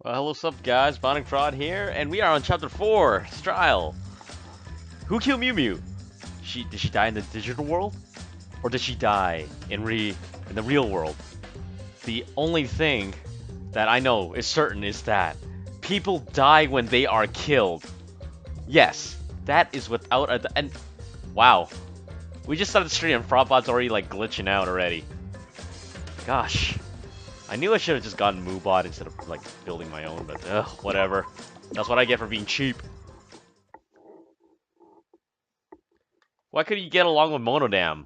Well, what's up, guys? BionicFraud here, and we are on Chapter 4, Trial. Who killed Mew Mew? Did she die in the digital world? Or did she die in the real world? The only thing that I know is certain is that people die when they are killed. Yes, that is without a... And, wow. We just started the stream and FraudBot's already, like, glitching out already. Gosh. I knew I should have just gotten MooBot instead of, like, building my own, but, whatever. That's what I get for being cheap. Why couldn't you get along with Monodam?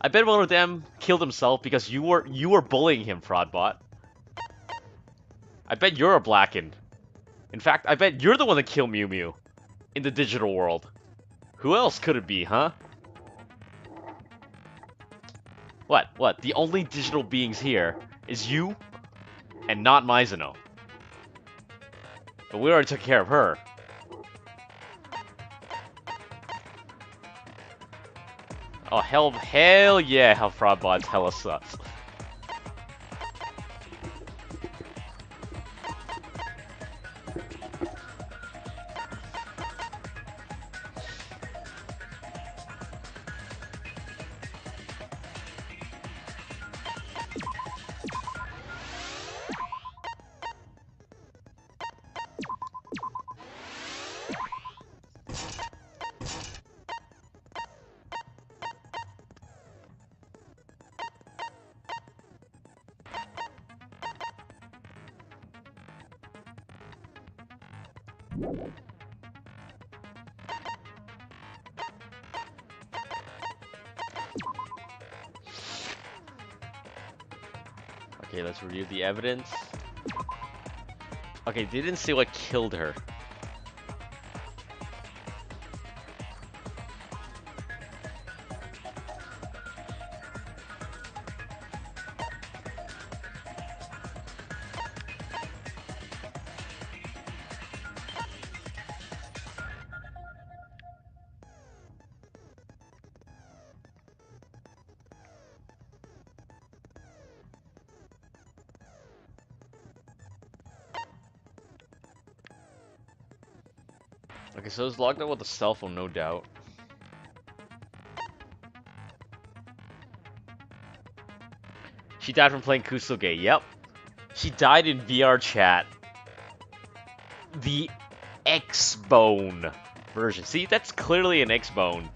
I bet Monodam killed himself because you were bullying him, FraudBot. I bet you're a Blacken. In fact, I bet you're the one that killed Mew Mew in the digital world. Who else could it be, huh? What? The only digital beings here is you and not Mizuno. But we already took care of her. Oh, hell yeah, how FraudBot's hella sucks. Okay, let's review the evidence. Okay, they didn't say what killed her. Okay, so it's logged out with a cell phone, no doubt. She died from playing Kusuge, yep. She died in VR chat. The X-Bone version. See, that's clearly an X-Bone.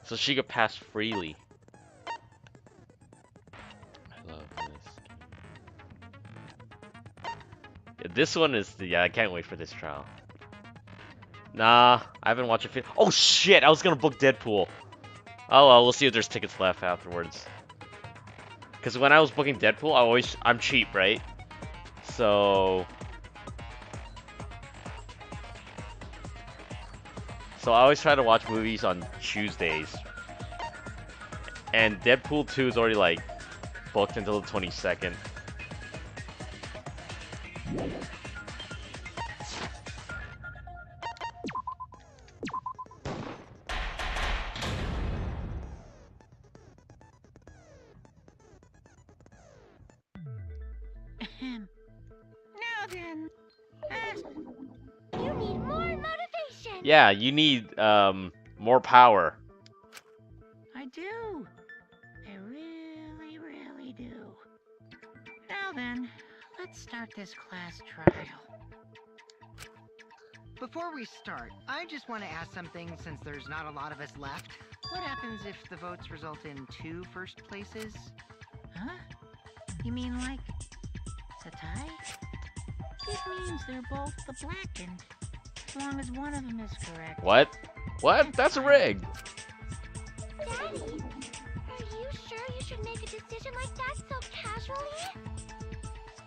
So she could pass freely. I love this game. Yeah, this one is the... Yeah, I can't wait for this trial. Nah, I haven't watched a film. Oh shit, I was gonna book Deadpool. Oh well, we'll see if there's tickets left afterwards. Because when I was booking Deadpool, I'm cheap, right? So I always try to watch movies on Tuesdays. And Deadpool 2 is already, like, booked until the 22nd. him. Now then, You need more motivation. Yeah, you need more power. I do. I really, really do. Now then, let's start this class trial. Before we start, I just want to ask something since there's not a lot of us left. What happens if the votes result in 2 first places? Huh? You mean like a tie? It means they're both the blackened, as long as one of them is correct. What? What? That's rigged. Daddy, are you sure you should make a decision like that so casually?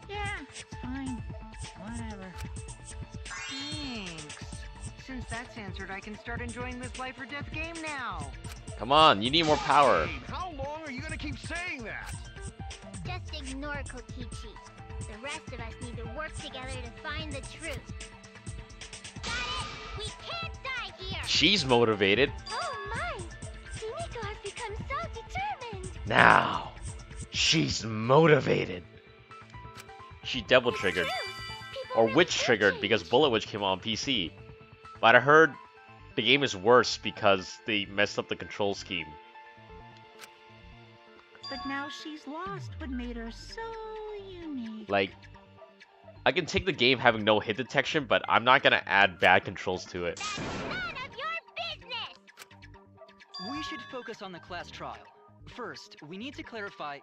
Yeah, it's fine. Whatever. Thanks. Since that's answered, I can start enjoying this life or death game now. Come on, you need more power. Hey, how long are you gonna keep saying that? Just ignore Kokichi. The rest of us need to work together to find the truth. Got it? We can't die here! She's motivated. Oh my! Himiko has become so determined! Now, she's motivated. She double triggered. Or witch triggered because Bullet Witch came on PC. But I heard the game is worse because they messed up the control scheme. But now she's lost what made her so unique. Like, I can take the game having no hit detection, but I'm not gonna add bad controls to it. That's none of your business! We should focus on the class trial. First, we need to clarify.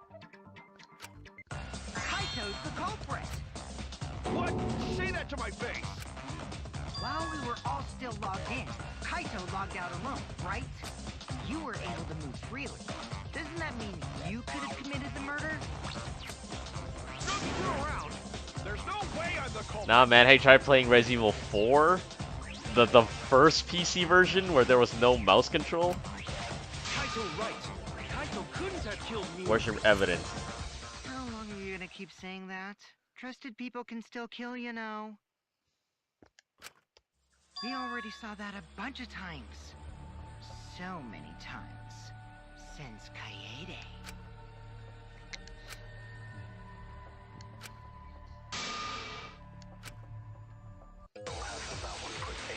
Kaito's the culprit. What? Say that to my face! While we were all still logged in, Kaito logged out alone, right? You were able to move freely. Doesn't that mean you could have committed the murder? Don't screw around! There's no way I'm the culprit! Nah, man, hey, try playing Resident Evil 4? The first PC version where there was no mouse control? Kaito right. Kaito couldn't have killed me. Where's your evidence? How long are you gonna keep saying that? Trusted people can still kill, you know. We already saw that a bunch of times. So many times. Since Kaede.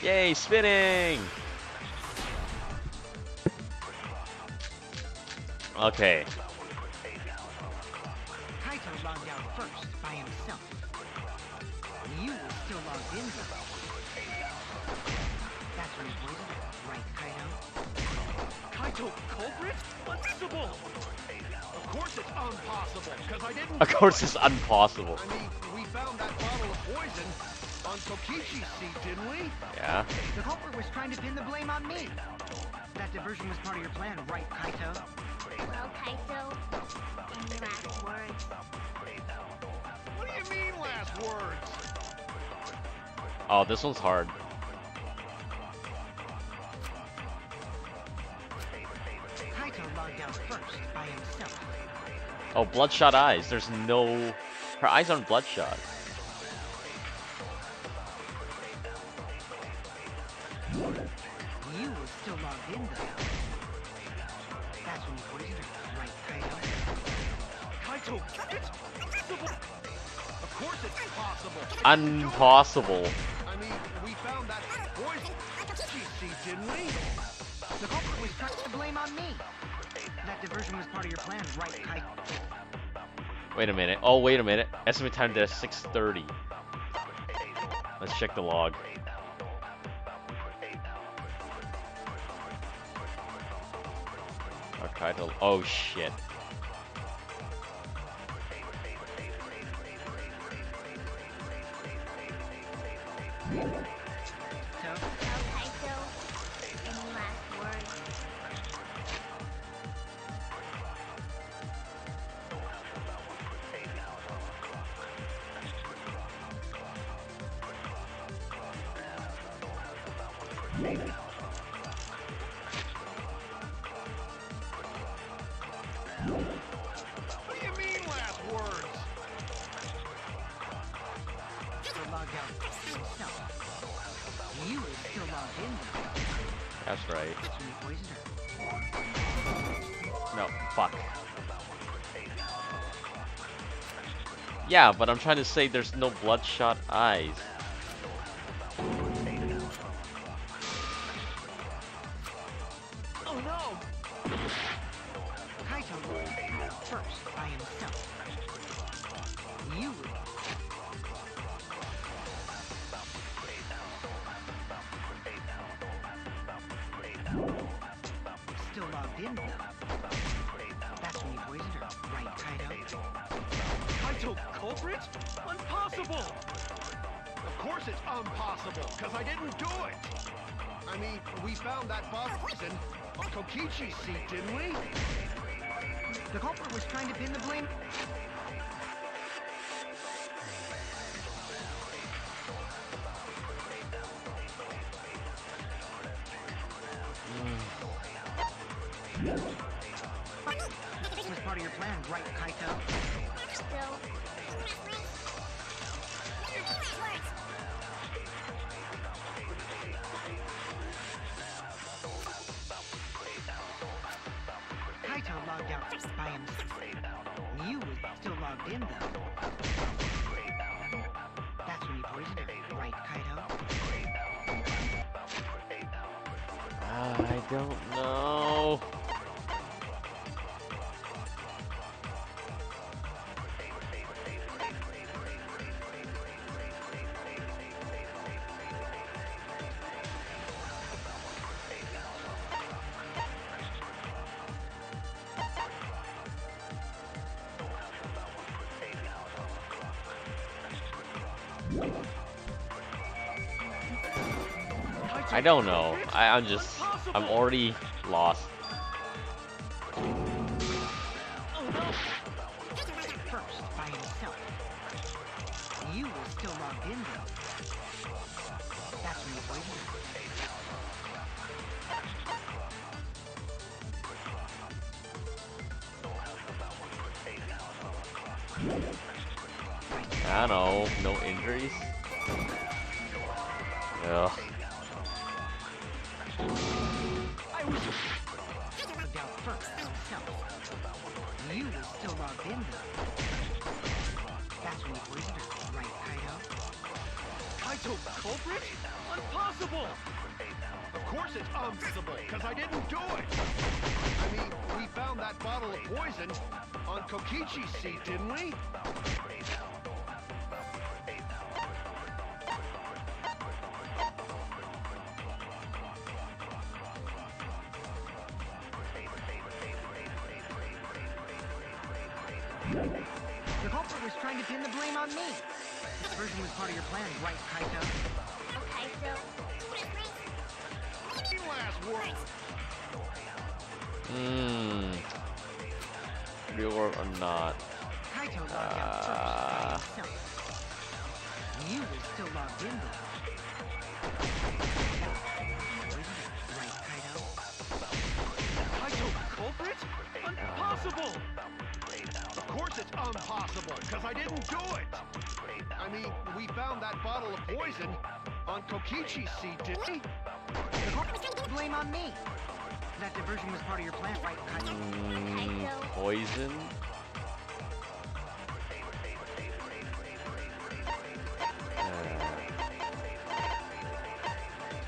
Yay, spinning! Okay. Kaito logged out first by himself. You were still logged in though. That's when he poisoned her, right, Kaito? Kaito culprit? Impossible! Of course it's impossible, because I didn't Of do course it. it's impossible. I mean, we found that bottle of poison on Kokichi's seat, didn't we? Yeah. The culprit was trying to pin the blame on me. That diversion was part of your plan, right, Kaito? Well, Kaito, any last words? What do you mean last words? Oh, this one's hard. Kaito logged out first by himself. Oh, bloodshot eyes. There's no... Her eyes aren't bloodshot. You were still logged in though. That's when you poisoned her, right, Kaito? Kaito, it's impossible! Of course it's possible. Impossible. I mean, we found that poison on Kokichi's seat, didn't we? The culprit was trying to blame on me. That diversion was part of your plan, right, Kaito? Wait a minute. Oh, wait a minute. Estimate time to 6:30. Let's check the log. Okay. Oh shit. So, Well, Kaito, any last words? What do you mean last words? you're logged out himself. You were still logged in though. That's right. That's when you poisoned her. No, fuck. Yeah, but I'm trying to say there's no bloodshot eyes. Oh no! Kaito first by himself. You still logged in though. That's when you poisoned her, right, Kaito? Kaito culprit? Impossible! Of course it's impossible, because I didn't do it! I mean, we found that bottle poison on Kokichi's seat, didn't we? The culprit was trying to pin the blame. This was part of your plan, right, Kaito? Still. Kaito logged out by himself. You was still logged in though. That's when you poisoned her, right, Kaito? I don't know. I don't know. I'm already lost. First by himself. You was still logged in though. That's when you poisoned her. I don't know. No injuries. Ugh. I was logged out first by himself. You was still logged in though. That's when you poisoned her, right, Kaito? Kaito culprit? Impossible! Of course it's impossible, because I didn't do it! I mean, we found that bottle of poison on Kokichi's seat, didn't we? The culprit was trying to pin the blame on me. This version was part of your plan, right, Kaito? Okay, so. Last word. Real or not? Kaito logged out first by himself. You was still logged in though. Right, Kaito? Kaito culprit? Impossible! Of course it's impossible, because I didn't do it! I mean, we found that bottle of poison on Kokichi's seat, didn't we? The culprit was trying to pin the blame on me. That diversion was part of your plan, right, Kaito? Poison?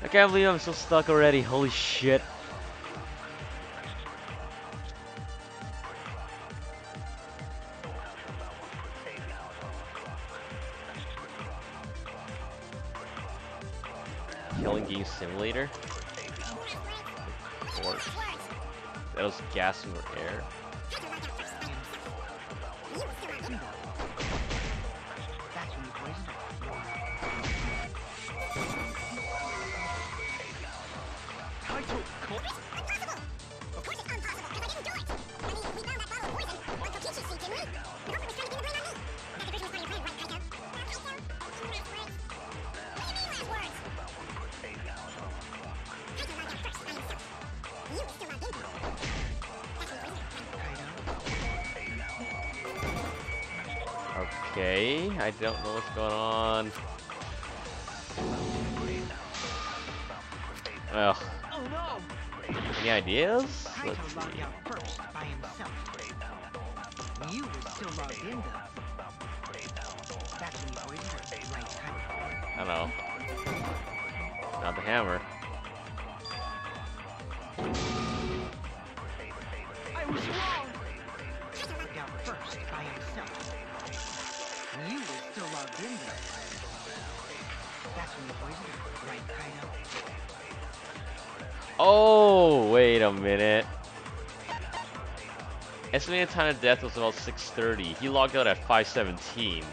I can't believe I'm so stuck already. Holy shit. Killing Game Simulator? Of course. That was gas or air. That's when you poisoned her. Kaito culprit? Of course it's impossible, because I didn't do it! I mean, we found that bottle of poison on Kokichi's seat, didn't we? The culprit was trying to pin the blame on me! That diversion was part of your plan, right, Kaito? Okay, I don't know what's going on. Ugh. Oh no! Any ideas? Kaito Let's logged see. out first by himself. You were still logged in though. don't know. Not the hammer. I was wrong! Logged out first by himself. You were still logged in though. That's when you poisoned her, right, Kaido? Oh, wait a minute. Estimated time of death was about 6:30. He logged out at 5:17.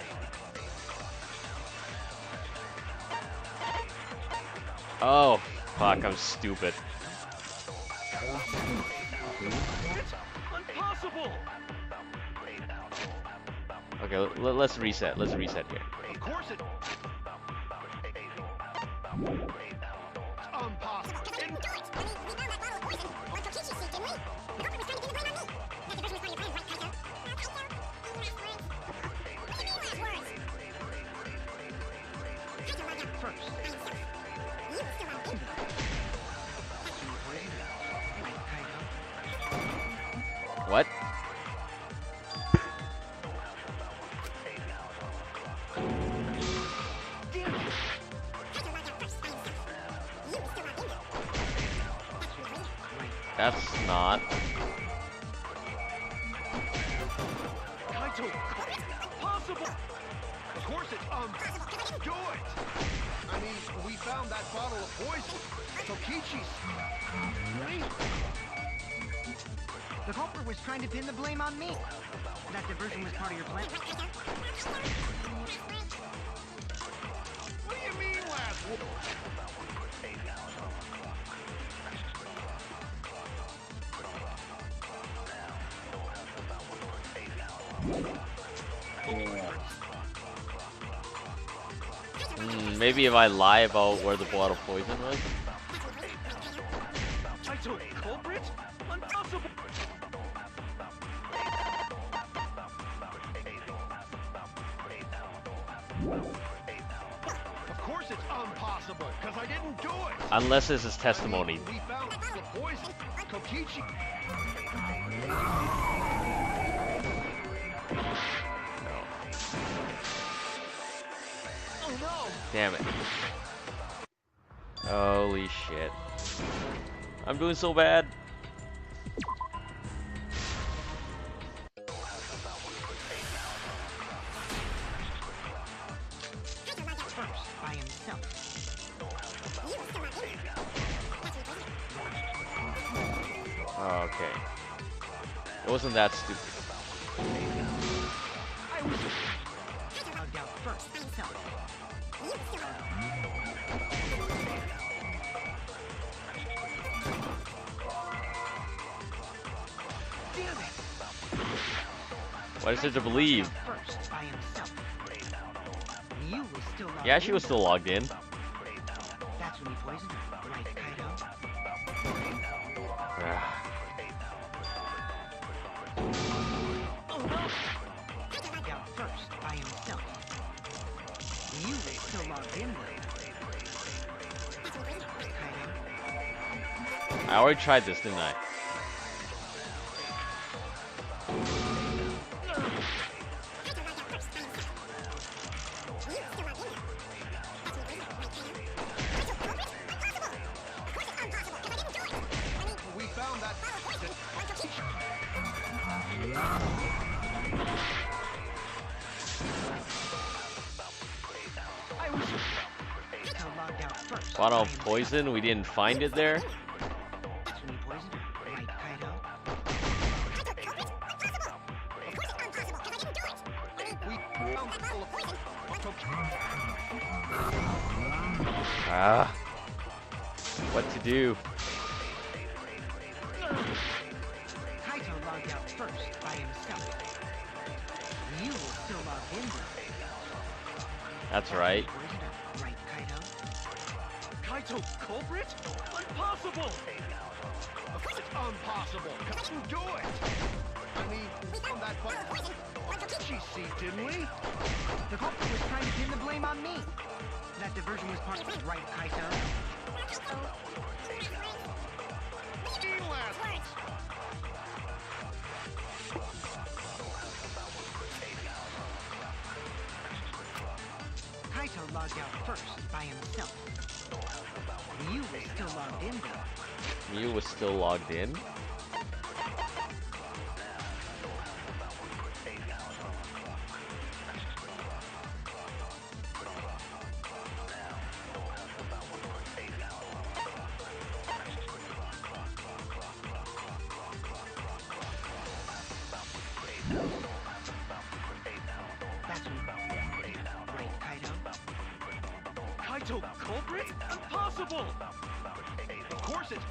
Oh, fuck, I'm stupid. Impossible! Okay, let's reset. Let's reset here. Of course it's impossible. What? That's not. Kaito, impossible! Of course it's do it! I mean, we found that bottle of poison. Tokichi's. The culprit was trying to pin the blame on me. That diversion was part of your plan. What do you mean last week? Maybe if I lie about where the bottle of poison was. Kaito, culprit? Impossible! Of course it's impossible, because I didn't do it! Unless this is testimony. We found the poison. Kokichi. Oh no! Damn it. Holy shit. I'm doing so bad. First, by himself. Oh, okay. It wasn't that stupid. I was logged out first by himself. Damn it! What is there to believe? First by himself. You were still logged Yeah, she in. was still logged in. That's when you poisoned her, right, Kaido? Ah. Oh no! Logged out first by himself. You were still logged in though. Kaido? I already tried this, didn't I? We found that. I was still logged out first. Bottle by of himself. poison, we didn't find it there. That's when you poisoned her, right, Kaido? We found the bottle of poison. Ah. What to do? Kaito logged out first by himself. You were still logged in though. That's right. Poisoned her, right, Kaido? Kaito, culprit? Impossible! Of course it's impossible. Couldn't do it. I mean, we found that bottle. She see, didn't we? The culprit was trying to pin the blame on me. That diversion was part of it, right, Kaito? Last week. Kaito logged out first by himself. Ryu was still logged in though. Mew was still logged in? Right, Kaito? Kaito culprit? Impossible! Of course it's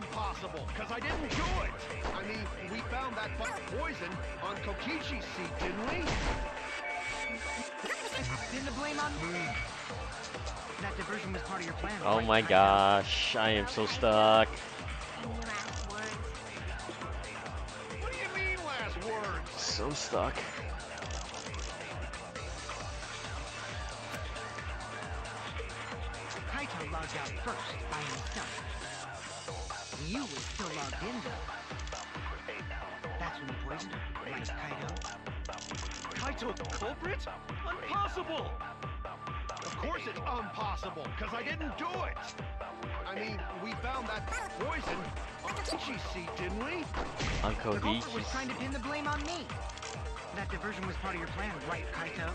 impossible, because I didn't do it! I mean, we found that poison on Kokichi's seat, didn't we? Pin the blame on me. That diversion was part of your plan. Oh right, my Kaito? gosh, I am so stuck. Any last words? What do you mean last words? So stuck. Kaito logged out first by himself. Ryu was still logged in though. That's when he poisoned her, right, Kaito? Kaito culprit? Impossible! Of course it's impossible, because I didn't do it! I mean, we found that poison on Kokichi's seat, didn't we? On The culprit was Kohichi's. trying to pin the blame on me. That diversion was part of your plan, right, Kaito?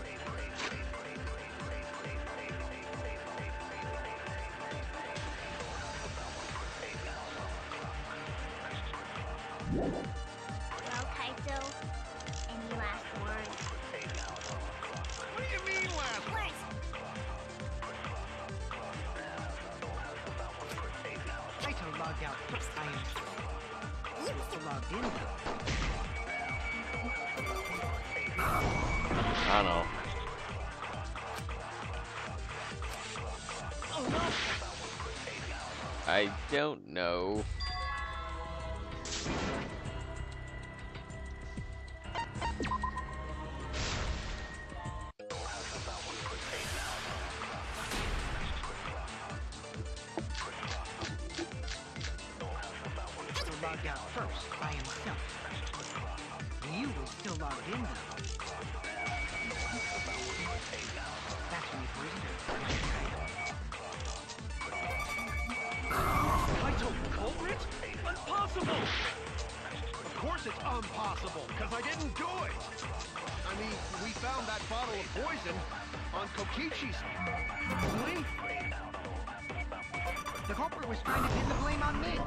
Well, Kaito, any last words? What do you mean last words? Kaito logged out first by himself. Ryu was still logged in though. I don't know. I don't know. Kaito logged out first by himself. Ryu was still logged in though. That's when he poisoned her, right, Kaito? Kaito culprit? Impossible! Of course it's impossible, because I didn't do it! I mean, we found that bottle of poison on Kokichi's... Really? The culprit was trying to pin the blame on me.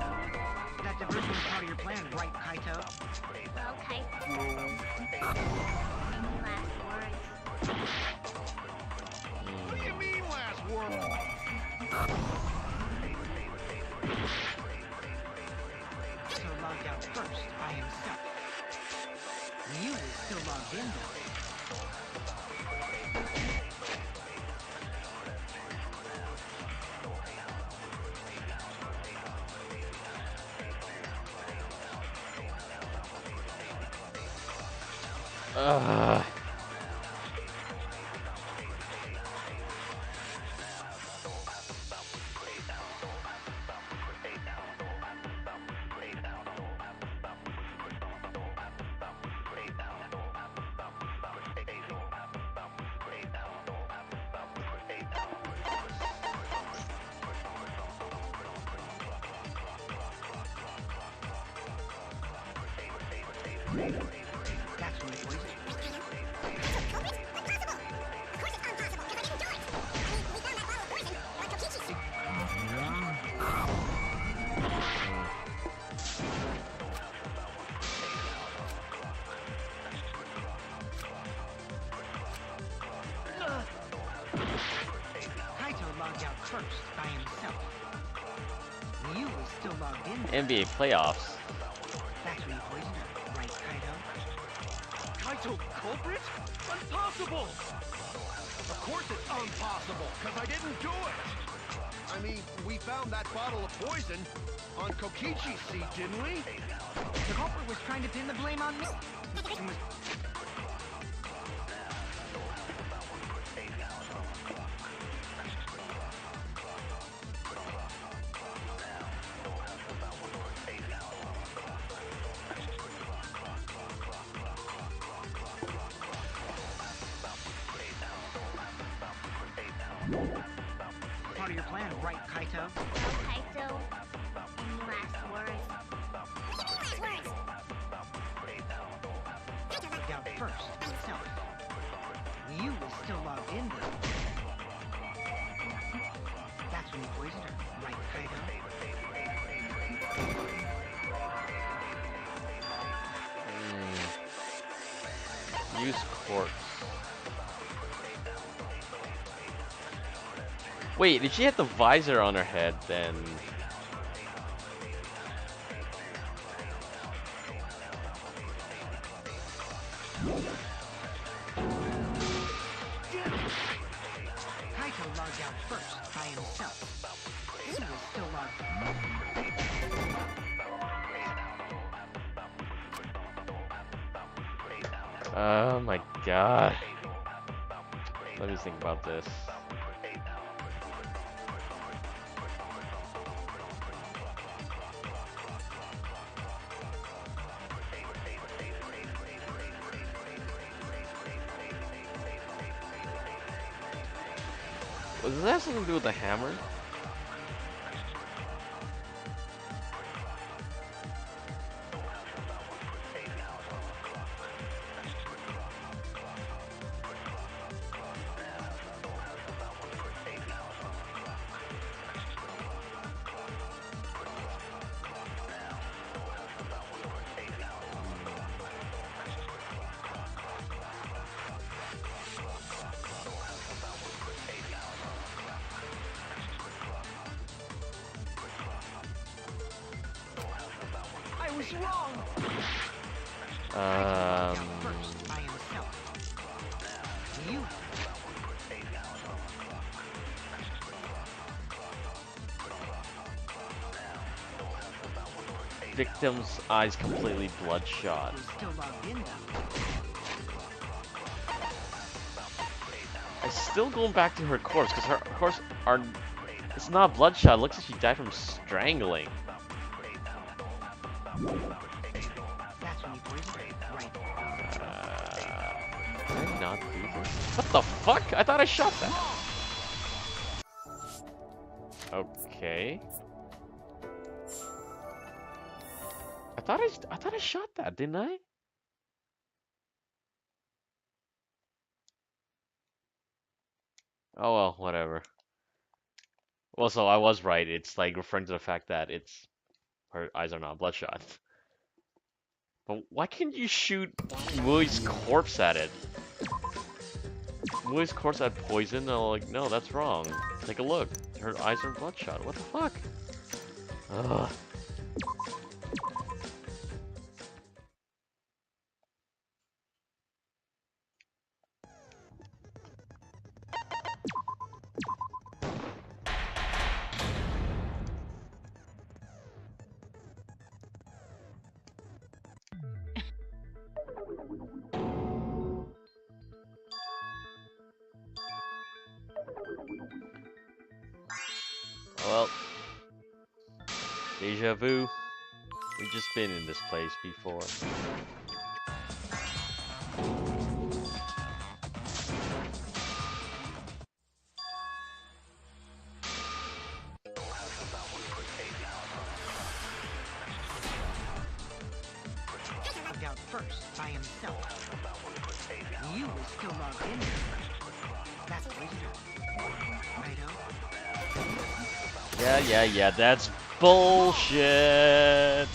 That diversion was part of your plan, right, Kaito? Well, Kaito, any last words? What do you mean last words? Kaito logged out first by himself. Ryu was still logged in though. Ugh. That's when he poisoned her. Kaito logged out first by himself. Ryu was still logged in. NBA playoffs. That's when he poisoned her, right, Kaito? Kaito culprit? Impossible! Of course it's impossible, because I didn't do it! I mean, we found that bottle of poison on Kokichi's seat, didn't we? The culprit was trying to pin the blame on me. The diversion was... plan, right, Kaito? Well, Kaito, any last words? Look out first, himself. You was still logged in, though. That's when you poisoned her, right, Kaito? Use quartz. Wait, did she have the visor on her head then? Kaito logged out first by himself. He was still logged. Oh my god. Let me think about this. Does that have something to do with the hammer? I was wrong! First by himself. You. Victim's eyes completely bloodshot. Was still logged in, though. I'm still going back to her corpse because her corpse are. It's not bloodshot. It looks like she died from strangling. That's when you poisoned her, right? Did I not do this? What the fuck? I thought I shot that. Okay. I thought I shot that, didn't I? Oh well, whatever. Well, so I was right. It's like referring to the fact that her eyes are not bloodshot. But why can't you shoot Mui's corpse at it? Mui's corpse had poison. And I'm like, no, that's wrong. Take a look. Her eyes are bloodshot. What the fuck? Ugh. Well, deja vu. We've just been in this place before. Logged out first by himself. You was still logged in. That's poisoned her. Righto? Yeah, that's bullshit.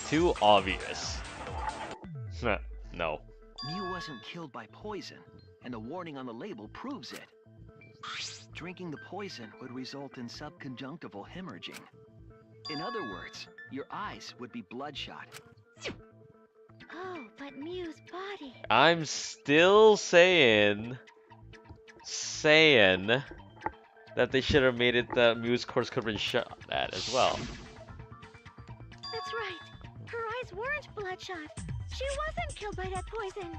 Too obvious. No. Mew wasn't killed by poison, and the warning on the label proves it. Drinking the poison would result in subconjunctival hemorrhaging. In other words, your eyes would be bloodshot. Oh, but Mew's body. I'm still saying that they should have made it that Mew's corpse could have been shot at as well. That's right. Her eyes weren't bloodshot. She wasn't killed by that poison.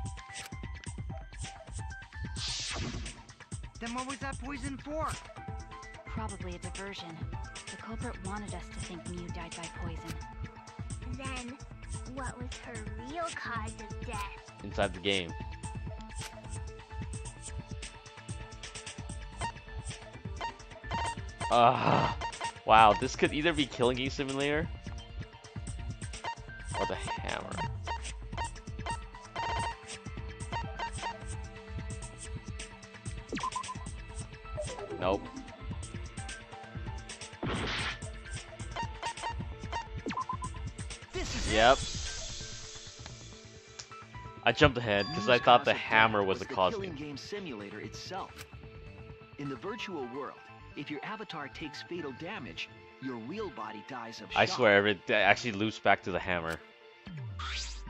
Then what was that poison for? Probably a diversion. The culprit wanted us to think Mew died by poison. Then, what was her real cause of death? Inside the game. Wow, this could either be Killing Game Simulator or the hammer. Nope. Yep. I jumped ahead because I thought the hammer was the cause. Killing Game Simulator itself. In the virtual world, if your avatar takes fatal damage, your real body dies of shock. I swear, it actually loops back to the hammer.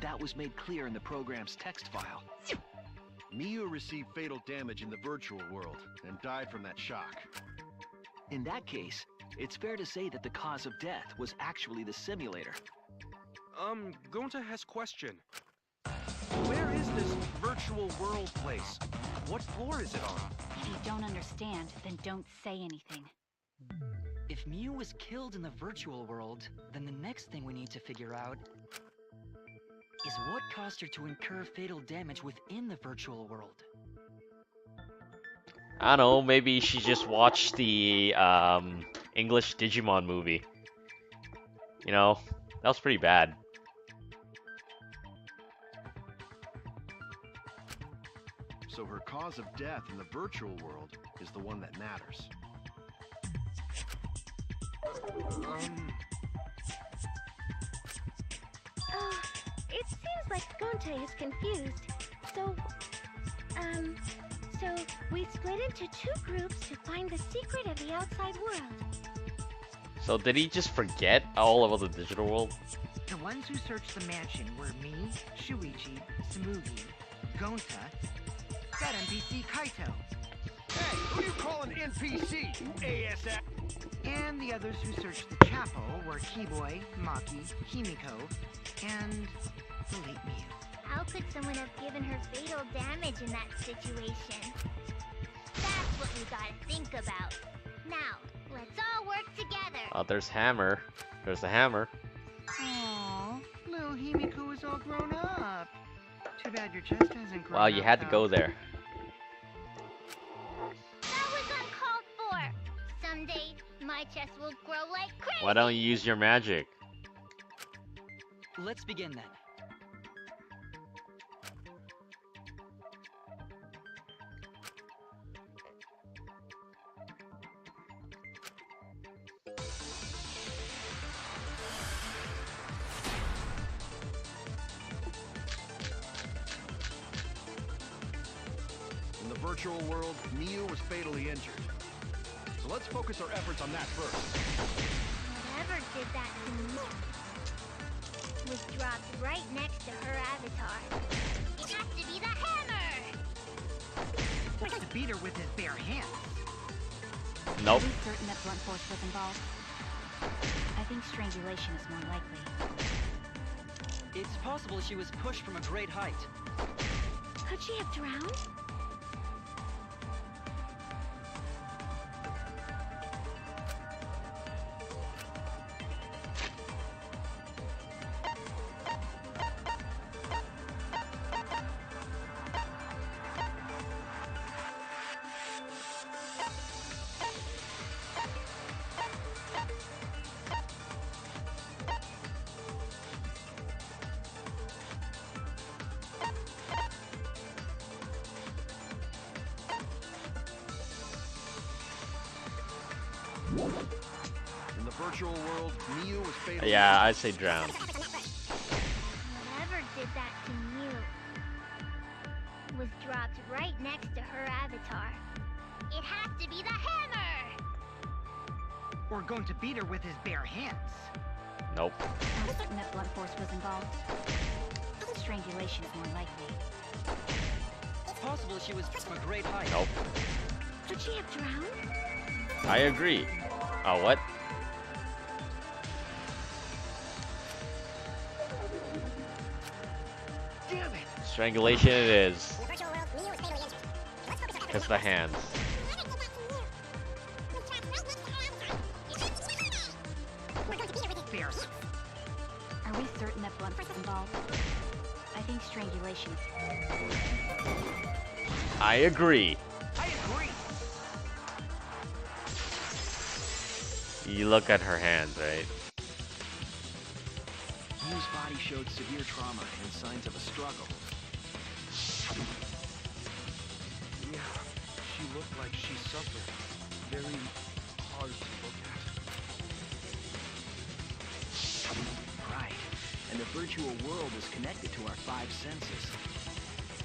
That was made clear in the program's text file. Miu received fatal damage in the virtual world and died from that shock. In that case, it's fair to say that the cause of death was actually the simulator. Gonta has question. Where is this virtual world place? What floor is it on? If you don't understand, then don't say anything. If Miu was killed in the virtual world, then the next thing we need to figure out is what caused her to incur fatal damage within the virtual world. I don't know, maybe she just watched the English Digimon movie. You know, that was pretty bad. So her cause of death in the virtual world is the one that matters. It seems like Gonte is confused. So we split into two groups to find the secret of the outside world. So did he just forget all about the digital world? The ones who searched the mansion were me, Shuichi, Samugi, Gonta, that NPC Kaito, Hey, who you calling NPC? ASF? and the others who searched the chapel were Keyboy, Maki, Himiko, and the late Miu. How could someone have given her fatal damage in that situation? That's what we gotta think about. Now, let's all work together. Oh, there's hammer. There's the hammer. Aww, little Himiko is all grown up. Too bad your chest hasn't grown Wow, you up, had to though. go there. That was uncalled for. Someday, my chest will grow like crazy. Why don't you use your magic? Let's begin then. In the virtual world, Miu was fatally injured. So let's focus our efforts on that first. Whatever did that to me was dropped right next to her avatar. It has to be the hammer! To beat her with his bare hands. Nope. Are we certain that blunt force was involved? I think strangulation is more likely. It's possible she was pushed from a great height. Could she have drowned? In the virtual world, Miu was fatally Yeah, I'd say drown. Whatever did that to Mew was dropped right next to her avatar. It has to be the hammer! Or going to beat her with his bare hands. Nope. Are we certain that blunt force was involved? Strangulation is more likely. It's possible she was from a great height. Nope. Could she have drowned? I agree. Oh, what? Damn it! Strangulation it is. It's the hands. Bears. Are we certain that blunt force was involved? I think strangulation is... I agree. I agree. You look at her hands, right? Miu's body showed severe trauma and signs of a struggle. Yeah, she looked like she suffered. Very hard to look at. Right. And the virtual world is connected to our 5 senses.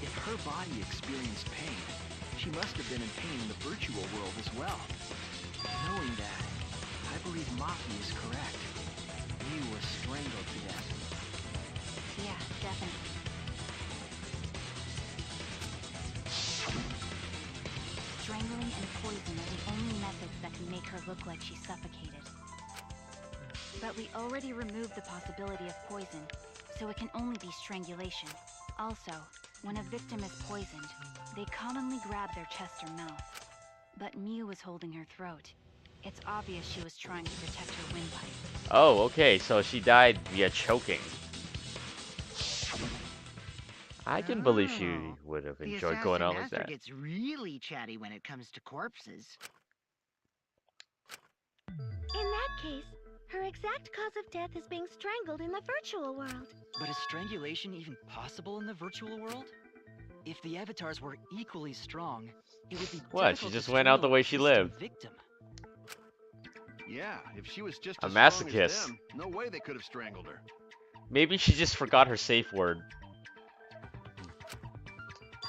If her body experienced pain, she must have been in pain in the virtual world as well. Knowing that, I believe Maki is correct. Miu was strangled to death. Yeah, definitely. Strangling and poison are the only methods that can make her look like she suffocated. But we already removed the possibility of poison, so it can only be strangulation. Also, when a victim is poisoned, they commonly grab their chest or mouth. But Miu was holding her throat. It's obvious she was trying to protect her windpipe. Oh, okay, so she died via choking. I can believe she would have The enjoyed going out assassin like master that. gets really chatty when it comes to corpses. In that case, her exact cause of death is being strangled in the virtual world. But is strangulation even possible in the virtual world? If the avatars were equally strong, it would be What, difficult she just to went out the strangle way a she existing lived. Victim. Yeah, if she was just A as strong as masochist. them, no way they could have strangled her. Maybe she just forgot her safe word.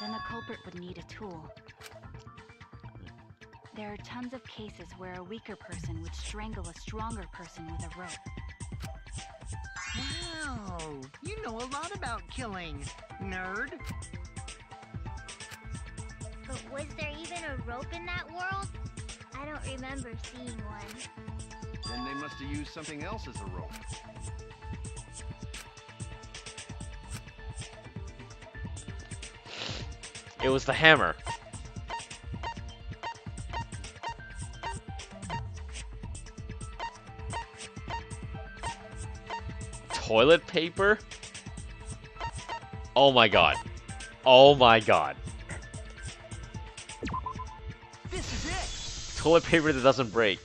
Then the culprit would need a tool. There are tons of cases where a weaker person would strangle a stronger person with a rope. Wow, you know a lot about killing, nerd. But was there even a rope in that world? I don't remember seeing one. Then they must have used something else as a rope. It was the hammer. Toilet paper? Oh my god. Oh my god. This is it! Toilet paper that doesn't break.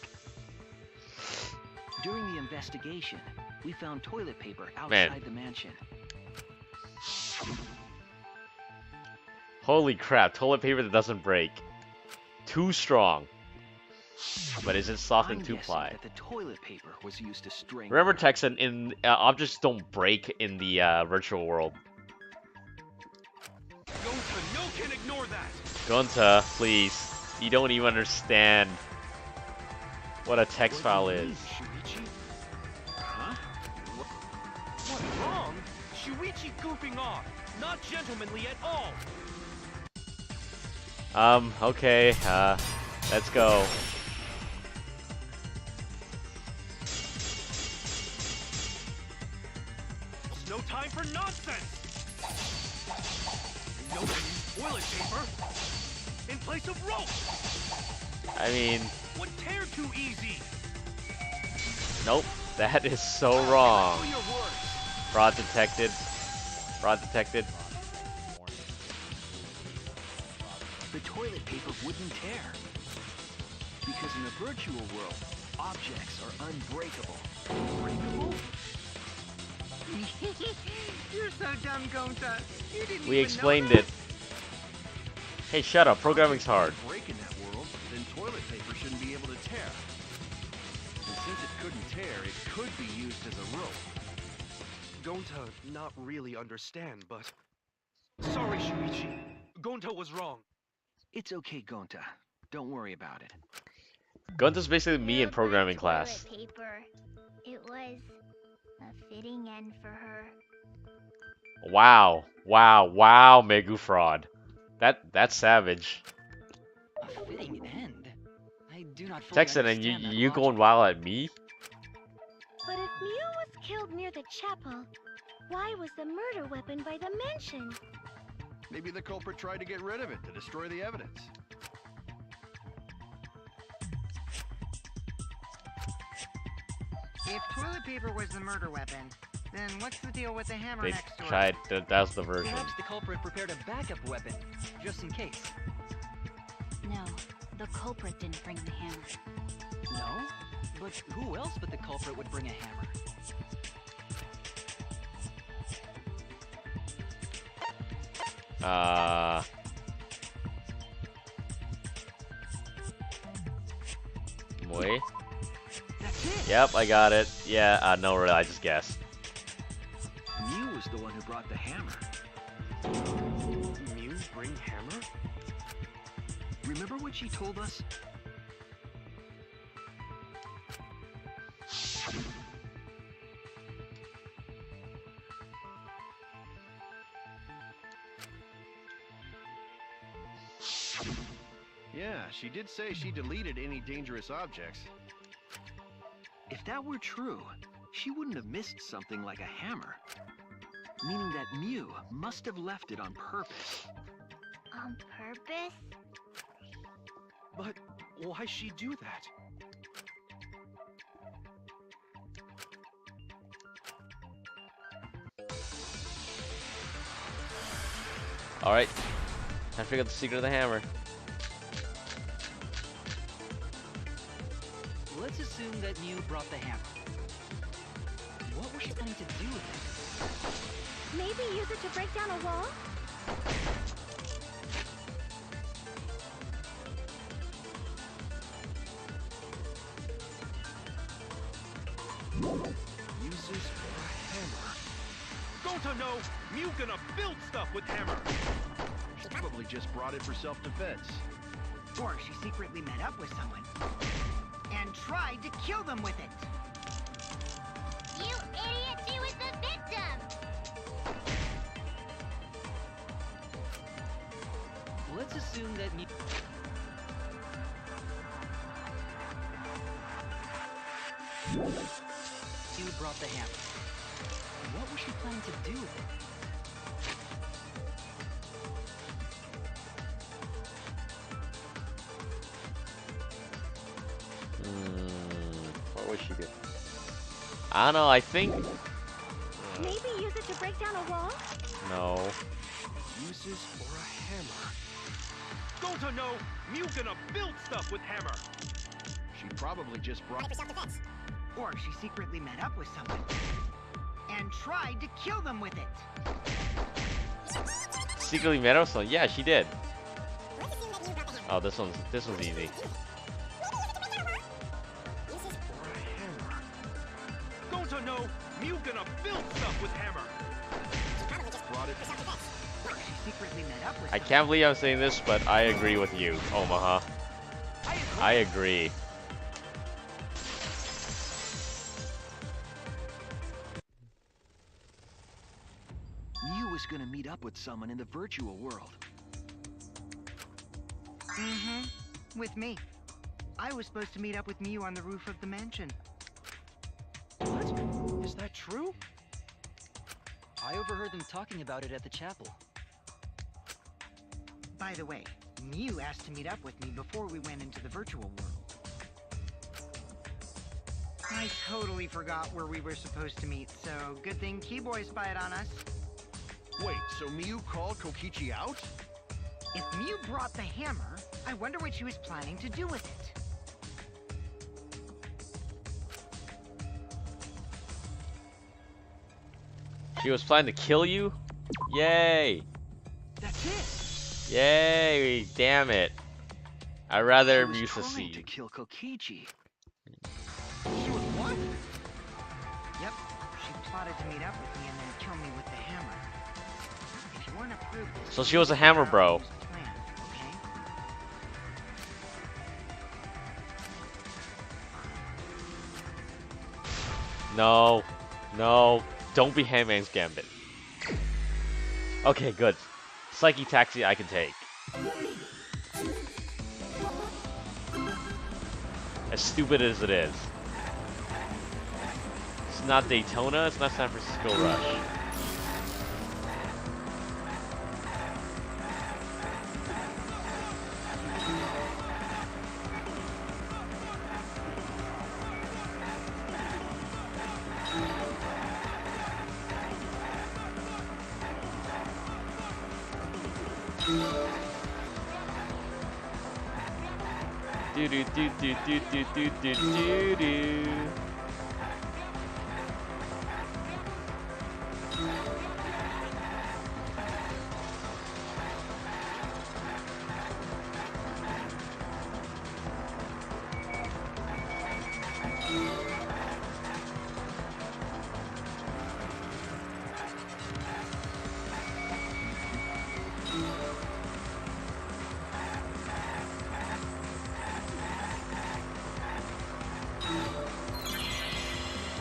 During the investigation, we found toilet paper outside Man. the mansion. Holy crap, toilet paper that doesn't break. Too strong. But isn't soft I'm and guessing two-ply. that the toilet paper was used to strangle Remember, her. Texan, in objects don't break in the virtual world. Gonta, no can ignore that! Gonta, please. You don't even understand what a text file What do you is. mean, Shuichi? Huh? What's wrong? Shuichi goofing off. Not gentlemanly at all. Okay, let's go. It's no time for nonsense. Nobody used toilet paper in place of rope. I mean, Would tear too easy. nope. That is so wrong. For your words. Fraud detected. Fraud detected. The toilet paper wouldn't tear. Because in the virtual world, objects are unbreakable. Unbreakable? You're so dumb, Gonta. You didn't We even explained know it. Hey, shut up. Programming's hard. If break in that world, then toilet paper shouldn't be able to tear. And since it couldn't tear, it could be used as a rope. Gonta not really understand, but... Sorry, Shuichi. Gonta was wrong. It's okay, Gonta. Don't worry about it. Gonta's basically me in Look, programming that class. toilet paper. It was a fitting end for her. Wow. Wow. Wow, Megu Fraud. That's savage. A fitting end? I do not fully Texan, and understand that you logic. going wild at me? But if Miu was killed near the chapel, why was the murder weapon by the mansion? Maybe the culprit tried to get rid of it to destroy the evidence. If toilet paper was the murder weapon, then what's the deal with the hammer They next to it? tried. That's the version. Perhaps the culprit prepared a backup weapon, just in case. No, the culprit didn't bring the hammer. No? But who else but the culprit would bring a hammer? Wait. That's it. Yep, I got it. Yeah, no, really, I just guessed. Mew was the one who brought the hammer. Mew bring hammer? Remember what she told us? Yeah, she did say she deleted any dangerous objects. If that were true, she wouldn't have missed something like a hammer. Meaning that Mew must have left it on purpose. On purpose? But why'd she do that? Alright. Time to figure out the secret of the hammer. Let's assume that Mew brought the hammer. What was she planning to do with it? Maybe use it to break down a wall? Uses a hammer. Don't know! Mew gonna build stuff with hammer! She probably just brought it for self-defense. Or she secretly met up with someone and tried to kill them with it. You idiot! She was the victim! Let's assume that Mew... Mew brought the hammer. What was she planning to do with it? What was she doing? I don't know, I think... Maybe use it to break down a wall? No. Uses for a hammer. Don't know! Mew gonna build stuff with hammer! She probably just brought it for self-defense. Or she secretly met up with someone and tried to kill them with it. Secretly met up someone? Yeah, she did. Oh, this one's easy. Don't know! Mew gonna build stuff with hammer! She probably just brought it for self-defense. Or she secretly met up with I someone. can't believe I'm saying this, but I agree with you, Omaha. I agree. Mew was gonna meet up with someone in the virtual world. Mm-hmm. With me. I was supposed to meet up with Mew on the roof of the mansion. What? Is that true? I overheard them talking about it at the chapel. By the way, Mew asked to meet up with me before we went into the virtual world. I totally forgot where we were supposed to meet, so good thing Keyboy spied on us. Wait, so Mew called Kokichi out? If Mew brought the hammer, I wonder what she was planning to do with it. She was planning to kill you? Yay! That's it! Yay! Damn it. I'd rather She was Mew trying to succeed. kill Kokichi. She was what? Yep, she plotted to meet up with me and then kill me with the hammer. If you want to prove this, So she was a hammer bro. Mew's plan, okay? No. No. Don't be Hangman's Gambit. Okay, good. Psyche Taxi I can take. As stupid as it is. It's not Daytona, it's not San Francisco Rush. Do do do do do do do do do do.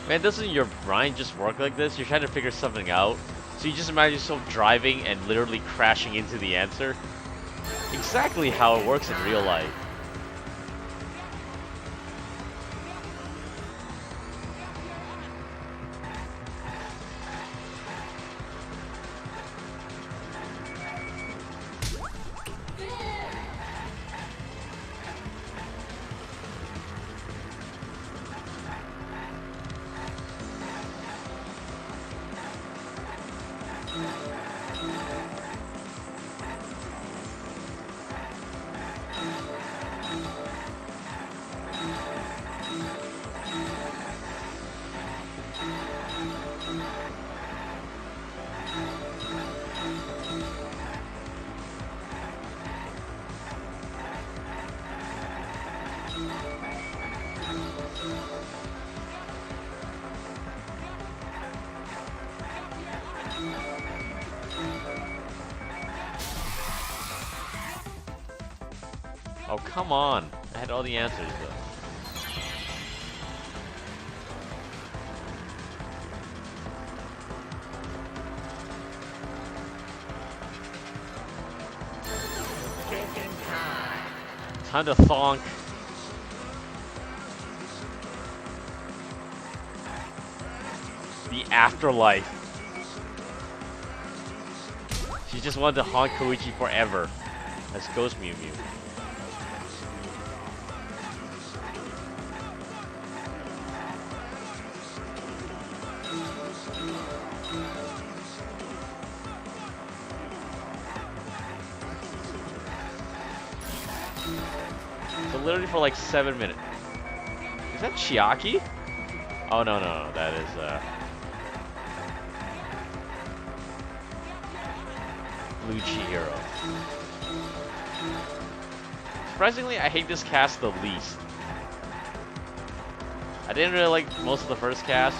Man, doesn't your brain just work like this? You're trying to figure something out, so you just imagine yourself driving and literally crashing into the answer. Exactly how it works in real life. Oh, come on. I had all the answers, though. Time to thonk. The afterlife. She just wanted to haunt Koichi forever. That's Ghost Mew Mew. So literally for like 7 minutes. Is that Chiaki? Oh no, that is Blue Chihiro. Surprisingly, I hate this cast the least. I didn't really like most of the first cast,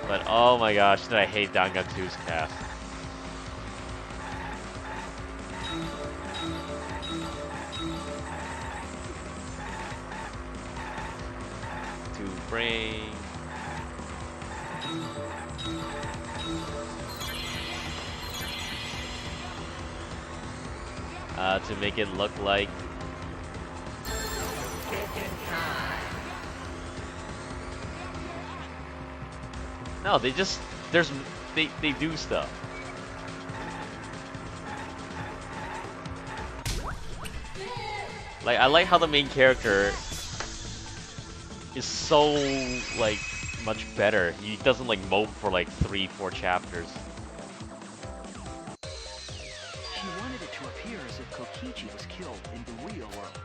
but oh my gosh, did I hate Danganronpa's cast. To bring to make it look like no, they just they do stuff. Like I like how the main character is so like much better. He doesn't like mope for like 3-4 chapters. She wanted it to appear as if Kokichi was killed in the real world.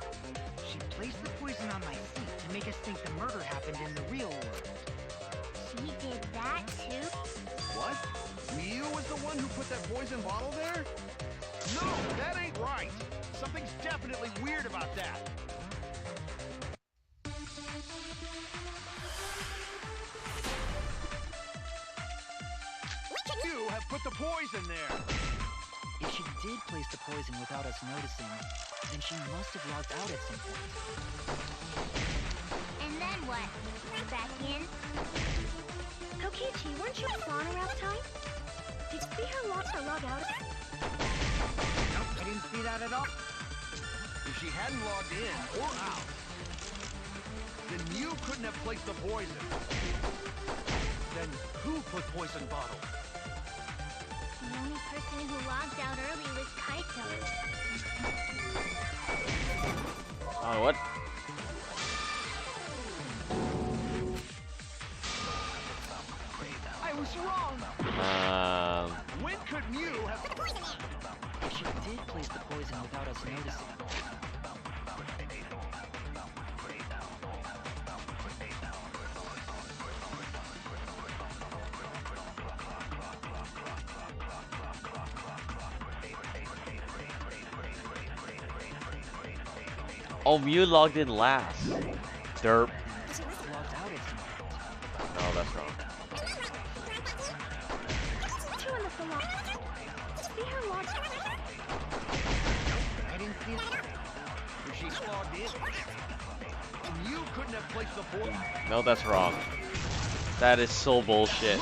She placed the poison on my seat to make us think the murder happened in the real world. She did that too? What? Miu was the one who put that poison bottle there? No, that ain't right. Something's definitely weird about that. You have put the poison there. If she did place the poison without us noticing, then she must have logged out at some point. And then what? Back in? Kokichi, weren't you gone around time? Did you see her log out? Nope, I didn't see that at all. If she hadn't logged in or out, then you couldn't have placed the poison. Then who put poison bottle? The only person who logged out early was Kaito. Oh, what? I was wrong. When could Miu have put the poison there? If she did place the poison without us noticing, Oh, Mew logged in last. Derp. Logged out at some point. No, that's wrong. Two in the salon. See her log. I didn't see it. If she's logged in, you couldn't have placed the board. No, that's wrong. That is so bullshit.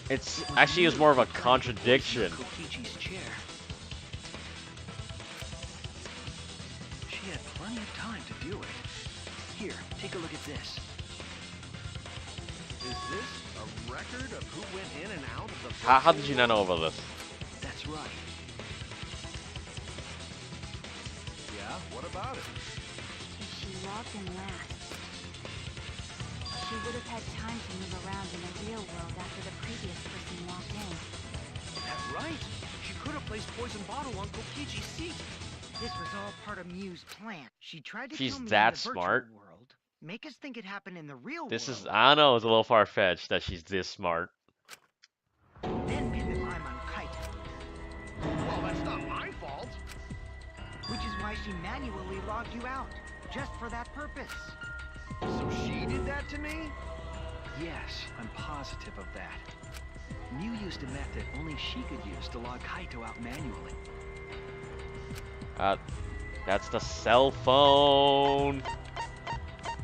It's actually is more of a contradiction. Kokichi's chair. She had plenty of time to do it. Here, take a look at this. Is this a record of who went in and out of the How did you not know about this? That's right. Yeah, what about it? If she logged in last, she would have had time to move around in the real world after the previous person walked in. That's right. She could have placed poison bottle on Kokichi's seat. This was all part of Mew's plan. She tried to She's kill me that in the virtual smart? world, make us think it happened in the real This world. is, I don't know, it's a little far-fetched that she's this smart. Then pin the crime on Kaito, Well, that's not my fault. which is why she manually logged you out, just for that purpose. So she did that to me? Yes, I'm positive of that. Mew used a method only she could use to log Kaito out manually. That's the cell phone.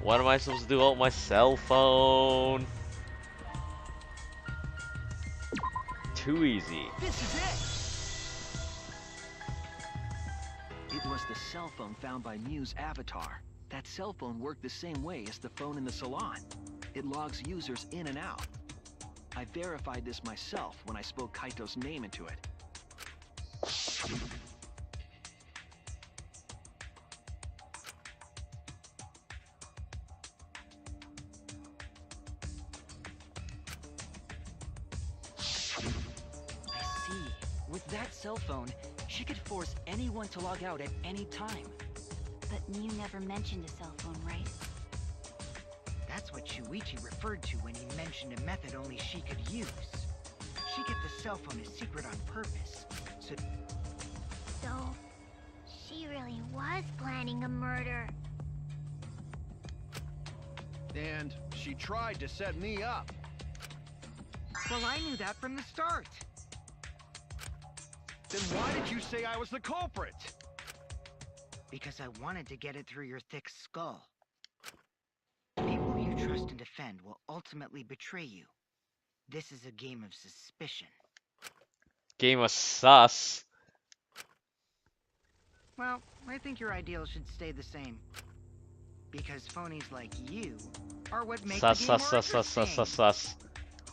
What am I supposed to do with my cell phone? Too easy. This is it! It was the cell phone found by Mew's avatar. That cell phone worked the same way as the phone in the salon. It logs users in and out. I verified this myself when I spoke Kaito's name into it. I see. With that cell phone, she could force anyone to log out at any time. But Mew never mentioned a cell phone, right? That's what Shuichi referred to when he mentioned a method only she could use. She kept the cell phone a secret on purpose, so So, she really was planning a murder. And she tried to set me up. well, I knew that from the start. Then why did you say I was the culprit? Because I wanted to get it through your thick skull. People you trust and defend will ultimately betray you. This is a game of suspicion. Game of sus. Well, I think your ideals should stay the same. Because phonies like you are what make Sus, the game sus, more sus, sus, sus, interesting. sus, sus.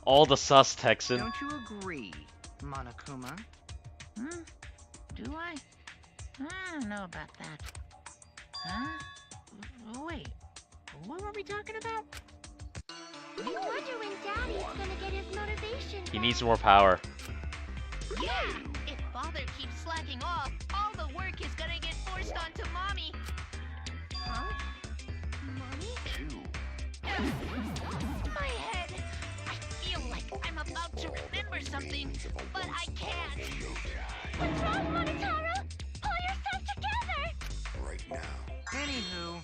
All the sus, Texan. Don't you agree, Monokuma? Do I? I don't know about that. Huh? Wait, what were we talking about? I wonder when Daddy's gonna get his motivation He back. needs more power. Yeah, if Father keeps slacking off, all the work is gonna get forced onto Mommy. Huh? Mommy? My head! I feel like I'm about to remember something, but I can't. What's wrong, Monotaro? Pull yourself together! Anywho,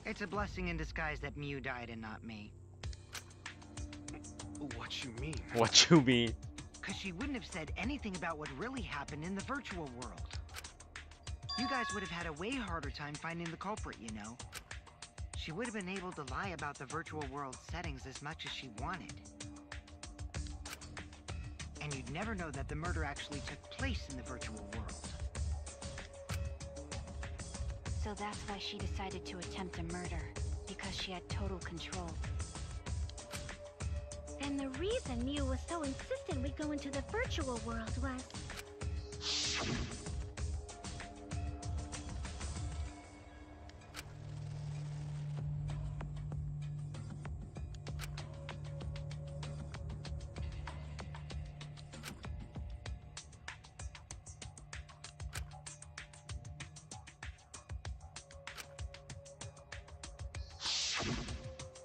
it's a blessing in disguise that Mew died and not me. What you mean? What you mean? Because she wouldn't have said anything about what really happened in the virtual world. You guys would have had a way harder time finding the culprit, you know. She would have been able to lie about the virtual world settings as much as she wanted. And you'd never know that the murder actually took place in the virtual world. So that's why she decided to attempt a murder, because she had total control. And the reason Mew was so insistent we go into the virtual world was...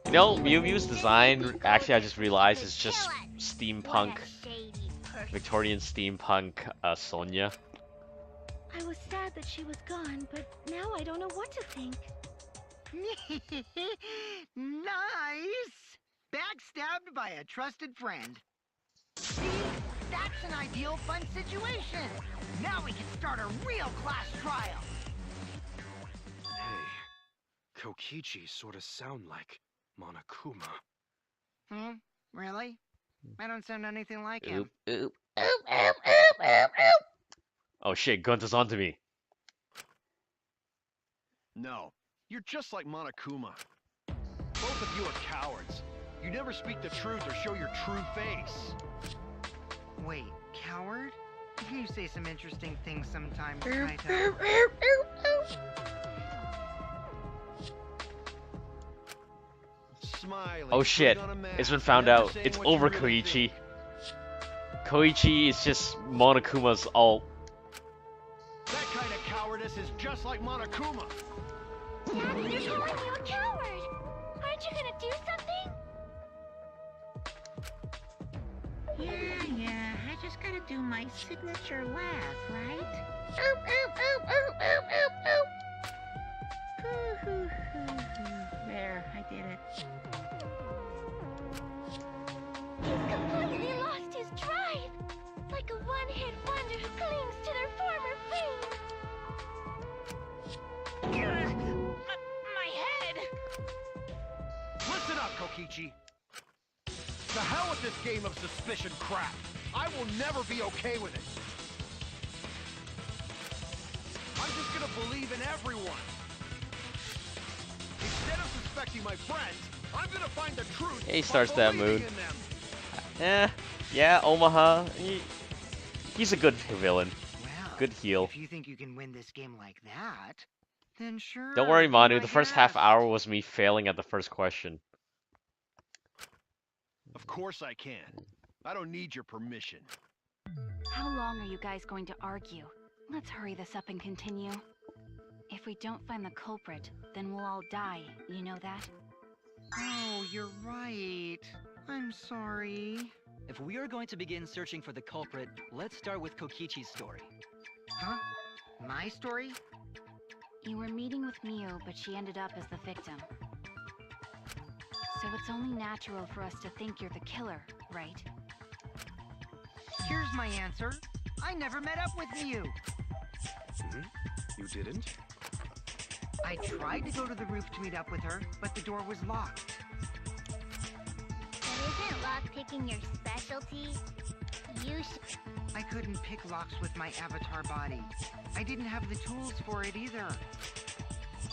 You know, Mew Mew's design, actually I just realized, is just What steampunk. a shady person. Victorian steampunk Sonia. I was sad that she was gone, but now I don't know what to think. Nice! Backstabbed by a trusted friend. See? That's an ideal fun situation. Now we can start a real class trial. Hey, Kokichi sort of sound like Monokuma. Hmm? Really? I don't sound anything like him. Oop, oop, oop, oop, oop, oop, oop. Oh shit, Gunta's onto me. No, you're just like Monokuma. Both of you are cowards. You never speak the truth or show your true face. Wait, coward? You say some interesting things sometimes, Oop, Kaito. oop, oop, oop, oop. Smiling. Oh shit, putting on a mask, it's been found never out. saying It's what you over, really Koichi. think. Koichi is just Monokuma's alt. That kind of cowardice is just like Monokuma. Daddy, they're calling you a coward. Aren't you gonna do something? Yeah, I just gotta do my signature laugh, right? Oop, oop, oop, oop, oop, oop, oop. There, I did it. He's completely lost his drive. Like a one-hit wonder who clings to their former fame. My head! Listen up, Kokichi. To hell with this game of suspicion crap. I will never be okay with it. I'm just gonna believe in everyone. Instead of suspecting my friends, I'm gonna find the truth. Yeah, he by starts that believing mood. in them. Yeah, Omaha. He's a good villain. Well, Good heel. if you think you can win this game like that, then sure. Don't worry, be Manu. my The first half guest. hour was me failing at the first question. Of course I can. I don't need your permission. How long are you guys going to argue? Let's hurry this up and continue. If we don't find the culprit, then we'll all die. You know that? Oh, you're right. I'm sorry. If we are going to begin searching for the culprit, let's start with Kokichi's story. Huh? My story? You were meeting with Miu, but she ended up as the victim. So it's only natural for us to think you're the killer, right? Here's my answer. I never met up with Miu. You didn't? I tried to go to the roof to meet up with her, but the door was locked. But isn't lockpicking your specialty? You should... I couldn't pick locks with my avatar body. I didn't have the tools for it either.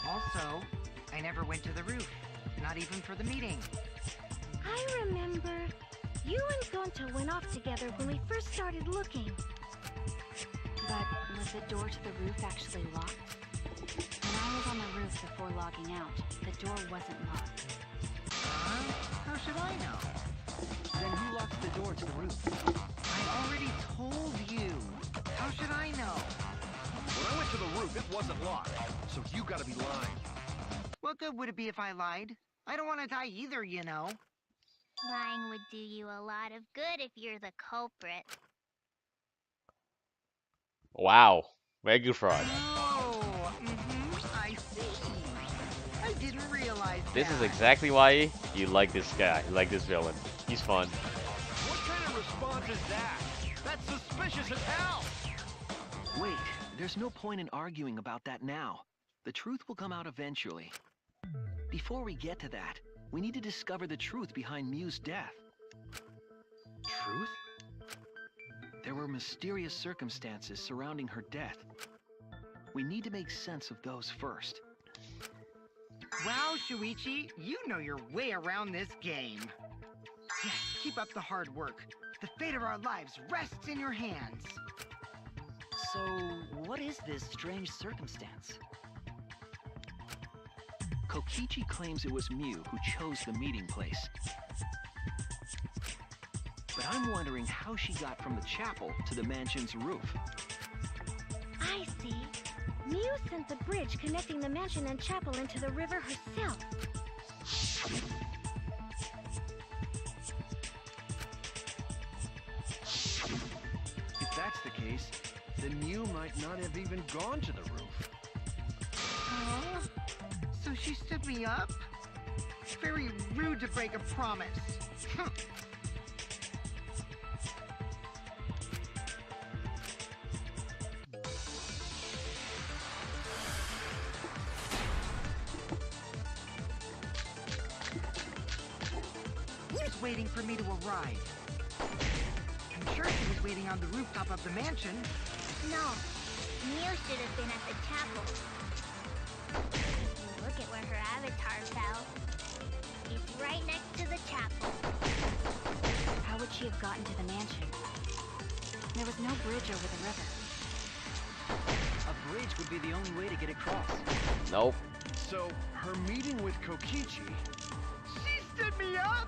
Also, I never went to the roof, not even for the meeting. I remember. You and Gonta went off together when we first started looking. But was the door to the roof actually locked? When I was on the roof before logging out, the door wasn't locked. How should I know? Then who locked the door to the roof? I already told you. How should I know? When I went to the roof, it wasn't locked. So you gotta be lying. What good would it be if I lied? I don't want to die either, you know. Lying would do you a lot of good if you're the culprit. Wow. Very good fraud. Oh, I see. I didn't realize that. This is exactly why you like this guy. You like this villain. He's fun. What kind of response is that? That's suspicious as hell! Wait, there's no point in arguing about that now. The truth will come out eventually. Before we get to that, we need to discover the truth behind Miu's death. Truth? There were mysterious circumstances surrounding her death. We need to make sense of those first. Wow, Shuichi, you know your way around this game. Yes, keep up the hard work. The fate of our lives rests in your hands. So, what is this strange circumstance? Kokichi claims it was Miu who chose the meeting place. But I'm wondering how she got from the chapel to the mansion's roof. I see. Miu sent the bridge connecting the mansion and chapel into the river herself. the case, then Mew might not have even gone to the roof. Oh, so she stood me up? Very rude to break a promise. He was waiting for me to arrive. I'm sure she was waiting on the rooftop of the mansion. No, Mew should have been at the chapel. If you look at where her avatar fell, it's right next to the chapel. How would she have gotten to the mansion? There was no bridge over the river. A bridge would be the only way to get across. Nope. So, her meeting with Kokichi... She stood me up?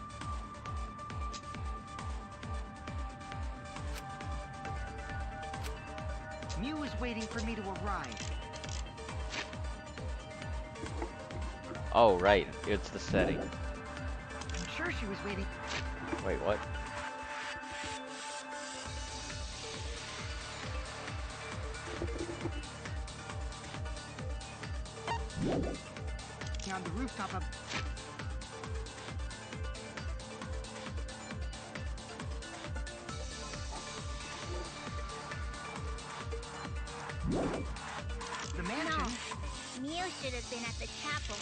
Mew was waiting for me to arrive. Oh, right. It's the setting. I'm sure she was waiting. Wait, what? On the rooftop of... the mansion. No, Mew should have been at the chapel.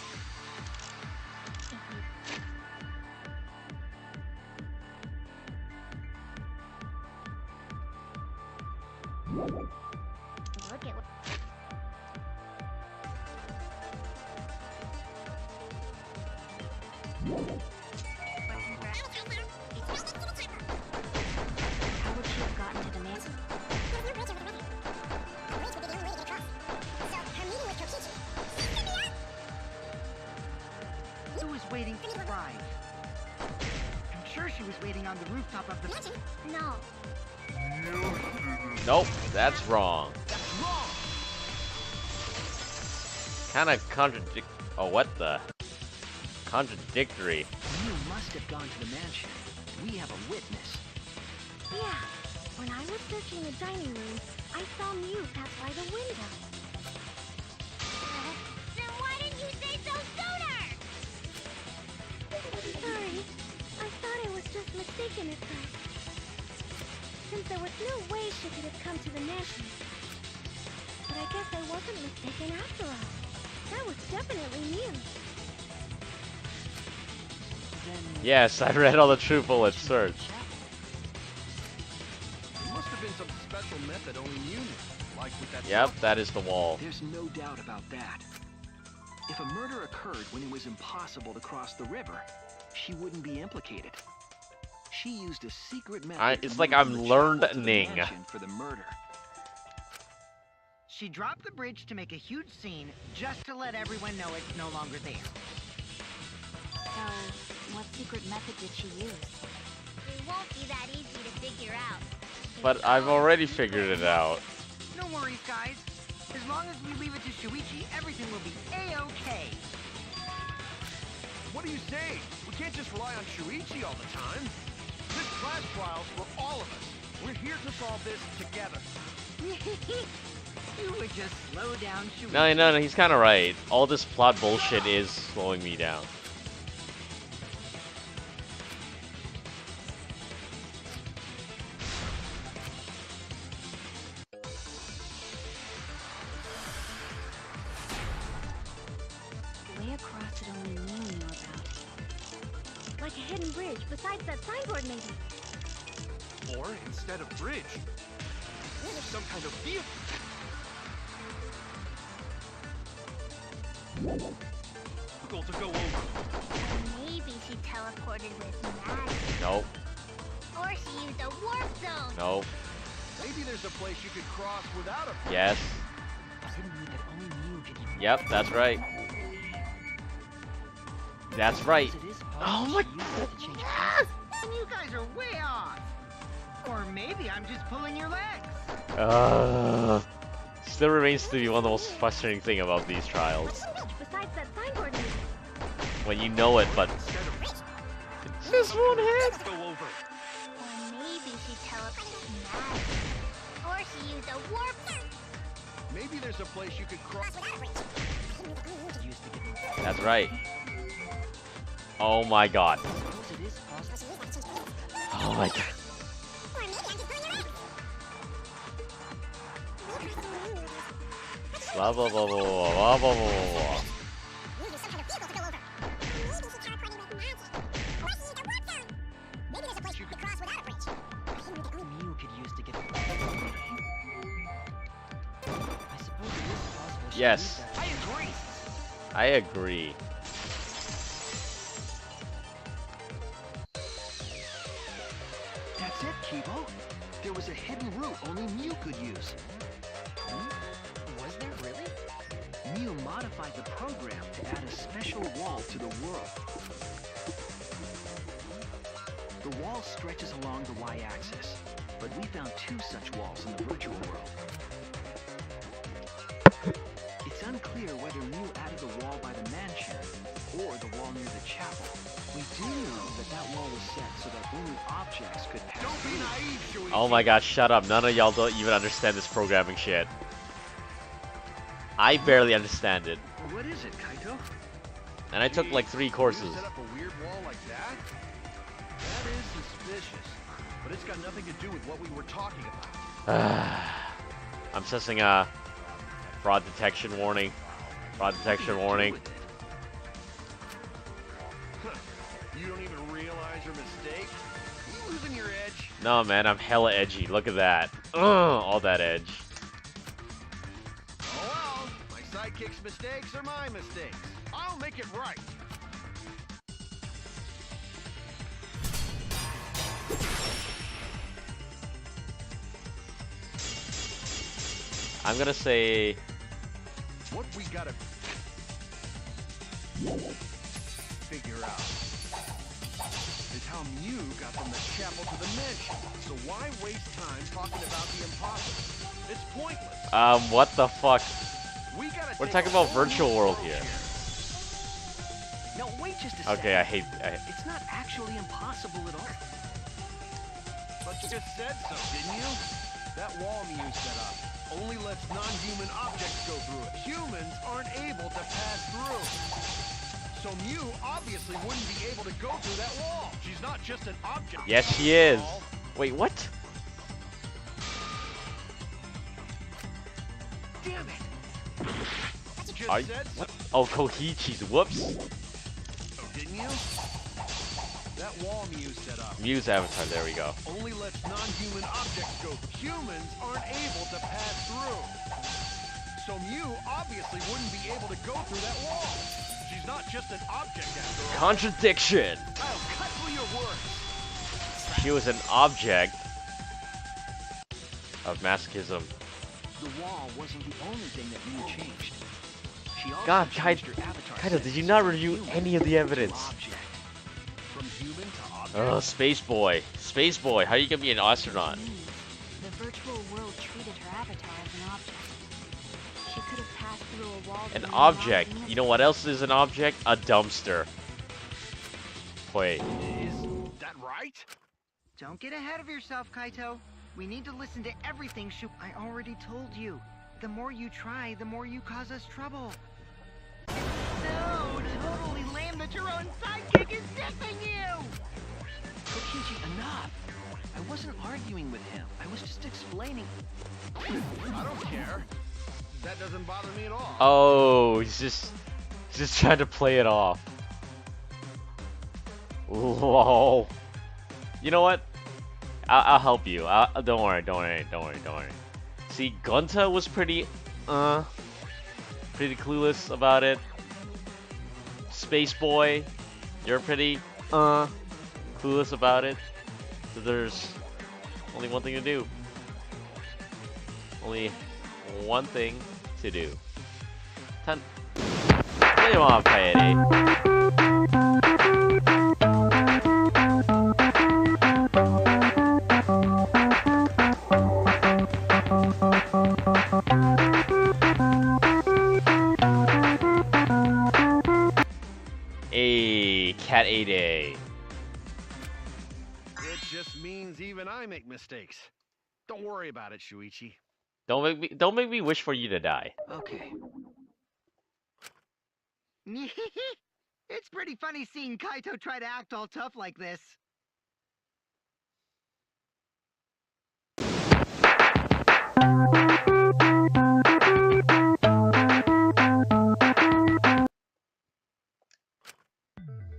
Look at what... How would she have gotten to the mansion? Who was waiting to arrive? I'm sure she was waiting on the rooftop of the mansion. No, Nope, that's wrong. That's wrong! Kinda contradict. Oh, what the? Contradictory. Mew must have gone to the mansion. We have a witness. Yeah, when I was searching the dining room, I saw Mew pass by the window. then why didn't you say so sooner? Sorry, I thought I was just mistaken at first. Since there was no way she could have come to the mansion. But I guess I wasn't mistaken after all. That was definitely Mew. Yes, I read all the true bullet search. There must have been some special method only Mew knew, like with that... Yep, that is the wall. There's no doubt about that. If a murder occurred when it was impossible to cross the river, she wouldn't be implicated. She used a secret method. It's to like move I'm from the chapel to the learning. mansion for the murder. She dropped the bridge to make a huge scene, just to let everyone know it's no longer there. So, what secret method did she use? It won't be that easy to figure out. But I've already figured it out. No worries, guys. As long as we leave it to Shuichi, everything will be A-okay. What are you saying? We can't just rely on Shuichi all the time. This class trial's for all of us. We're here to solve this together. You would just slow down Shuichi. No, he's kind of right. All this plot bullshit is slowing me down. Way across it only Mew knew about. Like a hidden bridge besides that signboard maybe. Or, instead of bridge, some kind of vehicle. To go over. Or maybe she teleported with magic. Nope. Or she used a warp zone. Nope. Maybe there's a place you could cross without a... Yes. Yep, that's right. That's right. Oh my god. You guys are way off. Or maybe I'm just pulling your legs. Still remains to be one of the most frustrating thing about these trials. Besides that signboard maybe. When you know it, but it just won't hit. Go over. Or maybe she teleported with magic. Or she to use a warp. Maybe there's a place you could cross. That's right. Oh my god. Oh my god. Blah blah blah blah blah blah blah blah. Mew could use to get. I suppose it is possible. Yes. I agree. I agree. That's it, Kibo. There was a hidden route only Mew could use. Was there really? Mew modified the program to add a special wall to the world. The wall stretches along the y-axis, but we found 2 such walls in the virtual world. It's unclear whether Mew added the wall by the mansion or the wall near the chapel. We do know that wall was set so that only objects could pass Don't be through. naive, Shuichi. Oh my god, shut up. None of y'all don't even understand this programming shit. I barely understand it. What is it, Kaito? And I took like 3 You courses. set up a weird wall like that? That is suspicious. But it's got nothing to do with what we were talking about. I'm sensing a fraud detection warning. Fraud detection warning. You don't even realize your mistake? You losing your edge? No man, I'm hella edgy. Look at that. All that edge. Oh well, my sidekick's mistakes are my mistakes. I'll make it right. I'm gonna say What we gotta figure out is how Mew got from the chapel to the mansion. So why waste time talking about the impossible? It's pointless. what the fuck? We're Take talking a about whole virtual new world approach here. No, wait just a second. Okay, I hate It's not actually impossible at all. But you just said so, didn't you? That wall Mew set up only lets non-human objects go through it. Humans aren't able to pass through. So Mew obviously wouldn't be able to go through that wall. She's not just an object. Yes, she is. Wait, what? Damn it! You just I, said so. what? Oh, Koichi's. Whoops. Oh, didn't you? That wall Mew set up Mew's avatar. There we go. only lets non-human objects go. Humans aren't able to pass through. So Mew obviously wouldn't be able to go through that wall. She's not just an object after all. Contradiction. I'll cut through your words. She was an object of masochism. The wall wasn't the only thing that Mew changed. She also God, changed her avatar Kaito, did settings you not so that review Mew any of the was evidence? object. From human to object. Oh, Space Boy. Space Boy, how you gonna be an astronaut? The virtual world treated her avatar as an object. She could have passed through a wall. An that object. allowed You know what else is an object? A dumpster. Wait. Is that right? Don't get ahead of yourself, Kaito. We need to listen to everything I already told you. The more you try, the more you cause us trouble. So totally lame that your own sidekick is dissing you! Kokichi, enough! I wasn't arguing with him. I was just explaining. I don't care. That doesn't bother me at all. Oh, he's just trying to play it off. Lol. You know what? I'll help you. Don't worry. See, Gunta was pretty clueless about it. Space Boy, you're pretty clueless about it. So there's only one thing to do. Only one thing to do. Play him off, Kaede. A Cat 8A. It just means even I make mistakes. Don't worry about it, Shuichi. Don't make me wish for you to die. Okay. It's pretty funny seeing Kaito try to act all tough like this.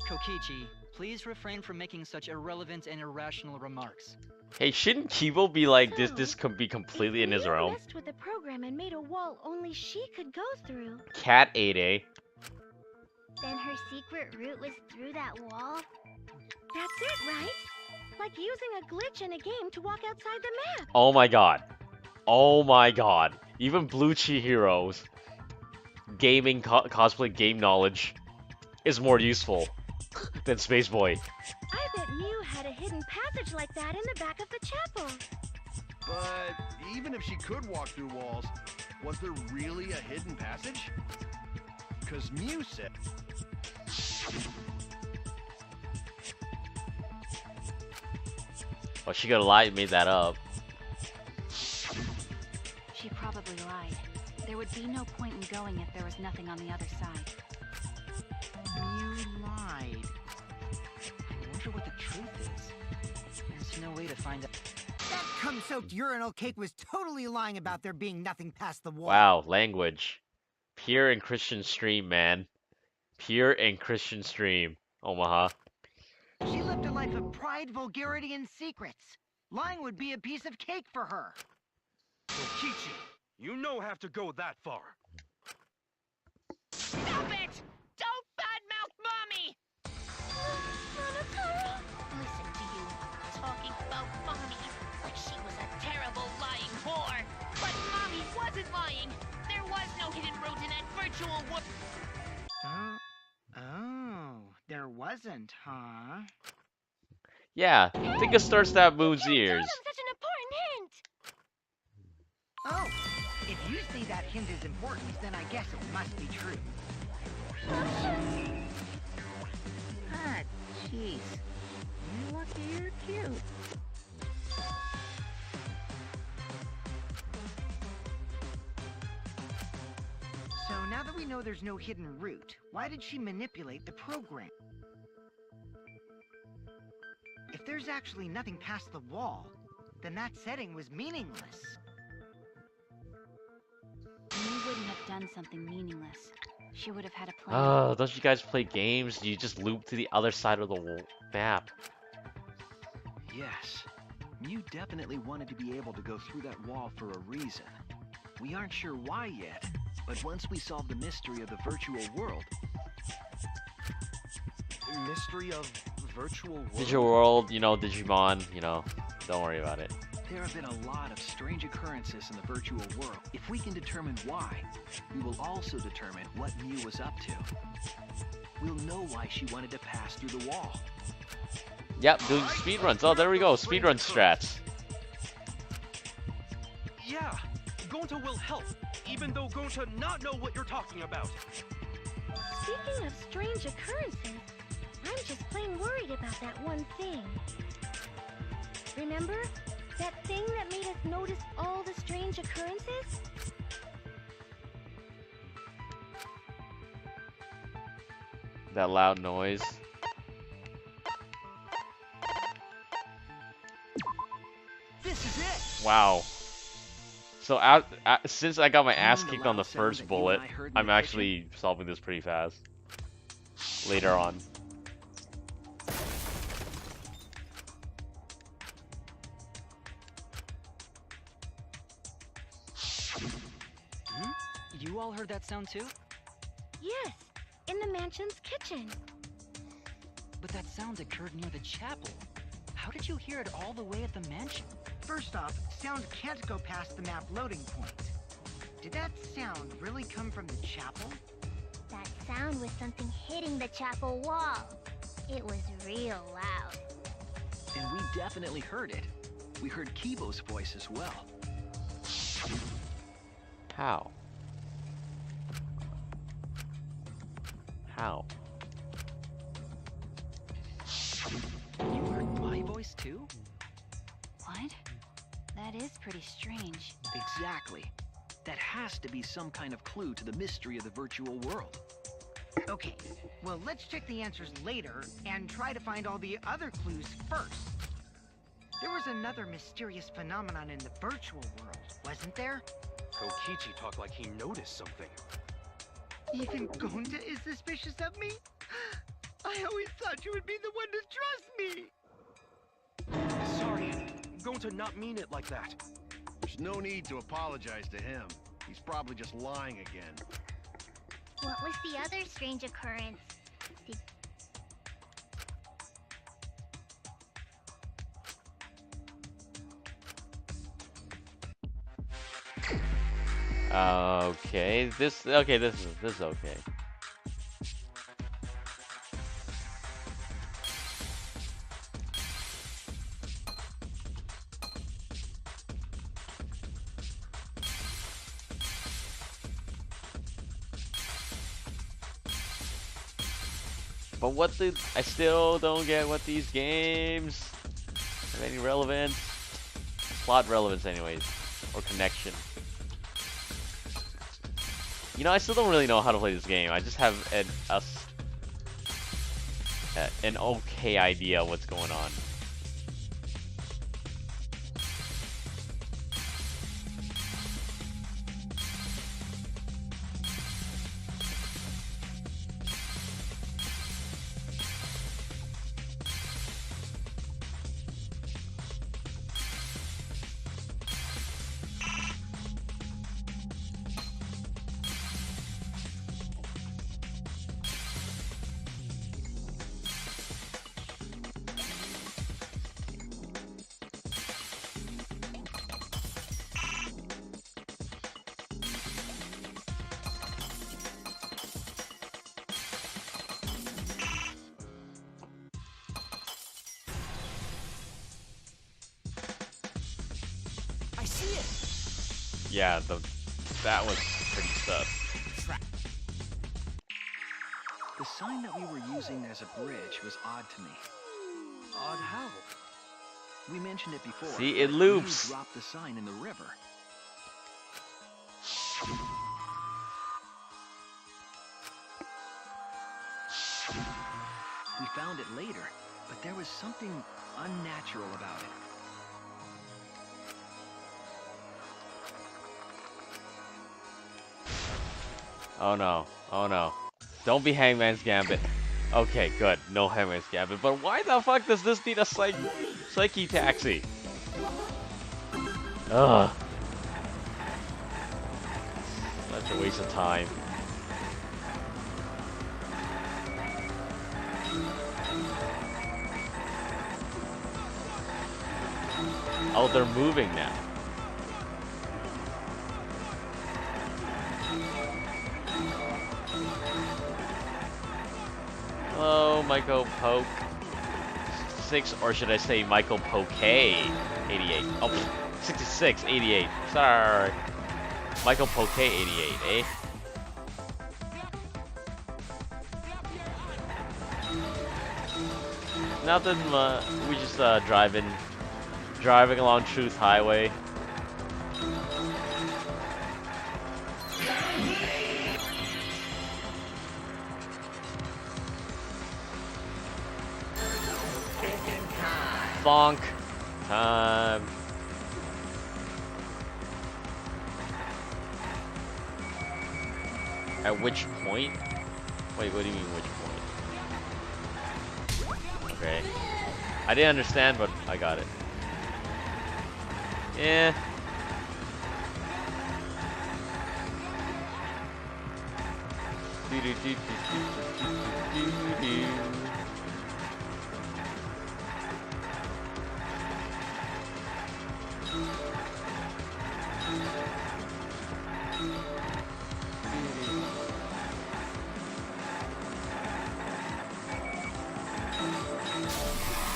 Kokichi, please refrain from making such irrelevant and irrational remarks. Hey, shouldn't Kibo be like So, this could be completely in his Mio realm? messed with the program and made a wall only she could go through. Cat 8A. Then her secret route was through that wall? That's it, right? Like using a glitch in a game to walk outside the map. Oh my god. Oh my god. Even Blue Chihiro's gaming cosplay game knowledge is more useful than Space Boy. I bet Mew had a hidden passage like that in the back of the chapel. But even if she could walk through walls, was there really a hidden passage? Because Mew said... Oh, she could have made that up. She probably lied. There would be no point in going if there was nothing on the other side. You lied. I wonder what the truth is. There's no way to find out. That cum-soaked urinal cake was totally lying about there being nothing past the wall. Wow, language. Pure and Christian stream, man. Pure and Christian stream. Omaha. She lived a life of pride, vulgarity, and secrets. Lying would be a piece of cake for her. Kokichi, you no have to go that far. Stop it! Don't badmouth Mommy! Listen to you, talking about Mommy like she was a terrible lying whore. But Mommy wasn't lying. There was no hidden route in that virtual world. Oh, there wasn't, huh? Yeah, think of Star Stab Moon's ears. Such an important hint. Oh, if you see that hint is important, then I guess it must be true. Ah, jeez. You're lucky you're cute. So now that we know there's no hidden route, why did she manipulate the program? If there's actually nothing past the wall, then that setting was meaningless. Mew wouldn't have done something meaningless. She would have had a plan. Oh, don't you guys play games? You just loop to the other side of the map. Yes. Mew definitely wanted to be able to go through that wall for a reason. We aren't sure why yet, but once we solve the mystery of the virtual world... Mystery of virtual world? Digital world, you know, Digimon, you know, don't worry about it. There have been a lot of strange occurrences in the virtual world. If we can determine why, we will also determine what Mew was up to. We'll know why she wanted to pass through the wall. Yep, doing speedruns. Oh, there we go, speedrun strats. Yeah, Gonta will help, even though Gonta not know what you're talking about. Speaking of strange occurrences, I'm just plain worried about that one thing. Remember? That thing that made us notice all the strange occurrences? That loud noise. This is it! Wow. So since I got my ass kicked on the first bullet, I'm actually solving this pretty fast. Later on. You all heard that sound too? Yes, in the mansion's kitchen. But that sound occurred near the chapel. How did you hear it all the way at the mansion? First off, sound can't go past the map loading point. Did that sound really come from the chapel? That sound was something hitting the chapel wall. It was real loud. And we definitely heard it. We heard Kibo's voice as well. How? How? You heard my voice too? What? That is pretty strange. Exactly. That has to be some kind of clue to the mystery of the virtual world. Okay, well, let's check the answers later and try to find all the other clues first. There was another mysterious phenomenon in the virtual world, wasn't there? Kokichi talked like he noticed something. Even Gonta is suspicious of me? I always thought you would be the one to trust me! Sorry, I'm going to not mean it like that. There's no need to apologize to him. He's probably just lying again. What was the other strange occurrence? Did Okay, this is okay. But I still don't get what these games have any relevance. Plot relevance anyways. Or connection. You know, I still don't really know how to play this game. I just have an okay idea of what's going on. I see it! Yeah, that was pretty sus. The sign that we were using as a bridge was odd to me. Odd how? We mentioned it before. See, it but loops. You dropped the sign in the river. We found it later, but there was something unnatural about it. Oh no, oh no. Don't be Hangman's Gambit. Okay, good. No Hangman's Gambit. But why the fuck does this need a psyche taxi? Ugh. Such a waste of time. Oh, they're moving now. Hello, Michael Poke 6, or should I say Michael Poke 88? Oh, 66, 88. Sorry. Michael Poke 88, eh? Nothing, we just driving along Truth Highway. Bonk time. At which point? Wait, what do you mean which point? Okay. I didn't understand, but I got it. Yeah.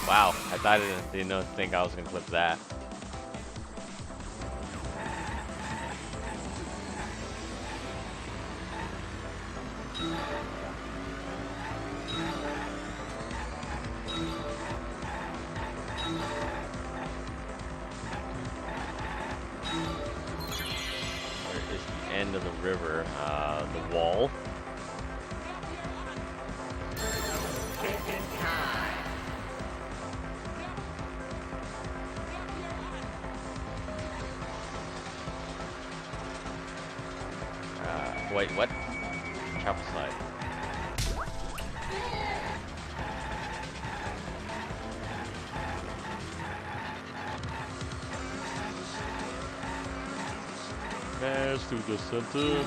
Wow, I thought I didn't think I was gonna clip that. river. The wall. Wait, what? Chapel side. Bears to the center.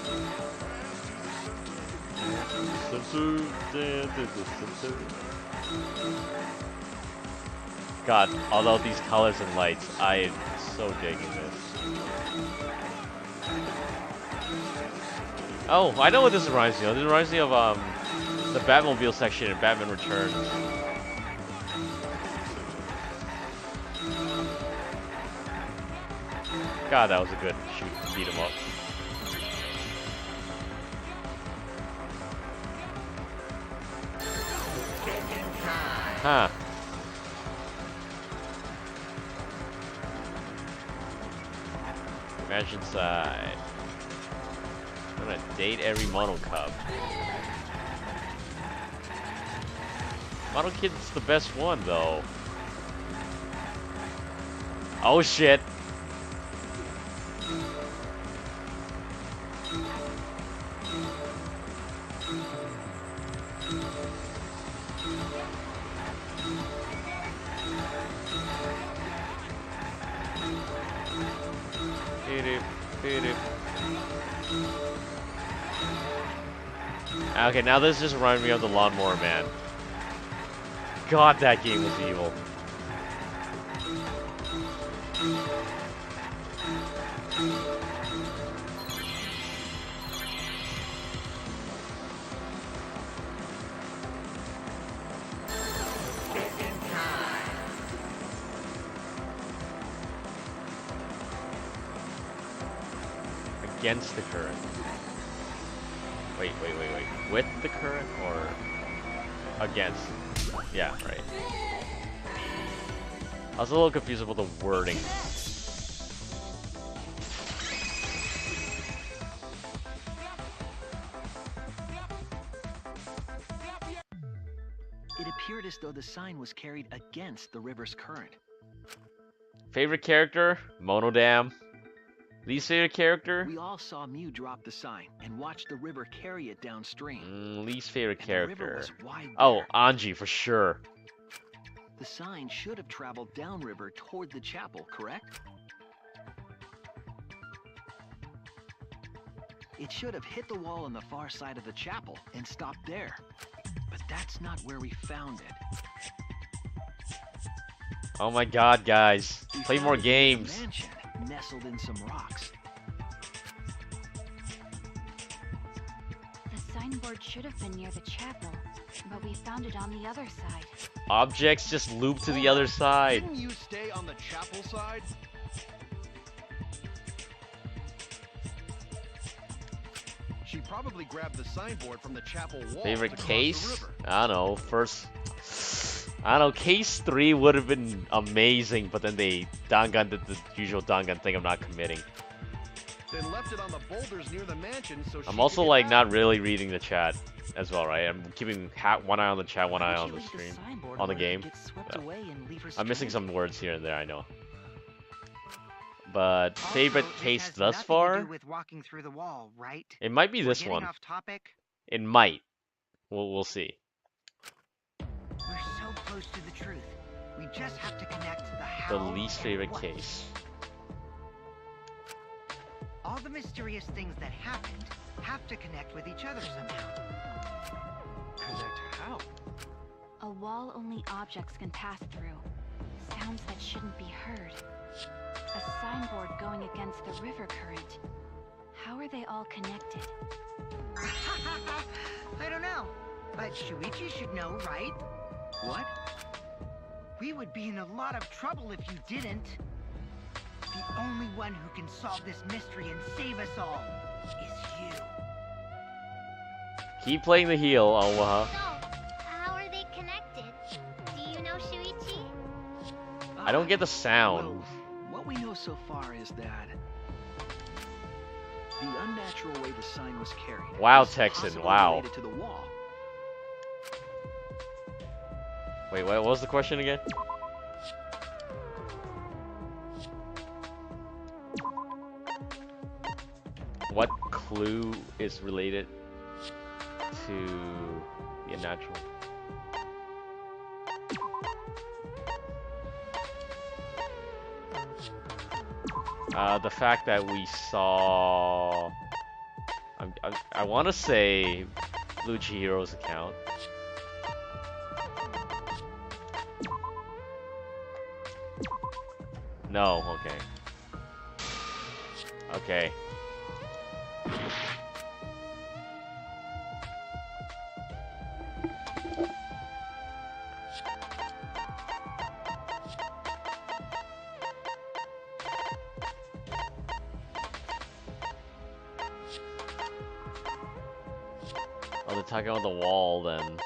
God, all of these colors and lights, I am so digging this. Oh, I know what this reminds me of. This reminds me of the Batmobile section in Batman Returns. God, that was a good shoot, beat 'em up. Huh. Mansion side. I'm gonna date every Mono Cub. Mono Kid's the best one, though. Oh shit. Okay, now this just reminds me of the Lawnmower Man. God, that game was evil. Against the current. Wait. With the current or against? Yeah, right. I was a little confused about the wording. It appeared as though the sign was carried against the river's current. Favorite character? Monodam. Least favorite character? We all saw Mew drop the sign and watch the river carry it downstream. Least favorite character. Oh, Anji for sure. The sign should have traveled downriver toward the chapel, correct? It should have hit the wall on the far side of the chapel and stopped there. But that's not where we found it. Oh my god, guys. We Play found more it in a games. mansion nestled in some rocks. The signboard should have been near the chapel, but we found it on the other side. Objects just loop to the other side. Didn't you stay on the chapel side? She probably grabbed the signboard from the chapel wall. Favorite to cross case? the river. I don't know. I don't know. Case 3 would have been amazing, but then they Dangan did the usual Dangan thing of not committing. Then left it on the boulders near the mansion so I'm she also could get like back. not really reading the chat as well, right? I'm keeping one eye on the chat, one eye on the stream, on the game. I'm missing some words here and there, I know. But favorite Also, this case has thus nothing to far? do with walking through the wall, right? It might be We're this getting one. off topic. It might. We'll see. We're so close to the truth. We just have to connect the The how least and favorite what. case. All the mysterious things that happened have to connect with each other somehow. Connect how? A wall only objects can pass through. Sounds that shouldn't be heard. A signboard going against the river current. How are they all connected? I don't know, but Shuichi should know, right? What? We would be in a lot of trouble if you didn't. The only one who can solve this mystery and save us all is you. Keep playing the heel, Alwaha. So, how are they connected? Do you know Shuichi? I don't get the sound. Well, what we know so far is that The unnatural way the sign was carried. Wow, was Texan, possibly wow. related to the wall. Wait, what was the question again? What clue is related to the unnatural? The fact that we saw... I want to say Blue Chihiro's account. No, okay. Okay. Oh, they're talking on the wall then.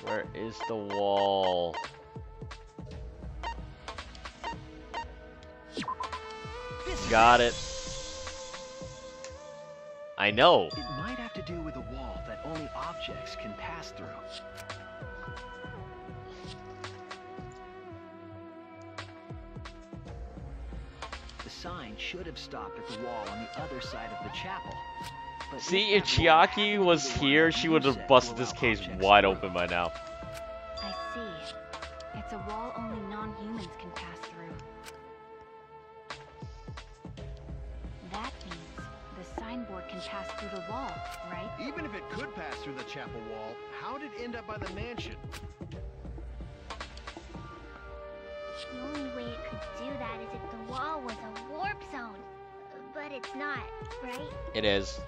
Where is the wall? Got it. I know. It might have to do with a wall that only objects can pass through. The sign should have stopped at the wall on the other side of the chapel. But See, if Chiaki was here, she would have busted this case wide open by now. I see. It's a wall only non-humans can pass through. That means the signboard can pass through the wall, right? Even if it could pass through the chapel wall, how did it end up by the mansion? The only way it could do that is if the wall was a warp zone. But it's not, right? It is.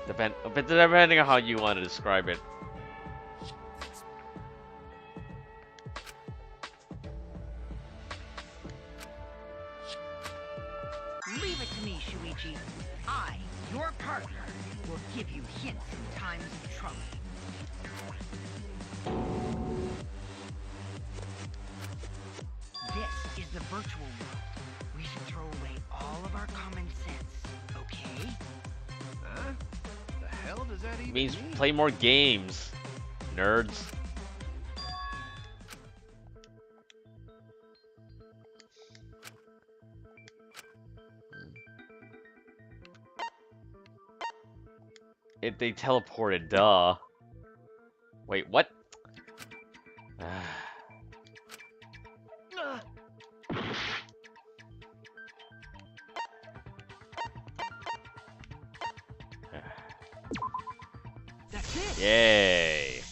Depending on how you want to describe it. Leave it to me, Shuichi. I, your partner, will give you hints in times of trouble. This is the virtual world. We should throw away all of our common sense, okay? Huh? The hell does that even It means mean? play more games, nerds. They teleported, duh. Wait, what? That's it! Yay!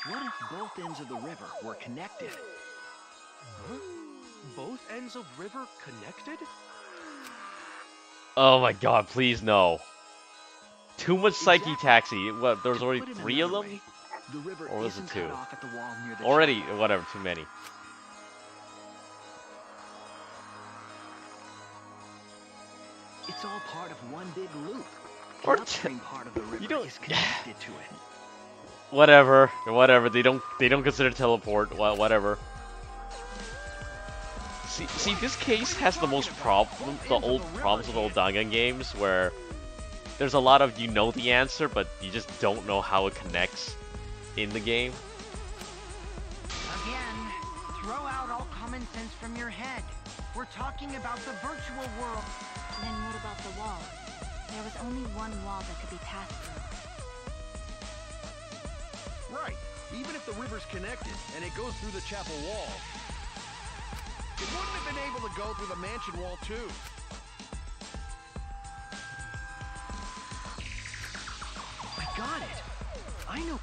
What if both ends of the river were connected? Huh? Both ends of river connected? Oh my god, please no. Too much Psyche Exactly. Taxi. What, there's To already put it 3 of another them? way, the river Or was it isn't 2? cut off at the wall near the Already, chapel. whatever, too many. It's all part of one big loop. Or The upstream part of the river don't- is connected to it. Whatever, they don't consider teleport, whatever. See, this case has the most problems with old Dangan games, where there's a lot of you know the answer, but you just don't know how it connects in the game. Again, throw out all common sense from your head. We're talking about the virtual world. Then what about the wall? There was only one wall that could be passed through. Right. Even if the river's connected and it goes through the chapel wall, it wouldn't have been able to go through the mansion wall too. I got it. I know.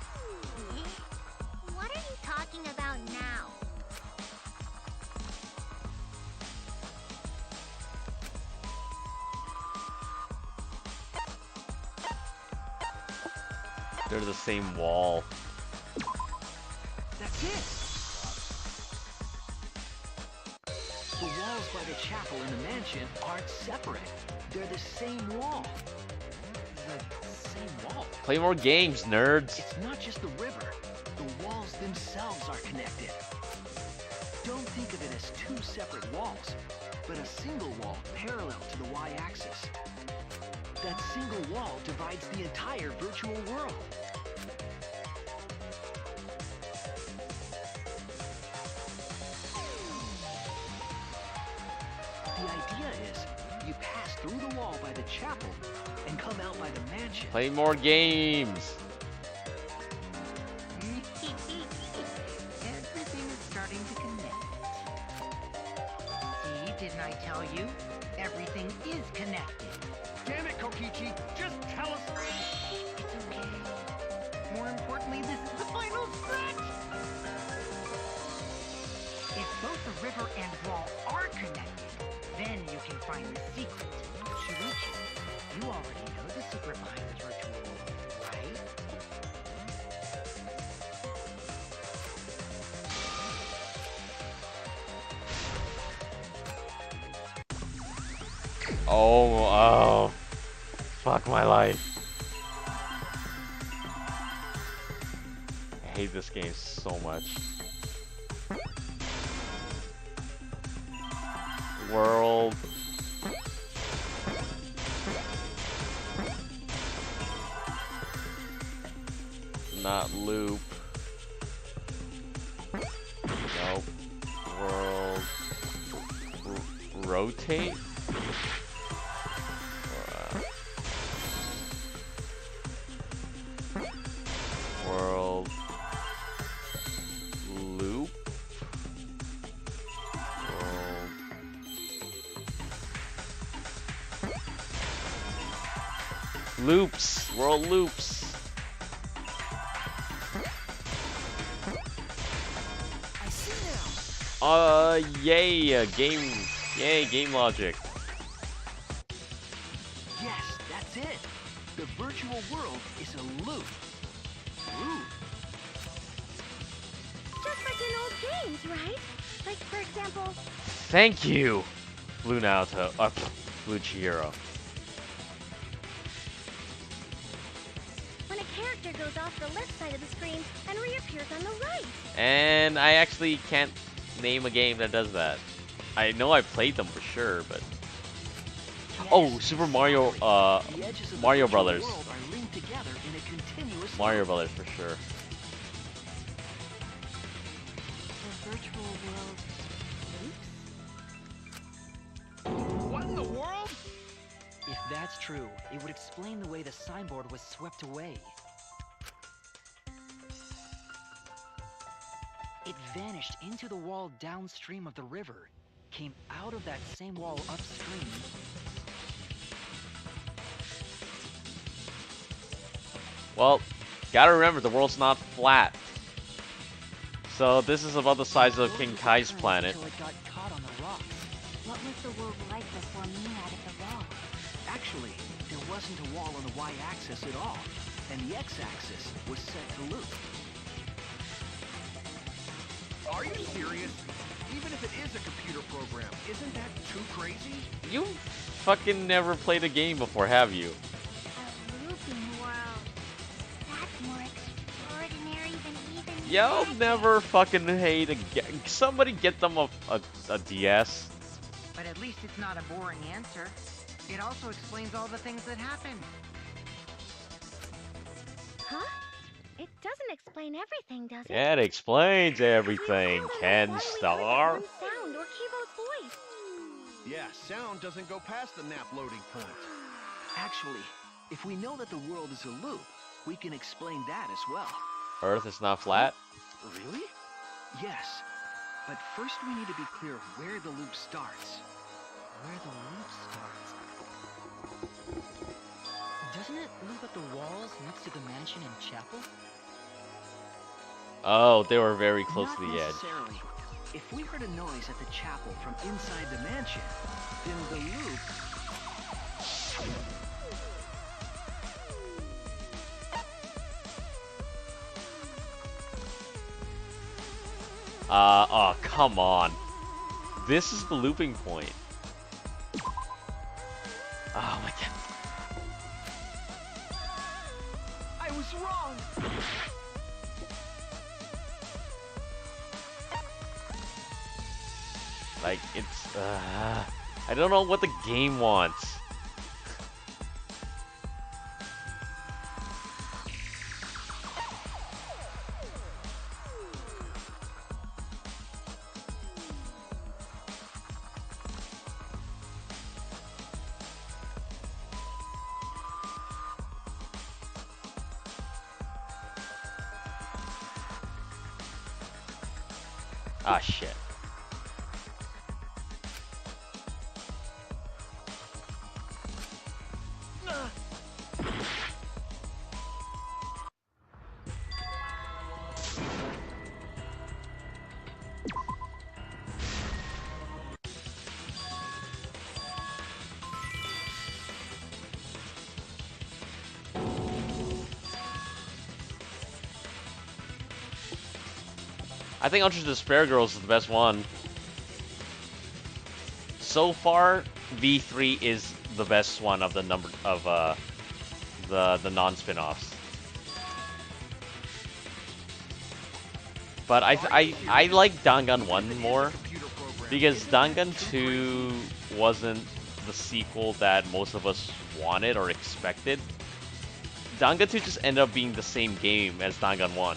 What are you talking about now? They're the same wall. That's it. The walls by the chapel and the mansion aren't separate. They're the same wall. The same wall. Play more games, nerds. It's not just the river. The walls walls themselves are connected. Don't think of it as two separate walls, but a single wall parallel to the y-axis. That single wall divides the entire virtual world. The idea is, you pass through the wall by the chapel and come out by the mansion. Play more games. Everything is starting to connect. See, didn't I tell you? Everything is connected. Damn it, Kokichi! Just tell us. It's okay. More importantly, this is the final stretch! If both the river and wall are connected, then you can find the secret. Shuichi, you already know the secret behind the virtual world, right? Oh, fuck my life. I hate this game so much. World. Not loop. Nope. World. Rotate? World. Loop. World. Loops. World loops. Yay, game logic. Yes, that's it. The virtual world is a loop. Ooh. Just like in old games, right? Like, for example... Thank you, Blue Naruto, Blue Chihiro. when a character goes off the left side of the screen and reappears on the right. And I actually can't name a game that does that. I know I played them for sure, but... Oh, Super Mario, Mario Brothers. Mario Brothers for sure. The virtual world. What in the world? If that's true, it would explain the way the signboard was swept away. It vanished into the wall downstream of the river, came out of that same wall upstream. Well, gotta remember, the world's not flat. So this is about the size of King Kai's planet. Until it got caught on the rocks. What was the world like before Mew added the wall? Actually, there wasn't a wall on the y-axis at all, and the x-axis was set to loop. Are you serious? Even if it is a computer program, isn't that too crazy? You fucking never played a game before, have you? A looping world. That's more extraordinary than even Y'all magic. never fucking hate a game. Somebody get them a DS. But at least it's not a boring answer. It also explains all the things that happened. Huh? It doesn't explain everything, does it? Yeah, it explains everything, Ken Star. Sound or Kibo's voice. Yeah, sound doesn't go past the nap loading point. Actually, if we know that the world is a loop, we can explain that as well. Earth is not flat? Really? Yes. But first we need to be clear where the loop starts. Where the loop starts. Doesn't it loop at the walls next to the mansion and chapel? Oh, they were very close Not to the edge. necessarily. If we heard a noise at the chapel from inside the mansion, then the loop... Oh, come on. This is the looping point. Oh my god. I was wrong! Like, it's, I don't know what the game wants. Ah, shit. I think Ultra Despair Girls is the best one. So far, V3 is the best one of the number of the non-spin-offs. But I like Dangan 1 more because Dangan 2 wasn't the sequel that most of us wanted or expected. Dangan 2 just ended up being the same game as Dangan 1.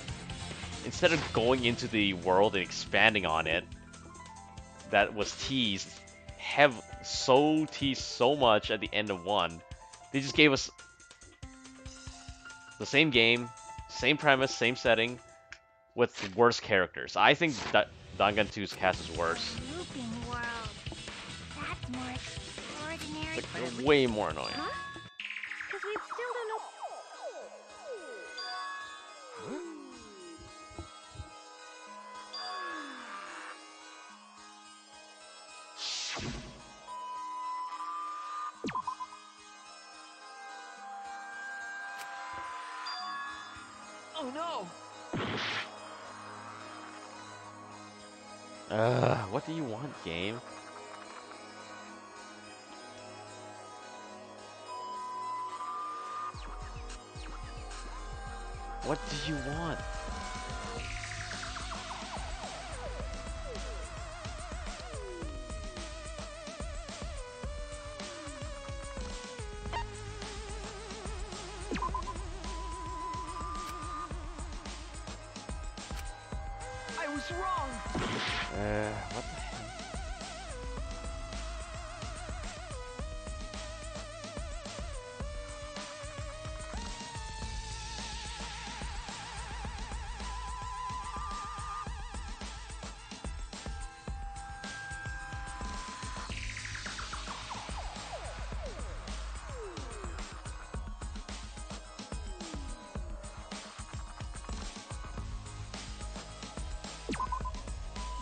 Instead of going into the world and expanding on it, that was teased, teased so much at the end of 1, they just gave us the same game, same premise, same setting, with worse characters. I think that Dangan 2's cast is worse. Looping world. That's more extraordinary. It's like, way more annoying. Huh? Because we still don't know. Oh no! What do you want, game? What do you want? I was wrong! What the hell?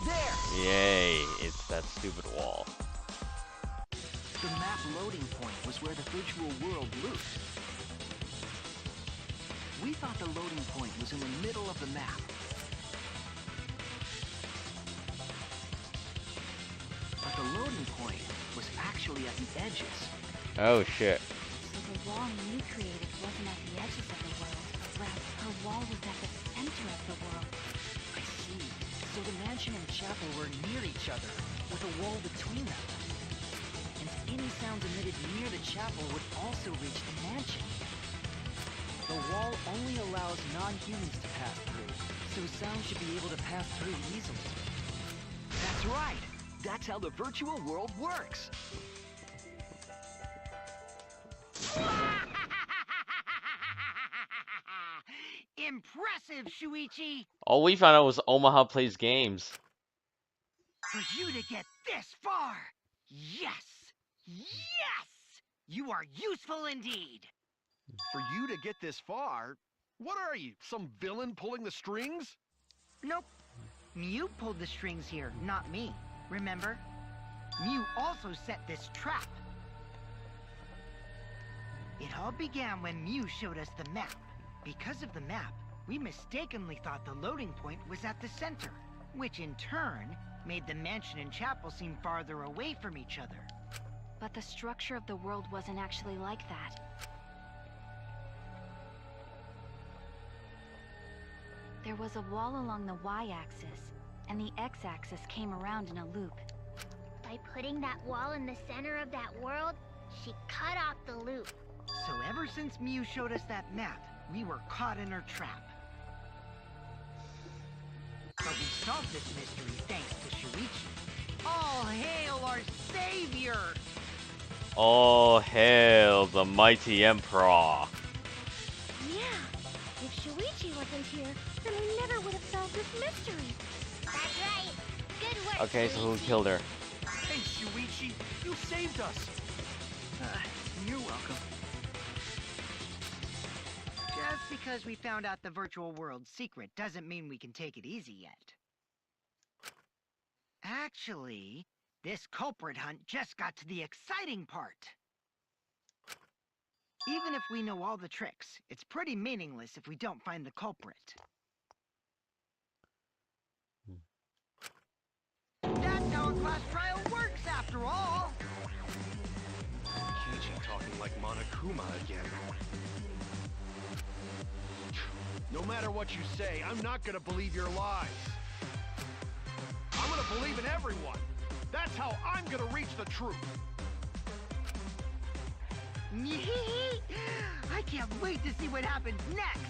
There! Yay, it's that stupid wall. The map loading point was where the virtual world looped. We thought the loading point was in the middle of the map. But the loading point was actually at the edges. Oh shit. So the wall Mew created wasn't at the edges of the world. Rather, her wall was at the center of the world. I see. So the mansion and chapel were near each other, with a wall between them. And any sounds emitted near the chapel would also reach the mansion. The wall only allows non-humans to pass through, so sound should be able to pass through easily. That's right! That's how the virtual world works! Impressive, Shuichi! All we found out was Omaha plays games. For you to get this far! Yes! Yes! You are useful indeed! For you to get this far, what are you, some villain pulling the strings? Nope. Mew pulled the strings here, not me. Remember? Mew also set this trap. It all began when Mew showed us the map. Because of the map, we mistakenly thought the loading point was at the center, which in turn made the mansion and chapel seem farther away from each other. But the structure of the world wasn't actually like that. There was a wall along the y-axis, and the x-axis came around in a loop. By putting that wall in the center of that world, she cut off the loop. So ever since Mew showed us that map, we were caught in her trap. But we solved this mystery thanks to Shuichi. All hail our savior! All hail the mighty Emperor. Yeah, if Shuichi wasn't here, then we never would have solved this mystery. That's right. Good work, Okay, so who Shuichi. killed her? Hey, Shuichi, you saved us. You're welcome. Just because we found out the virtual world's secret doesn't mean we can take it easy yet. Actually, this culprit hunt just got to the exciting part. Even if we know all the tricks, it's pretty meaningless if we don't find the culprit. That's how a class trial works, after all! Kichi talking like Monokuma again. No matter what you say, I'm not gonna believe your lies. I'm gonna believe in everyone. That's how I'm gonna reach the truth. I can't wait to see what happens next!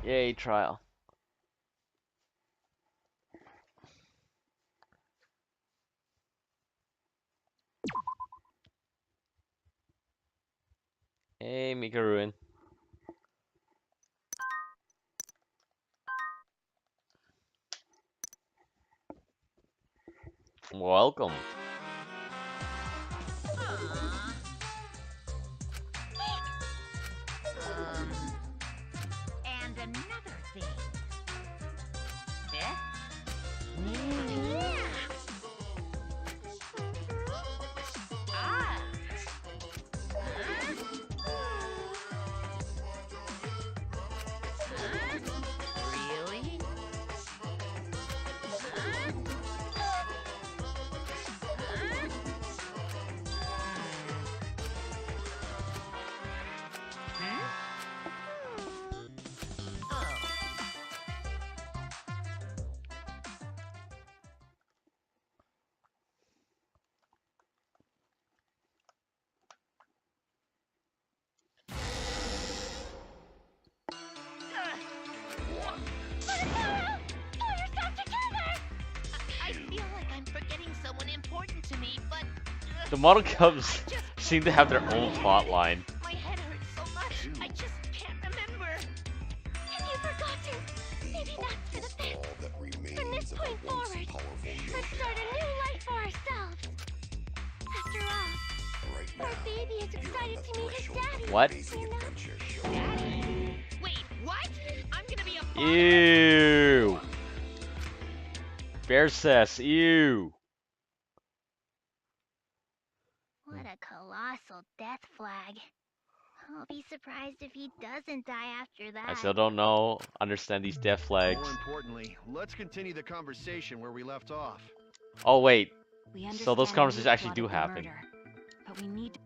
Yay, trial. Hey, Mikaruin. Welcome. And another thing. Eh? Ah. Really? I feel like I'm forgetting someone important to me, but The model cubs seem to have their own plot line. my head hurts so much. I just can't remember. If you forgot to, maybe that's for the best. From this point forward, let's start a new life for ourselves. After all, our baby is excited to meet his daddy. What? You know? Daddy? Wait, what? I'm gonna be a father? Ew. Bear says, ew. What a colossal death flag. I'll be surprised if he doesn't die after that. I still don't know, understand these death flags. More importantly, let's continue the conversation where we left off. Oh wait, We so those understand conversations Mew's actually plot do of the happen. murder, but we need to...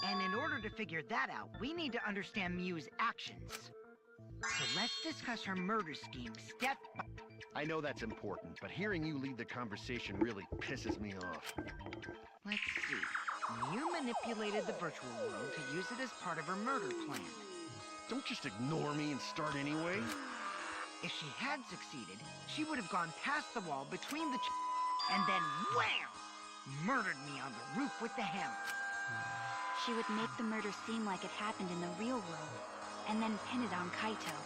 And in order to figure that out, we need to understand Mew's actions. So let's discuss her murder scheme step by... I know that's important, but hearing you lead the conversation really pisses me off. Let's see. Mew manipulated the virtual world to use it as part of her murder plan. Don't just ignore me and start anyway. If she had succeeded, she would have gone past the wall between the and then wham! Murdered me on the roof with the hammer. She would make the murder seem like it happened in the real world, and then pin it on Kaito.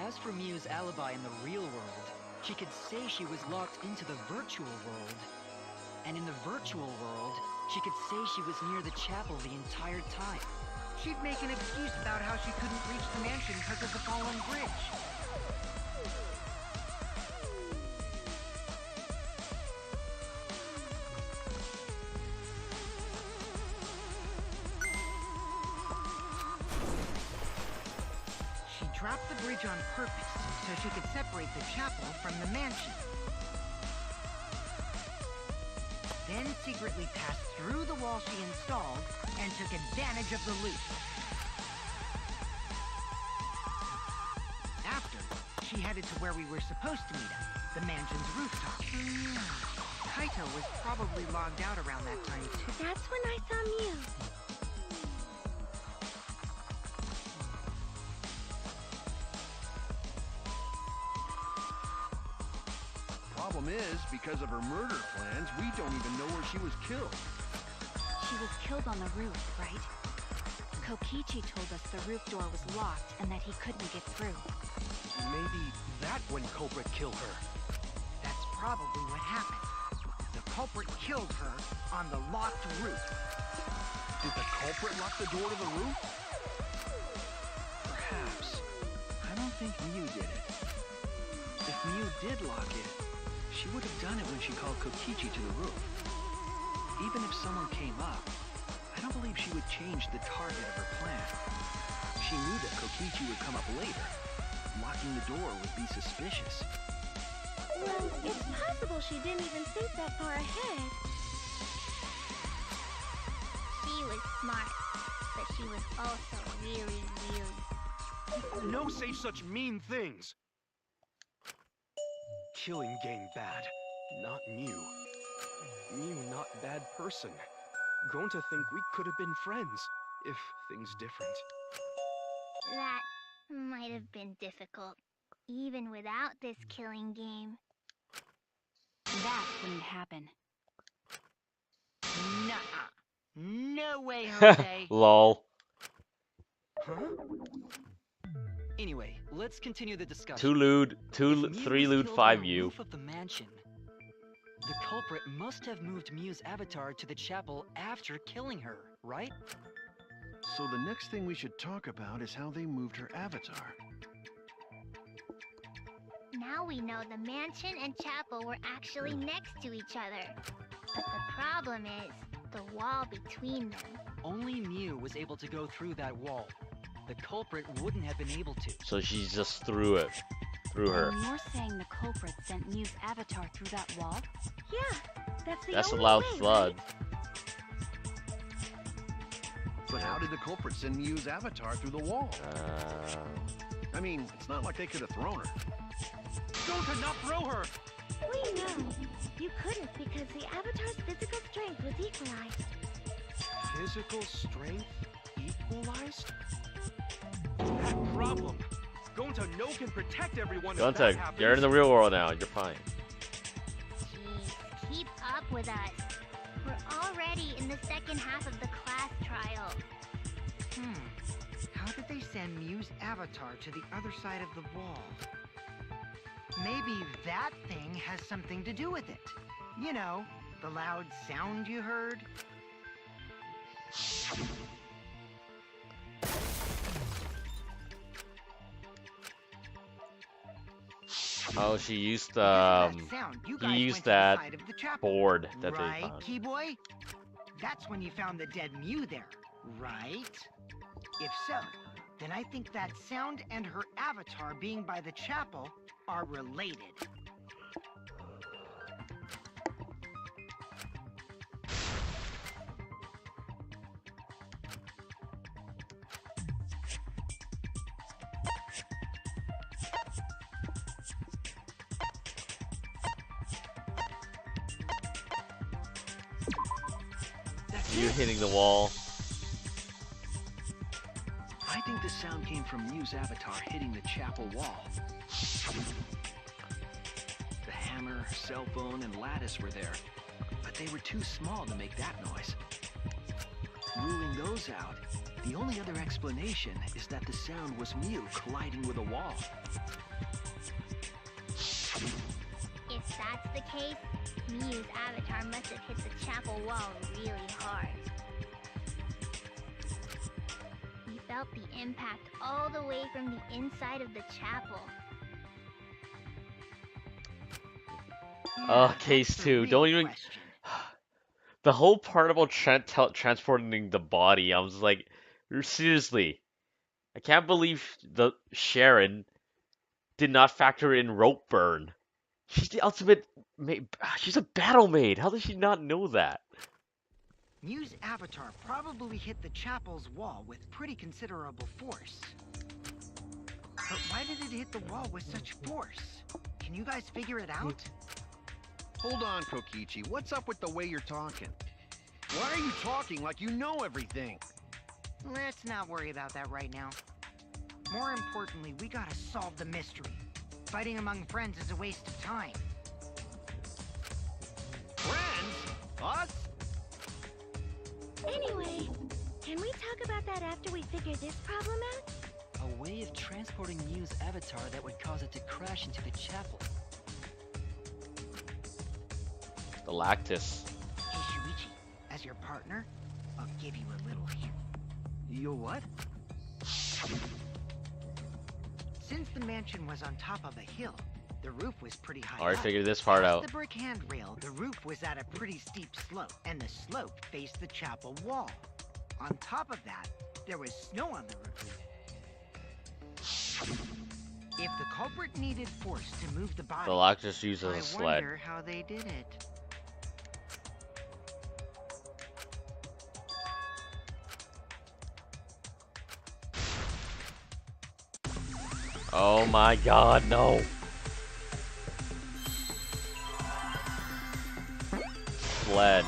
As for Mew's alibi in the real world, she could say she was locked into the virtual world. And in the virtual world, she could say she was near the chapel the entire time. She'd make an excuse about how she couldn't reach the mansion because of the fallen bridge. She dropped the bridge on purpose so she could separate the chapel from the mansion. Then secretly passed through the wall she installed and took advantage of the loop. After, she headed to where we were supposed to meet up, the mansion's rooftop. Kaito was probably logged out around that time too. That's when I saw Mew. Problem is, because of her murder plans, we don't even know where she was killed. She was killed on the roof, right? Kokichi told us the roof door was locked and that he couldn't get through. Maybe that when culprit killed her. That's probably what happened. The culprit killed her on the locked roof. Did the culprit lock the door to the roof? Perhaps. I don't think Mew did it. If Mew did lock it, she would have done it when she called Kokichi to the roof. Even if someone came up, I don't believe she would change the target of her plan. She knew that Kokichi would come up later. Locking the door would be suspicious. Well, it's possible she didn't even think that far ahead. She was smart, but she was also really. No say such mean things. Killing game bad, not Mew. Mew not bad person. Going to think we could have been friends if things different. That might have been difficult, even without this killing game. That wouldn't happen. Nuh-uh. No way, Jose. Lol. Huh? Anyway, let's continue the discussion. 2 lewd, If Mew 3 was lewd, killed 5 on the you. roof of the mansion, the culprit must have moved Mew's avatar to the chapel after killing her, right? So the next thing we should talk about is how they moved her avatar. Now we know the mansion and chapel were actually next to each other. But the problem is the wall between them. Only Mew was able to go through that wall. The culprit wouldn't have been able to. So she just threw it. Through her. And you're saying the culprit sent Mew's avatar through that wall? Yeah, that's the That's a only loud way, thud. right? But how did the culprit send Mew's avatar through the wall? I mean, it's not like they could have thrown her. Go to not throw her! We know. You couldn't because the avatar's physical strength was equalized. Physical strength equalized? That problem. Gonta no can protect everyone if that Gonta, happens. you're in the real world now. You're fine. Jeez, keep up with us. We're already in the second half of the class trial. How did they send Mew's avatar to the other side of the wall? Maybe that thing has something to do with it. You know, the loud sound you heard. Oh, she used Because of that sound, you he guys used went to the that side of the chapel. board that Right, they found. Keyboy? That's when you found the dead Mew there, right? If so, then I think that sound and her avatar being by the chapel are related. You hitting the wall. I think the sound came from Mew's avatar hitting the chapel wall. The hammer, cell phone, and lattice were there, but they were too small to make that noise. Ruling those out, the only other explanation is that the sound was Mew colliding with a wall. If that's the case, Mew's avatar must have hit the chapel wall really hard. felt the impact all the way from the inside of the chapel. Oh, Yeah, case that's the 2. real Don't even. question. The whole part about transporting the body, I was like, seriously, I can't believe the Sharon did not factor in rope burn. She's the ultimate. She's a battle maid. How does she not know that? Mew's avatar probably hit the chapel's wall with pretty considerable force. But why did it hit the wall with such force? Can you guys figure it out? Hold on, Kokichi. What's up with the way you're talking? Why are you talking like you know everything? Let's not worry about that right now. More importantly, we gotta solve the mystery. Fighting among friends is a waste of time. Friends? Us? Anyway, can we talk about that after we figure this problem out? A way of transporting Mew's avatar that would cause it to crash into the chapel. The Lactus. Hey, Shuichi, as your partner, I'll give you a little hint. Your what? Since the mansion was on top of a hill, the roof was pretty high Already up. figured this part Past out. the brick handrail, the roof was at a pretty steep slope, and the slope faced the chapel wall. On top of that, there was snow on the roof. If the culprit needed force to move the body, The Lactus uses I a sled. wonder how they did it. Oh my god, no. Sled.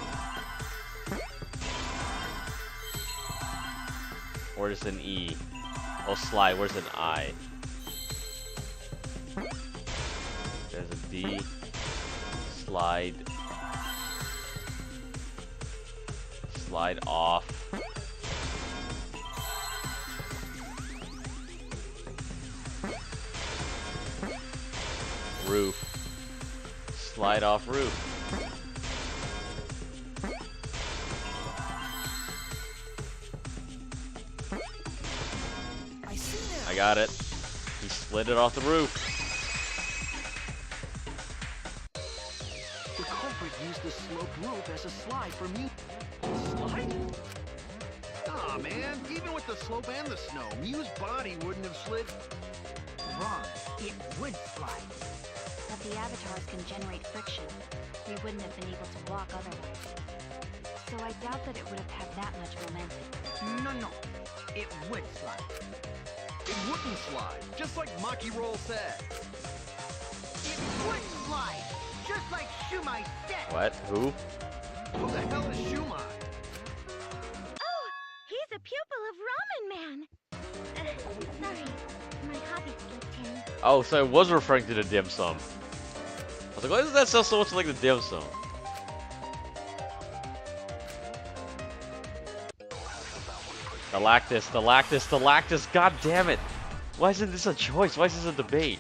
Where's an E? Oh, slide. Where's an I? There's a D. Slide. Slide off. Roof. Slide off roof. I got it. He slid it off the roof. The culprit used the sloped roof as a slide for Mew. Slide? Aw, man. Even with the slope and the snow, Mew's body wouldn't have slid. Wrong. It would slide. But the avatars can generate friction. We wouldn't have been able to walk otherwise. So I doubt that it would have had that much momentum. No. It would slide. It wouldn't slide, just like Maki Roll said. It would slide, just like Shumai said. What? Who? Who the hell is Shumai? Oh, he's a pupil of Ramen Man. Sorry, my hobby slipped in. Oh, so it was referring to the dim sum. I was like, why does that sound so much like the dim sum? The Lactus, the Lactus, the Lactus, god damn it! Why isn't this a choice? Why is this a debate?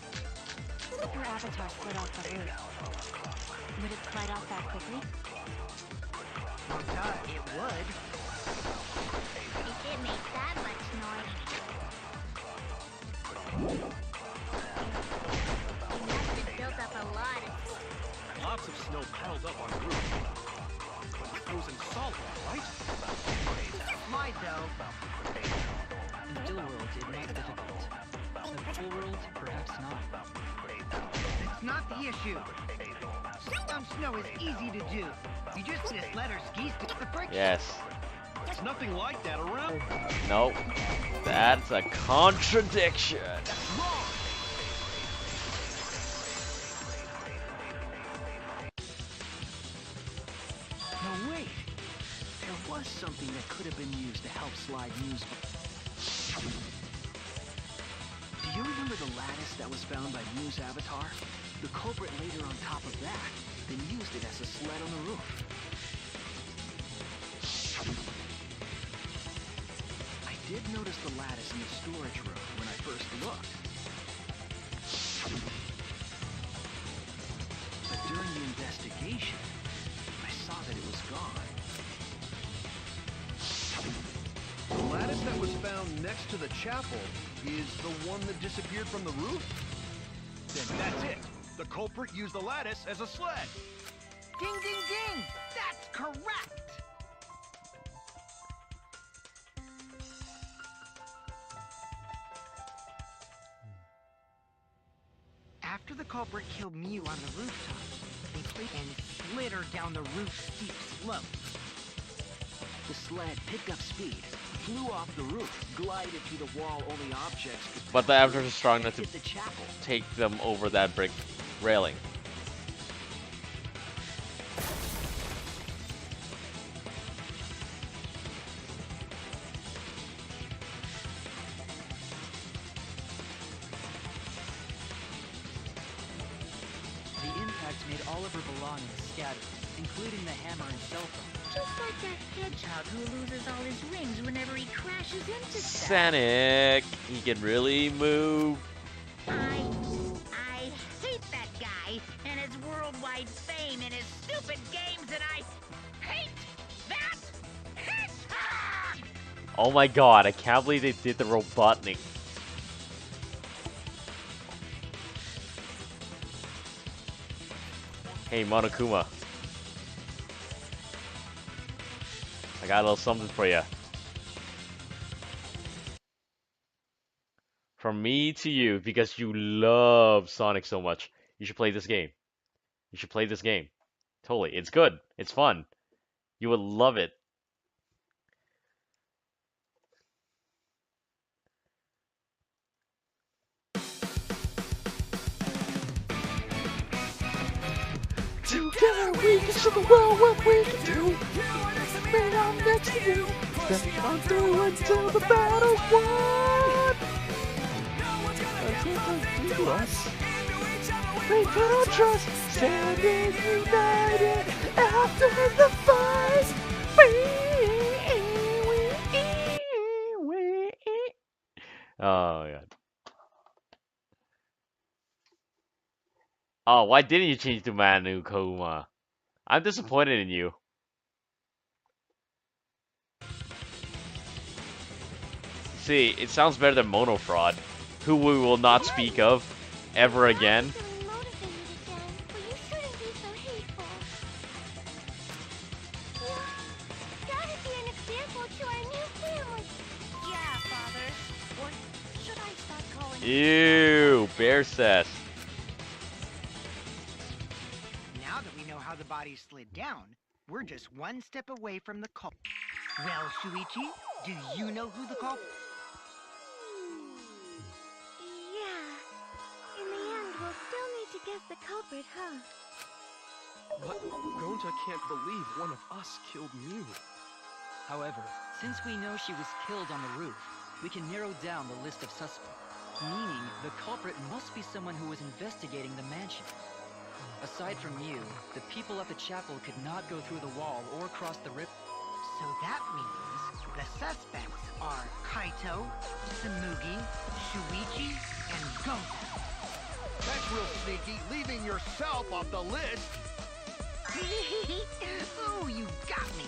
Her avatar slid off the roof. Would it slide off that quickly? Well, duh, it would. It didn't make that much noise. It must have built up a lot of... Lots of snow piled up on the roof. Like frozen salt, right? Slide, though. In still worlds, it may be difficult. In full world, perhaps not. That's not the issue. Some snow is easy to do. You just need to let her skis to the friction. Yes. There's nothing like that around. Nope. That's a contradiction. No, wait. There was something that could have been used to help slide Mew's. Do you remember the lattice that was found by Mew's avatar? The culprit laid her on top of that, then used it as a sled on the roof. I did notice the lattice in the storage room when I first looked. But during the investigation, I saw that it was gone. The lattice that was found found next to the chapel is the one that disappeared from the roof? Then that's it. The culprit used the lattice as a sled. Ding, ding, ding! That's correct! After the culprit killed Mew on the rooftop, they played and slid her down the roof's steep slope. The sled picked up speed, flew off the roof, glided through the wall only objects could But the pass Avatars through, are strong and enough to hit the chapel. take them over that brick railing. The impact made all of her belongings scattered, including the hammer and cell phone. Just like that hedgehog who loses all his rings whenever he crashes into stuff. Sonic, he can really move. I hate that guy and his worldwide fame and his stupid games, and I hate that hedgehog! Oh my god, I can't believe they did the Robotnik. Hey, Monokuma. I got a little something for you. From me to you, because you love Sonic so much. You should play this game. You should play this game. Totally. It's good. It's fun. You would love it. Together we can show the world what we can do. Man, I'm next to you. Step on through until the battle's won. To us. We cannot trust. Standing united after the fight. Oh my god. Oh, why didn't you change to Manu Kuma? I'm disappointed in you. See, it sounds better than BionicFraud, who we will not speak of ever again. Feeling motivated again, but you shouldn't be so hateful. Yeah, gotta be an example to our new family. Yeah, Father. Or should I start calling you? Ew, bear cess. Now that we know how the body slid down, we're just one step away from the culprit. Well, Shuichi, do you know who the culprit? Yeah. In the end, we'll still need to guess the culprit, huh? But Gonta can't believe one of us killed Mew. However, since we know she was killed on the roof, we can narrow down the list of suspects. Meaning, the culprit must be someone who was investigating the mansion. Aside from you, the people at the chapel could not go through the wall or cross the rip. So that means the suspects are Kaito, Samugi, Shuichi, and Gonta. That's real sneaky, leaving yourself off the list. Ooh, you got me.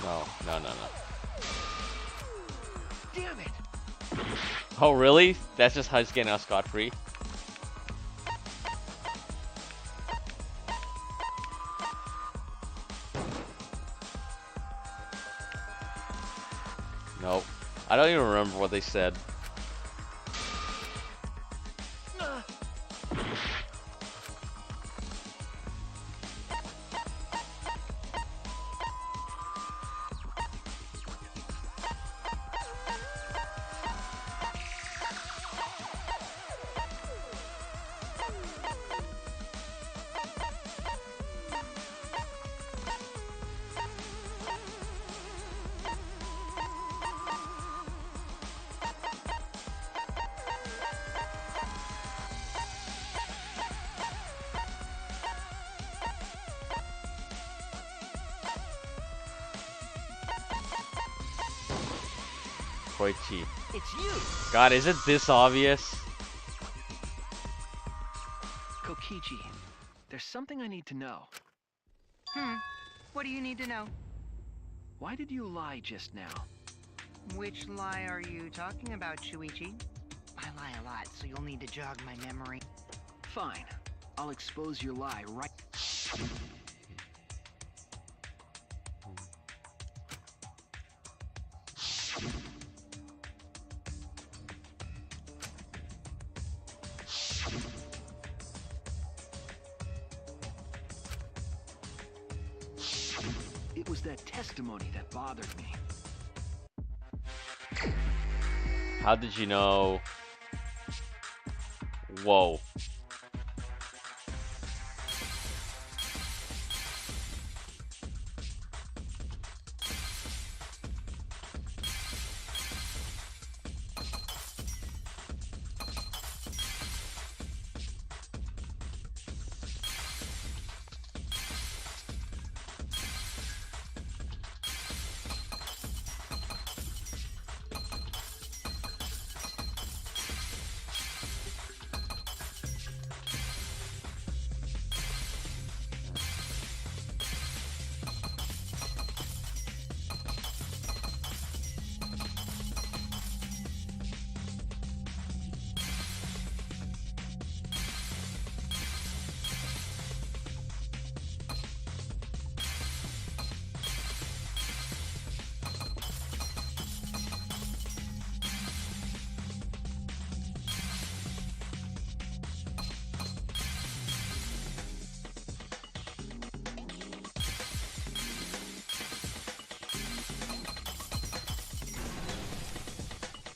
No. Damn it. Oh, really? That's just how he's getting out scot-free? Nope. I don't even remember what they said. Koichi. It's you! God, is it this obvious? Kokichi, there's something I need to know. What do you need to know? Why did you lie just now? Which lie are you talking about, Shuichi? I lie a lot, so you'll need to jog my memory. Fine. I'll expose your lie right... It was that testimony that bothered me. How did you know? Whoa.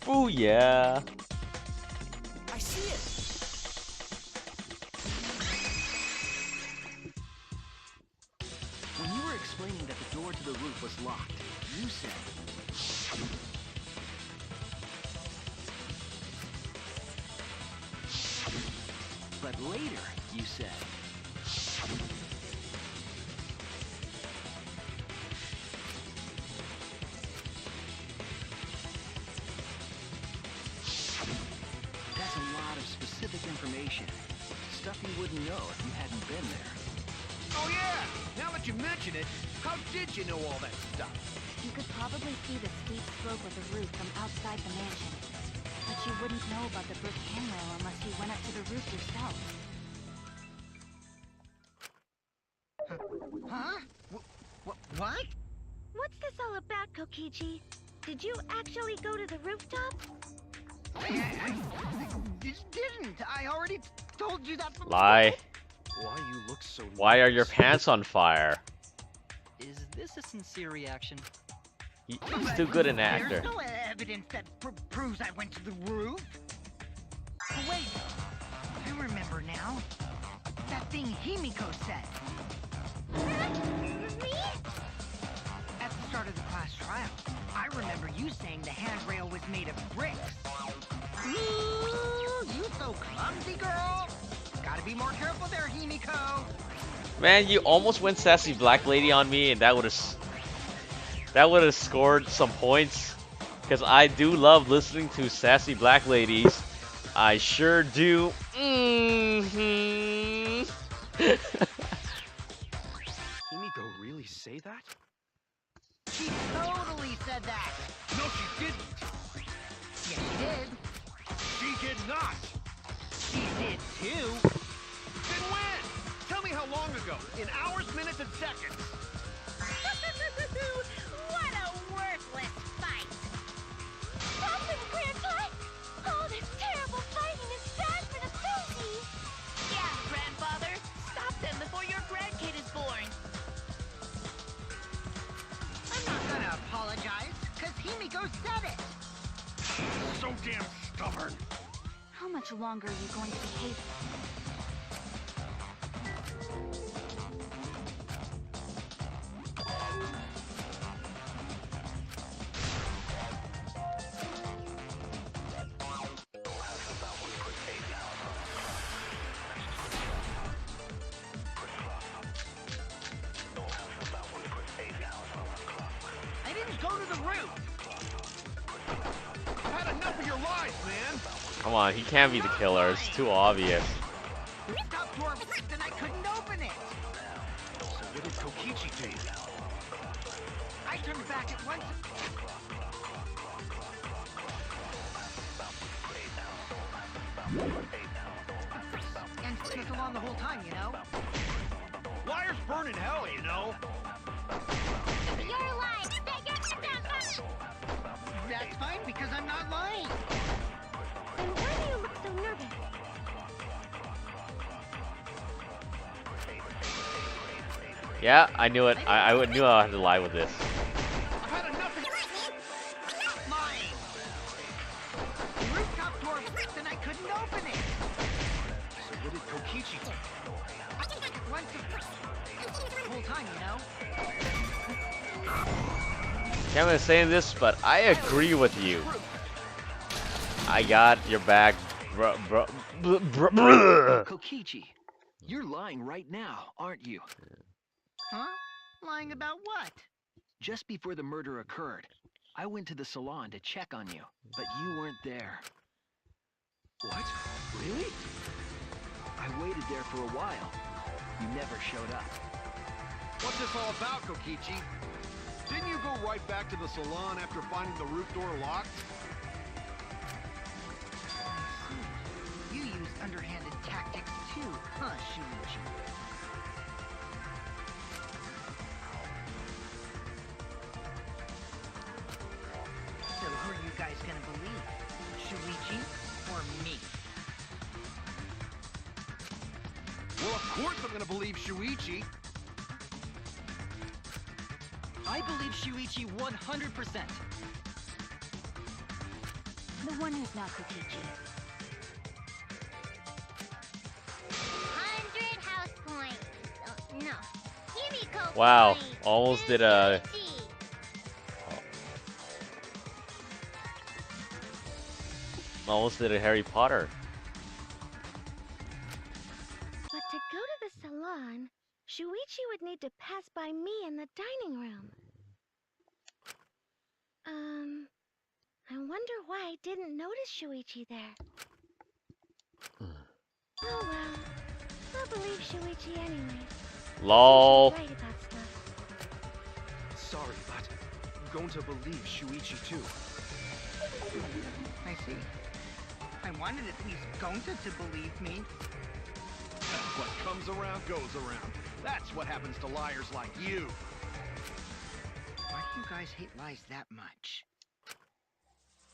Oh yeah. I see it! When you were explaining that the door to the roof was locked, you said... But later, you said... That's a lot of specific information. Stuff you wouldn't know if you hadn't been there. Oh yeah! Now that you mention it, how did you know all that stuff? You could probably see the steep slope of the roof from outside the mansion. But you wouldn't know about the brick handrail unless you went up to the roof yourself. Huh? What? What's this all about, Kokichi? Did you actually go to the rooftop? I didn't. I already told you that before. Lie. Why you look so Why are your nervous? pants on fire? Is this a sincere reaction? He's too good an There's actor. no evidence that proves I went to the roof. Oh, wait. I remember now. That thing Himiko said. Me? At the start of the class trial, I remember you saying the handrail was made of bricks. Ooh, you so clumsy, girl. Gotta be more careful there, Himiko. Man, you almost went sassy black lady on me, and that would have scored some points. Because I do love listening to sassy black ladies. I sure do. Himiko really say that? She totally said that. No, she didn't. Yes, she did. She did not. She did too. Then when? Tell me how long ago. In hours, minutes, and seconds. What a worthless fight! Stop him, Grandpa! All this terrible fighting is bad for the baby! Yeah, grandfather. Stop them before your grandkid is born. I'm not gonna apologize, because Himiko said it. So damn stubborn. How much longer are you going to behave? I didn't go to the roof. Come on, he can't be the killer. It's too obvious. Rooftop door worked and I couldn't open it. So what did Kokichi do? I turned back at once. And stayed in the salon the whole time, you know? Liars burn in hell, you know? You're lying. That's fine because I'm not lying. Then why do you look so nervous? Yeah, I knew it. I knew I had to lie with this. I've had enough of Lying. The rooftop door worked and I couldn't open it. So what did Kokichi do? Once the whole time, you know? Can't even say this, but I agree with you. I got your back, bro. Kokichi, you're lying right now, aren't you? Huh? Lying about what? Just before the murder occurred, I went to the salon to check on you, but you weren't there. What? Really? I waited there for a while. You never showed up. What's this all about, Kokichi? Didn't you go right back to the salon after finding the roof door locked? You use underhanded tactics too, huh, Shuichi? So who are you guys gonna believe? Shuichi or me? Well, of course I'm gonna believe Shuichi. I believe Shuichi 100%. The one who's not Kokichi. 100 house points. Oh, no. Himiko Wow, points. almost did And a. Shuichi. Almost did a Harry Potter. But to go to the salon, Shuichi would need to pass by me in the dining room. I wonder why I didn't notice Shuichi there. Oh well, I'll believe Shuichi anyway. Lol. She's right about stuff. Sorry, but I'm going to believe Shuichi too. I see. I wanted at least Gonta to believe me. What comes around goes around. That's what happens to liars like you. Why do you guys hate lies that much?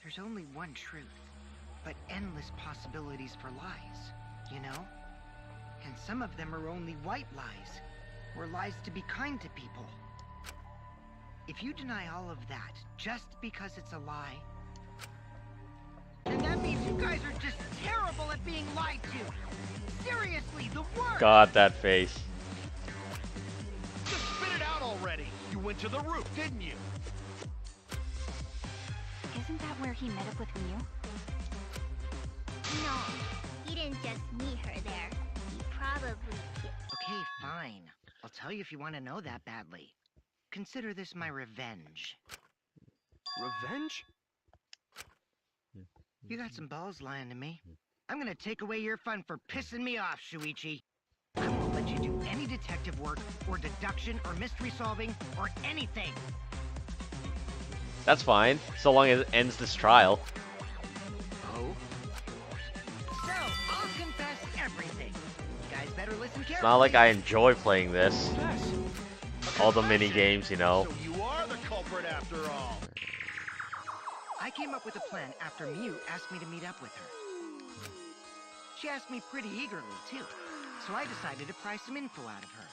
There's only one truth, but endless possibilities for lies, you know? And some of them are only white lies, or lies to be kind to people. If you deny all of that just because it's a lie, then that means you guys are just terrible at being lied to. Seriously, the worst! God, that face. Just spit it out already. You went to the roof, didn't you? Isn't that where he met up with Miu? No, he didn't just meet her there. He probably killed. Okay, fine. I'll tell you if you want to know that badly. Consider this my revenge. Revenge? You got some balls lying to me. I'm gonna take away your fun for pissing me off, Shuichi. I won't let you do any detective work, or deduction, or mystery solving, or anything. That's fine, so long as it ends this trial. Oh? So, I'll confess everything. You guys better listen carefully. It's not like I enjoy playing this. Yes. All the mini games, you know. So you are the culprit after all. I came up with a plan after Miu asked me to meet up with her. She asked me pretty eagerly, too, so I decided to pry some info out of her.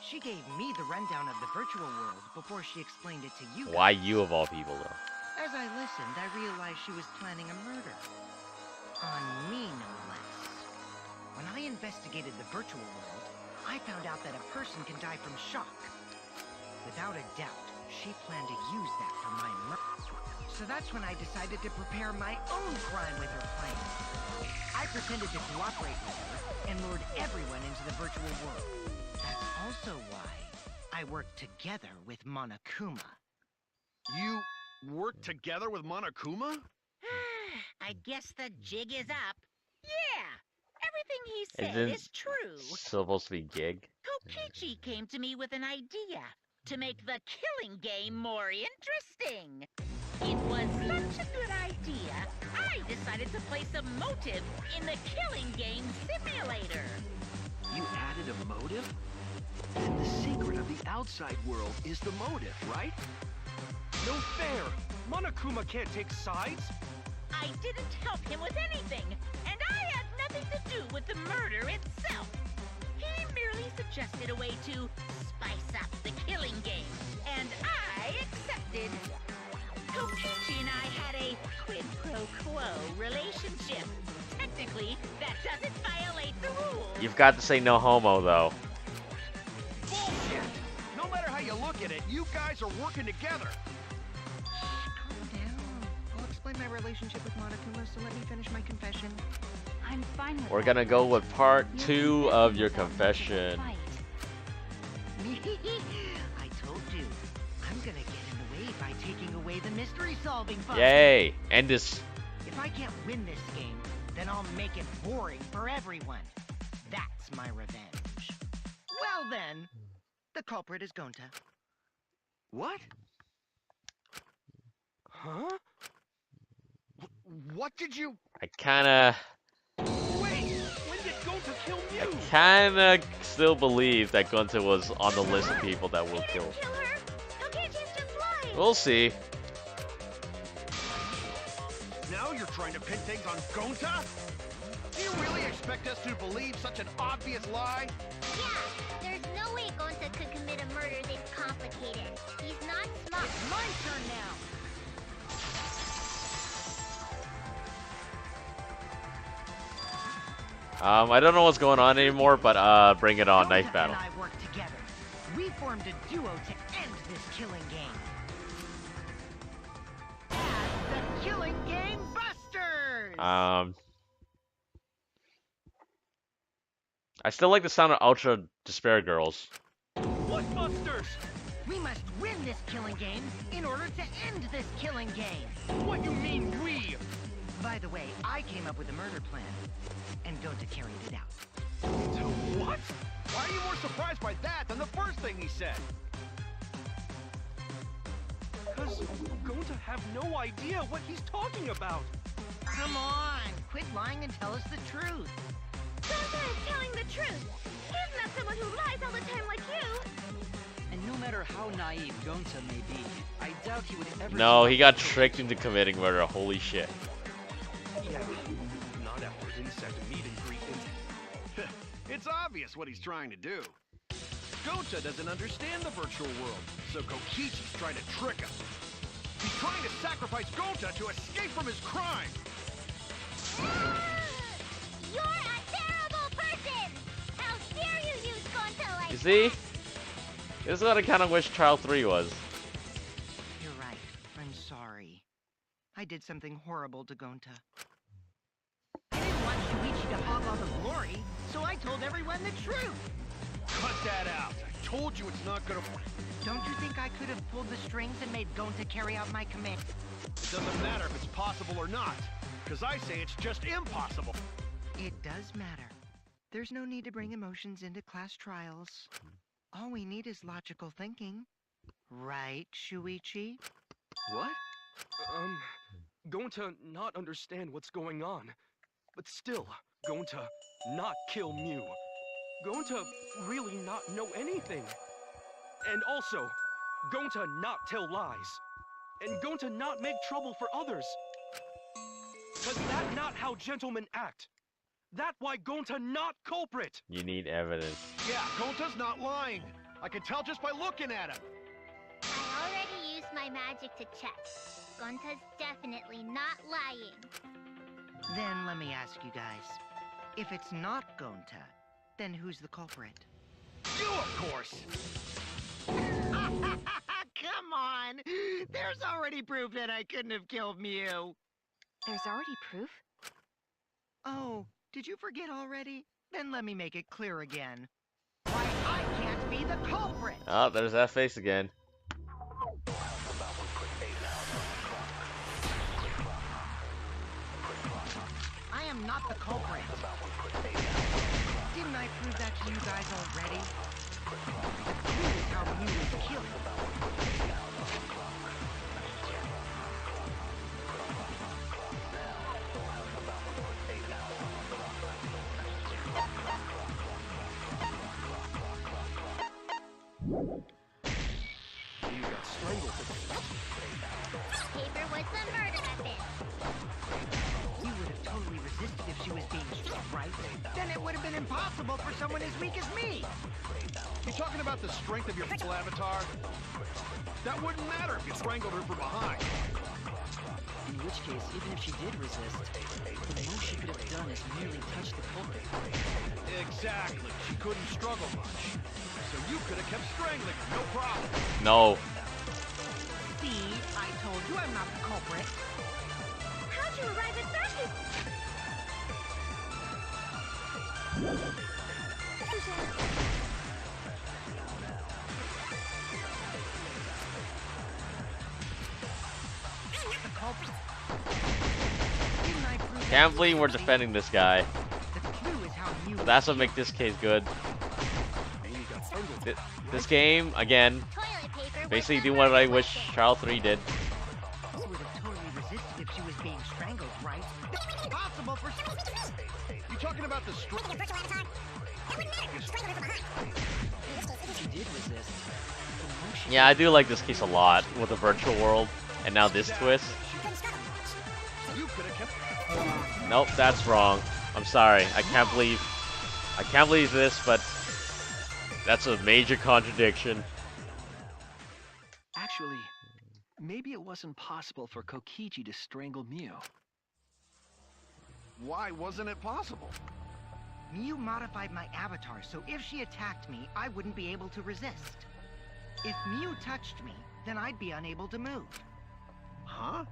She gave me the rundown of the virtual world before she explained it to you guys. Why you of all people, though? As I listened, I realized she was planning a murder. On me, no less. When I investigated the virtual world, I found out that a person can die from shock. Without a doubt, she planned to use that for my murder. So that's when I decided to prepare my own crime with her plan. I pretended to cooperate with her and lured everyone into the virtual world. That's also why I worked together with Monokuma. You worked together with Monokuma? I guess the jig is up. Yeah, everything he Is said this is true. supposed to be gig? Kokichi came to me with an idea to make the killing game more interesting. It was such a good idea, I decided to place a motive in the killing game simulator. You added a motive? Then the secret of the outside world is the motive, right? No fair! Monokuma can't take sides! I didn't help him with anything, and I had nothing to do with the murder itself. He merely suggested a way to spice up the killing game, and I accepted. Kokichi and I had a quid pro quo relationship. Technically, that doesn't violate the rules. You've got to say no homo, though. Bullshit! No matter how you look at it, you guys are working together. Calm down. I'll explain my relationship with Monokuma, so let me finish my confession. I'm fine with We're that, gonna go with part You're 2 of your confession. fight. I told you. I'm gonna get in the way by taking away the mystery-solving fun. Yay! End this. If I can't win this game, then I'll make it boring for everyone. That's my revenge. Well then, the culprit is Gonta. What? Huh? What did you... I kinda When did Gonta kill Mew? still believe that Gunta was on the list of people that will kill. Kill her! Kokichi's just lying! We'll see. Now you're trying to pin things on Gonta? Do you really expect us to believe such an obvious lie? Yeah, there's no way Gonta could commit a murder this complicated. He's not smart. It's my turn now. I don't know what's going on anymore, but bring it on, Gonta knife battle. and I worked together. We formed a duo to end this killing game. As the Killing Game Busters! I still like the sound of Ultra Despair Girls. What busters? We must win this killing game in order to end this killing game. What you mean, we? By the way, I came up with a murder plan, and Gonta carried it out. What? Why are you more surprised by that than the first thing he said? Because Gonta have no idea what he's talking about. Come on, quit lying and tell us the truth. Gonta is telling the truth! He's not someone who lies all the time like you! And no matter how naive Gonta may be, I doubt he would ever... No, he got tricked into committing murder. Holy shit. Yeah, not after insect meet and greet. It's obvious what he's trying to do. Gonta doesn't understand the virtual world, so Kokichi's trying to trick him. He's trying to sacrifice Gonta to escape from his crime. You're a terrible person! How dare you use Gonta like You see? This is what I kind of wish Trial 3 was. You're right. I'm sorry. I did something horrible to Gonta. I didn't want Shuichi to hog all the glory, so I told everyone the truth. Cut that out. I told you it's not gonna... Don't you think I could have pulled the strings and made Gonta carry out my command? It doesn't matter if it's possible or not, because I say it's just impossible. It does matter. There's no need to bring emotions into class trials. All we need is logical thinking. Right, Shuichi? What? Gonta not understand what's going on. But still, Gonta not kill Mew. Gonta really not know anything. And also, Gonta not tell lies. And Gonta not make trouble for others. Cause that not how gentlemen act. That why Gonta not culprit. You need evidence. Yeah, Gonta's not lying. I can tell just by looking at him. I already used my magic to check. Gonta's definitely not lying. Then let me ask you guys. If it's not Gonta, then who's the culprit? You, of course. Come on! There's already proof that I couldn't have killed Mew. There's already proof? Oh, did you forget already? Then let me make it clear again. Why I can't be the culprit! Oh, there's that face again. I'm not the culprit. Didn't I prove that to you guys already? The clue is how Mew was killed. You got strangled to death. Paper was the murder weapon. You would have totally resisted if she was being struck, right? Then it would have been impossible for someone as weak as me. You talking about the strength of your full avatar? That wouldn't matter if you strangled her from behind. In which case, even if she did resist, the most she could have done is merely touch the culprit. Exactly. She couldn't struggle much. So you could have kept strangling her, no problem. No. See, I told you I'm not the culprit. How'd you arrive at that? The culprit. Didn't I prove that Can't to believe you? we're defending this guy. The clue is how Mew That's was what makes this case good. You got strangled. This game, again, Toilet paper was basically the doing what I murder wish weapon. Child 3 did. You would have totally resisted if she was being strangled, right? Impossible for... You talking about the strength? If she did resist, the most she Yeah, I do like this case a lot with the virtual world, and now this twist. You could have kept... Nope, that's wrong. I'm sorry. I can't believe this, but that's a major contradiction. Actually, maybe it wasn't possible for Kokichi to strangle Mew. Why wasn't it possible? Mew modified my avatar, so if she attacked me, I wouldn't be able to resist. If Mew touched me, then I'd be unable to move. Huh?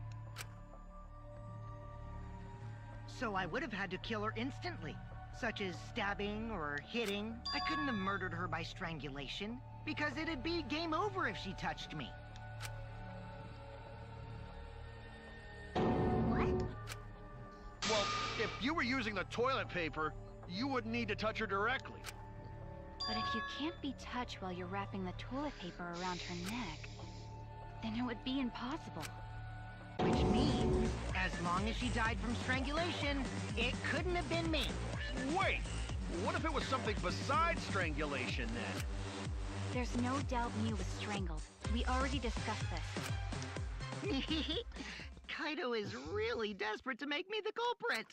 So I would have had to kill her instantly, such as stabbing or hitting. I couldn't have murdered her by strangulation, because it'd be game over if she touched me. What? Well, if you were using the toilet paper, you wouldn't need to touch her directly. But if you can't be touched while you're wrapping the toilet paper around her neck, then it would be impossible. Which means, as long as she died from strangulation, it couldn't have been me. Wait! What if it was something besides strangulation then? There's no doubt Mew was strangled. We already discussed this. Kaito is really desperate to make me the culprit.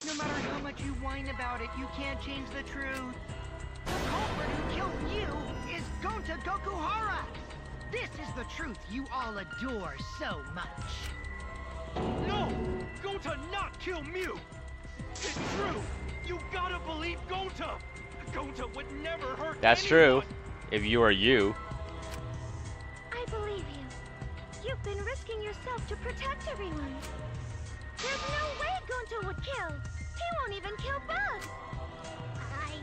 No matter how much you whine about it, you can't change the truth. The culprit who killed Mew is Gonta Gokuhara! This is the truth you all adore so much. No! Gonta not kill Mew! It's true! You gotta believe Gonta! Gonta would never hurt That's anyone. true. If you are you. I believe you. You've been risking yourself to protect everyone. There's no way Gonta would kill. He won't even kill Buzz. I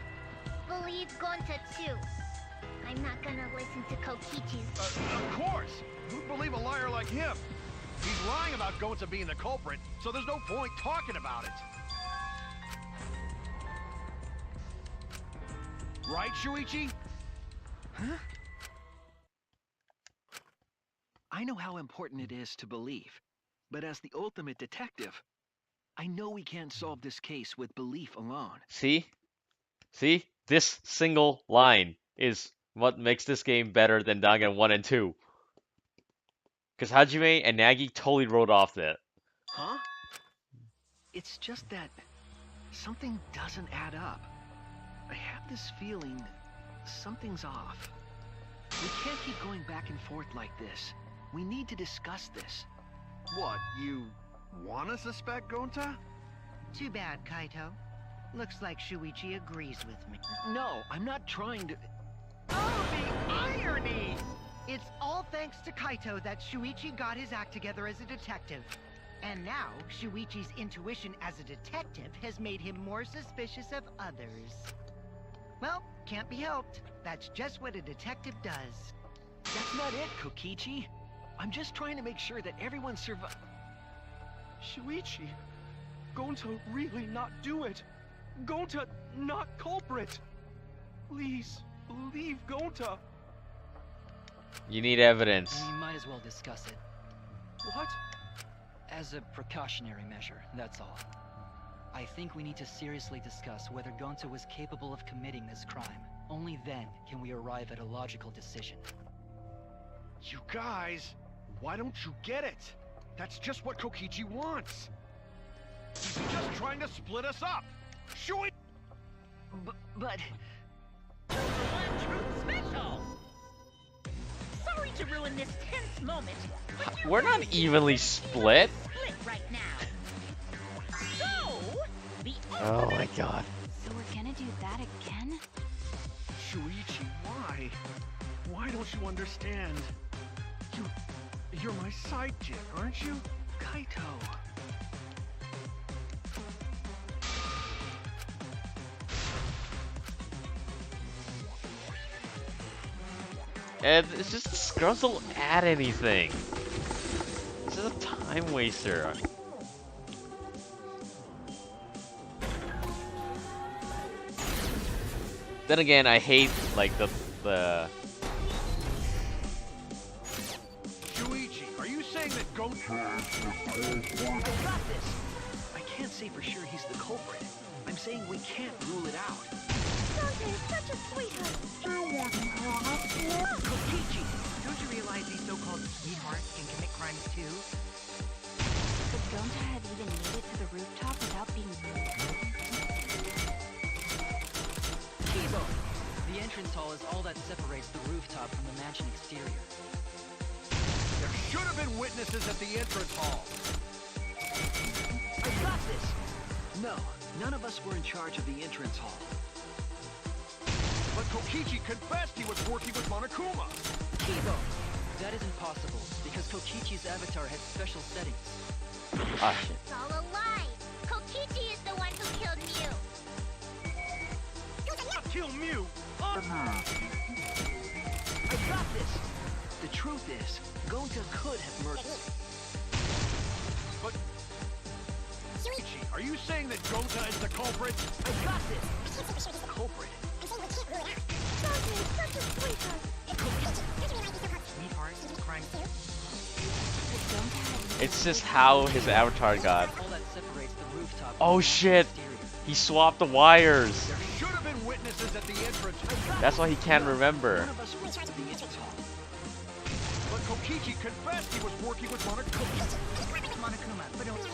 believe Gonta too. I'm not gonna listen to Kokichi's... Of course! Who'd believe a liar like him? He's lying about Gonta being the culprit, so there's no point talking about it. Right, Shuichi? Huh? I know how important it is to believe, but as the ultimate detective, I know we can't solve this case with belief alone. See? See? This single line is what makes this game better than Dangan 1 and 2. Because Hajime and Nagi totally wrote off that. Huh? It's just that something doesn't add up. I have this feeling something's off. We can't keep going back and forth like this. We need to discuss this. What, you wanna suspect Gonta? Too bad, Kaito. Looks like Shuichi agrees with me. No, I'm not trying to... Oh, the irony! It's all thanks to Kaito that Shuichi got his act together as a detective. And now, Shuichi's intuition as a detective has made him more suspicious of others. Well, can't be helped. That's just what a detective does. That's not it, Kokichi. I'm just trying to make sure that everyone Shuichi, going to really not do it. Going to not culprit. Please, leave Gonta. You need evidence. We might as well discuss it. What? As a precautionary measure, that's all. I think we need to seriously discuss whether Gonta was capable of committing this crime. Only then can we arrive at a logical decision. You guys, why don't you get it? That's just what Kokichi wants. He's just trying to split us up. Show it. But... One truth special! Sorry to ruin this tense moment, but you We're not evenly split. split right now. So, the Oh my god. So we're gonna do that again? Shuichi, why? Why don't you understand? You're my sidekick, aren't you? Kaito. And it's just, this girl don't add anything. This is a time waster. Then again, I hate like the Shuichi, are you saying that I got this! I can't say for sure he's the culprit. I'm saying we can't rule it out. Dante is such a sweetheart. Kokichi, don't you realize these so-called sweethearts can commit crimes too? Could Gonta have even made it to the rooftop without being Kibo! The entrance hall is all that separates the rooftop from the mansion exterior. there should have been witnesses at the entrance hall? I got this! No, none of us were in charge of the entrance hall. But Kokichi confessed he was working with Monokuma. Kibo! That isn't possible, because Kokichi's avatar had special settings. ah shit. It's all a lie. Kokichi is the one who killed Mew. Kill Mew! I got this! The truth is, Gonta could have murdered... But... Shuichi, are you saying that Gonta is the culprit? I got this! Culprit. Dante is such a sweetheart. Sweetheart, crimes too? It's just how his avatar got. All that separates the rooftop from Oh the mansion shit! exterior. He swapped the wires. There should have been witnesses at the entrance. That's why he can't remember. None of us were in charge of the entrance hall. But Kokichi confessed he was working with Monokuma. Monokuma, but don't... It's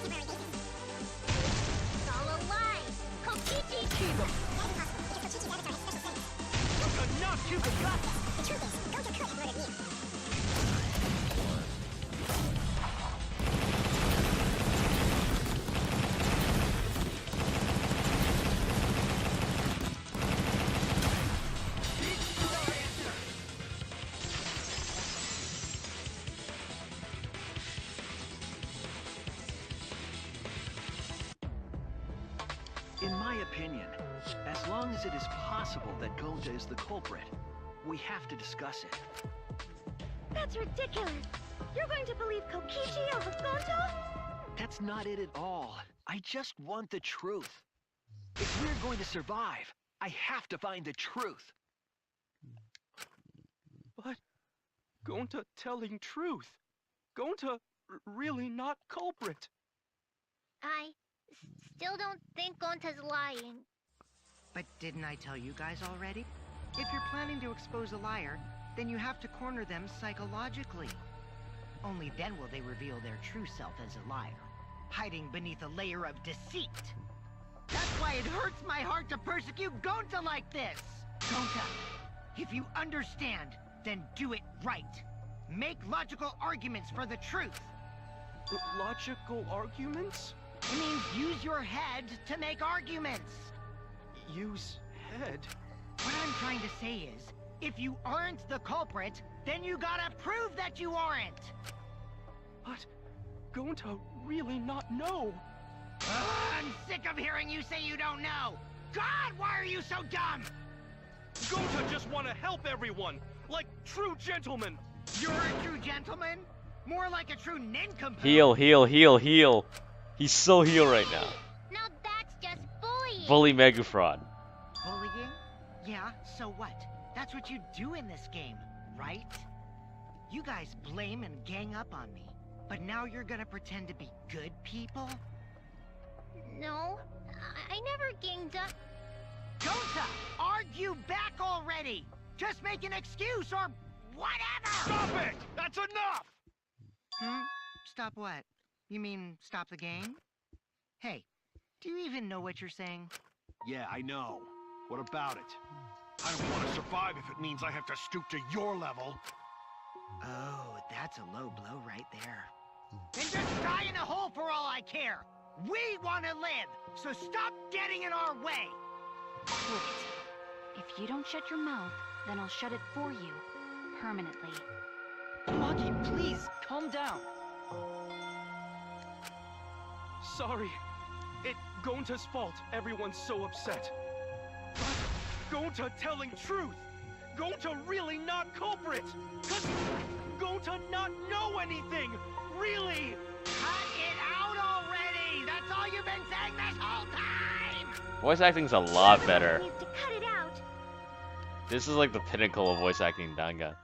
all a lie. Kokichi... Enough, you forgot! In my opinion, as long as it is possible that Gonta is the culprit, we have to discuss it. That's ridiculous. You're going to believe Kokichi over Gonta? That's not it at all. I just want the truth. If we're going to survive, I have to find the truth. But Gonta telling truth. Gonta really not culprit. I still don't think Gonta's lying. But didn't I tell you guys already? If you're planning to expose a liar, then you have to corner them psychologically. Only then will they reveal their true self as a liar, hiding beneath a layer of deceit. That's why it hurts my heart to persecute Gonta like this! Gonta, if you understand, then do it right. Make logical arguments for the truth. Logical arguments? It means use your head to make arguments. Use head? What I'm trying to say is, if you aren't the culprit, then you gotta prove that you aren't! But Gonta really not know. I'm sick of hearing you say you don't know! God, why are you so dumb? Gonta just want to help everyone, like true gentlemen. You're a true gentleman? More like a true nincompoop. Heal, heal, heal, heal. He's so heal right now. Bully BionicFraud. Bullying? Yeah, so what? That's what you do in this game, right? You guys blame and gang up on me, but now you're gonna pretend to be good people? No, I never ganged up. Gonta, argue back already! Just make an excuse or whatever! Stop it! That's enough! Stop what? You mean stop the game? Hey, do you even know what you're saying? Yeah, I know. What about it? I don't want to survive if it means I have to stoop to your level. Oh, that's a low blow right there. Then just die in a hole for all I care! We want to live, so stop getting in our way! Quit it. If you don't shut your mouth, then I'll shut it for you. Permanently. Maki, please, calm down. Sorry. It's Gonta's fault everyone's so upset. But Gonta telling truth! Gonta really not culprit! Cause Gonta not know anything! Really! Cut it out already! That's all you've been saying this whole time! Voice acting's a lot better. Needs to cut it out. This is like the pinnacle of voice acting in Dangan.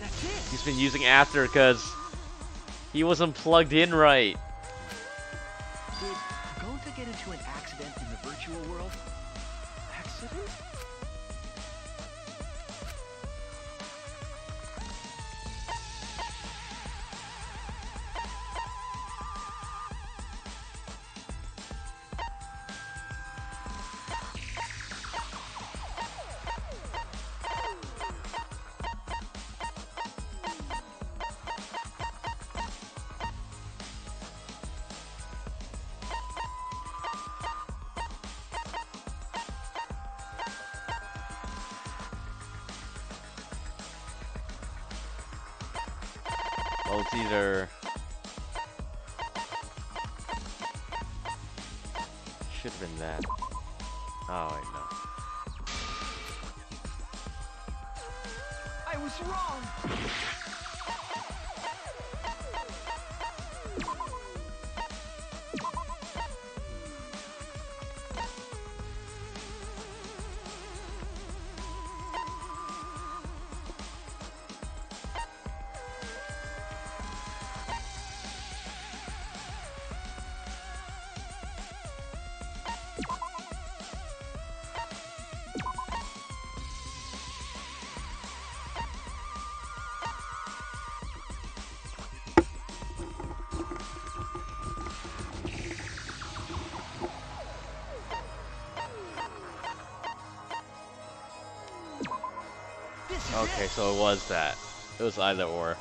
That's it! He's been using after because he wasn't plugged in right. Did Gonta get into an accident in the virtual world? Accident? Well, it's either... Should've been that. Oh, wait, no. I was wrong! Okay, so it was that. It was either or.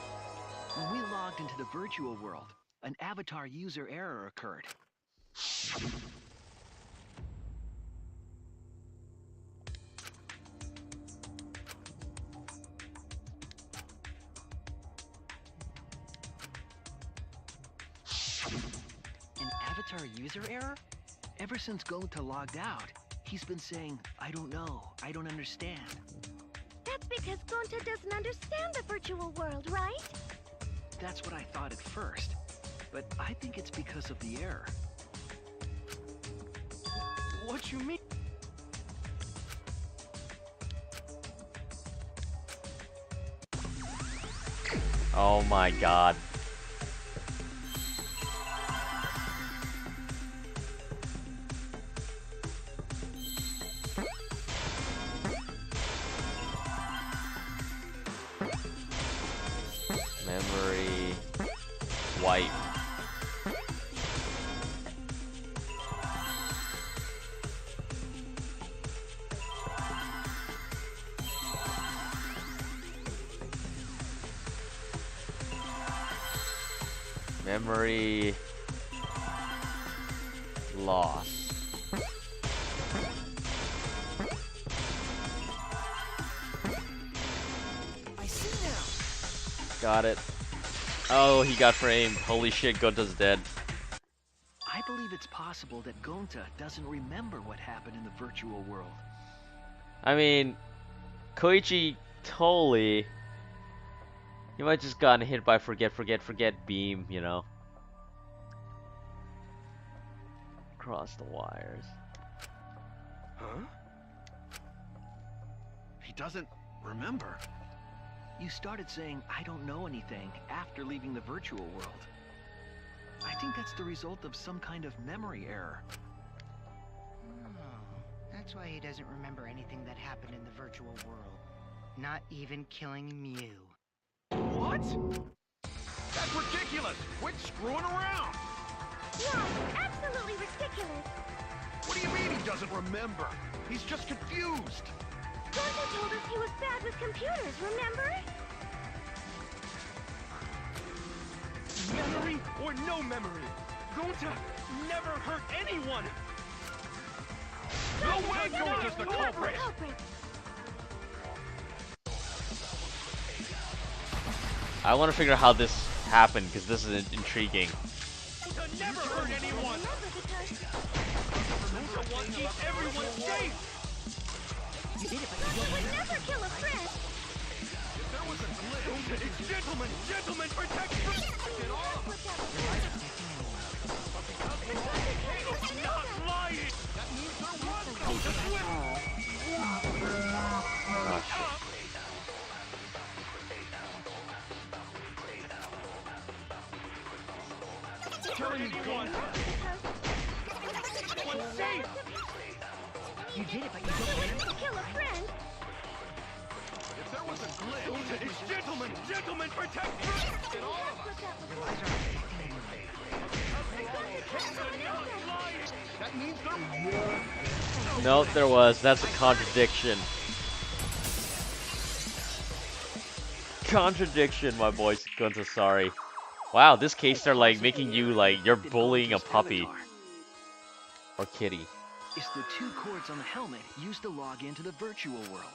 When we logged into the virtual world, an avatar user error occurred. An avatar user error? Ever since Gonta logged out, he's been saying, I don't know, I don't understand. That's because Gonta doesn't understand the virtual world, right? That's what I thought at first, but I think it's because of the error. What you mean? Oh my god. Memory wipe. Memory loss. I see now. Got it. Oh, he got framed. Holy shit, Gonta's dead. I believe it's possible that Gonta doesn't remember what happened in the virtual world. I mean, Koichi totally. He might just gotten hit by forget beam, you know. Cross the wires. Huh? He doesn't remember. You started saying, I don't know anything, after leaving the virtual world. I think that's the result of some kind of memory error. Oh, that's why he doesn't remember anything that happened in the virtual world. Not even killing Mew. What? That's ridiculous! Quit screwing around! Yeah, absolutely ridiculous. What do you mean he doesn't remember? He's just confused! Gonta told us he was bad with computers, remember? Memory or no memory, Gonta never hurt anyone! No way Gonta's the culprit! I want to figure out how this happened because this is intriguing. Gonta never hurt anyone! Gonta wants to keep everyone safe! You did it, but you would never kill a friend. If there was a glitch... Gonta is gentlemen, protect friends! Get all of us! He's not lying! That means there was Gonta quit! Oh shit. Telling me Gonta! Everyone's safe! You did it, but you don't remember. To kill a friend. If there was a glitch... Gonta is gentlemen, protect friends! Get all of us! Your lies aren't affecting anyone. That means there... Nope, there was. That's a contradiction. Contradiction, my boy. Gonta, sorry. Wow, this case they're like making you like you're bullying a puppy or kitty. Is the 2 cords on the helmet used to log into the virtual world.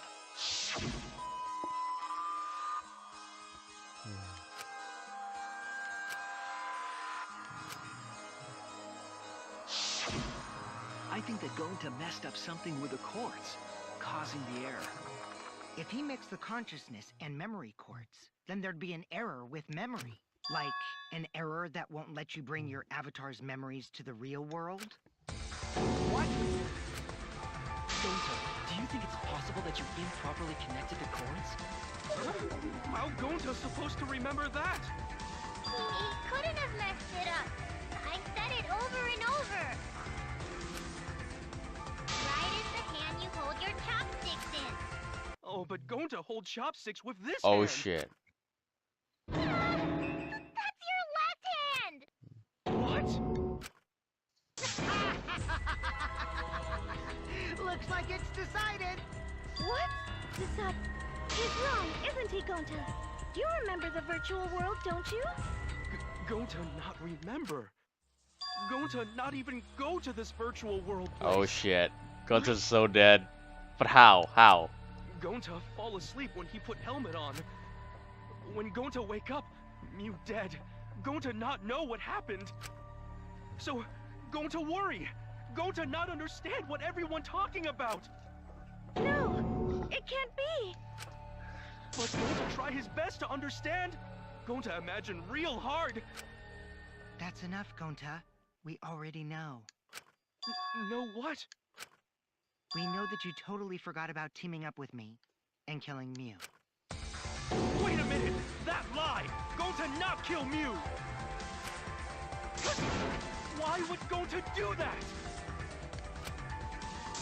I think that Gonta messed up something with the cords, causing the error. If he mixed the consciousness and memory cords, then there'd be an error with memory. Like, an error that won't let you bring your avatar's memories to the real world? What? Gonta, do you think it's possible that you improperly connected the cords? How Gonta's supposed to remember that? He couldn't have messed it up. I said it over and over. Right is the hand you hold your chopsticks in. Oh, but Gonta holds chopsticks with this Oh hand. shit. That's your left hand! What? Looks like it's decided! What? He's wrong, isn't he, Gonta? You remember the virtual world, don't you? Gonta not remember. Gonta not even go to this virtual world place. Oh shit. Gonta's so dead. But how? How? Gonta fall asleep when he put helmet on. When Gonta wake up, Mew dead. Gonta not know what happened. So, Gonta worry. Gonta not understand what everyone talking about. No, it can't be. But Gonta try his best to understand. Gonta imagine real hard. That's enough, Gonta. We already know. Know what? We know that you totally forgot about teaming up with me and killing Mew. Wait a minute! That lie! Gonta not kill Mew! Why would Gonta do that?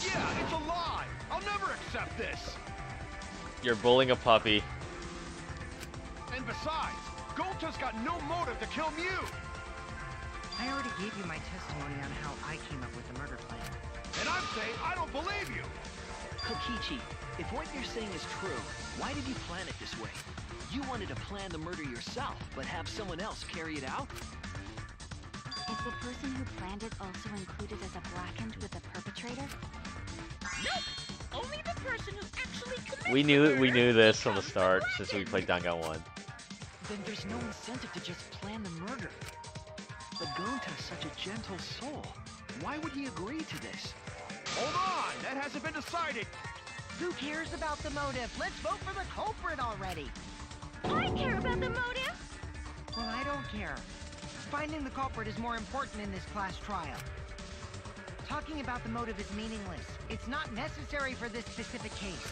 Yeah, it's a lie! I'll never accept this! You're bullying a puppy. And besides, Gonta's got no motive to kill Mew! I already gave you my testimony on how I came up with the murder plan. And I'm saying I don't believe you! Kokichi, if what you're saying is true, why did you plan it this way? You wanted to plan the murder yourself, but have someone else carry it out? the person who planned it also included as a blackened with the perpetrator? Nope. Only the person who actually committed We the knew murder this from the becomes start the since we blackened. played Danganronpa 1. Then there's no incentive to just plan the murder. But Gonta's such a gentle soul. Why would he agree to this? Hold on, that hasn't been decided. Who cares about the motive? Let's vote for the culprit already. I care about the motive. Well, I don't care. Finding the culprit is more important in this class trial. Talking about the motive is meaningless. It's not necessary for this specific case.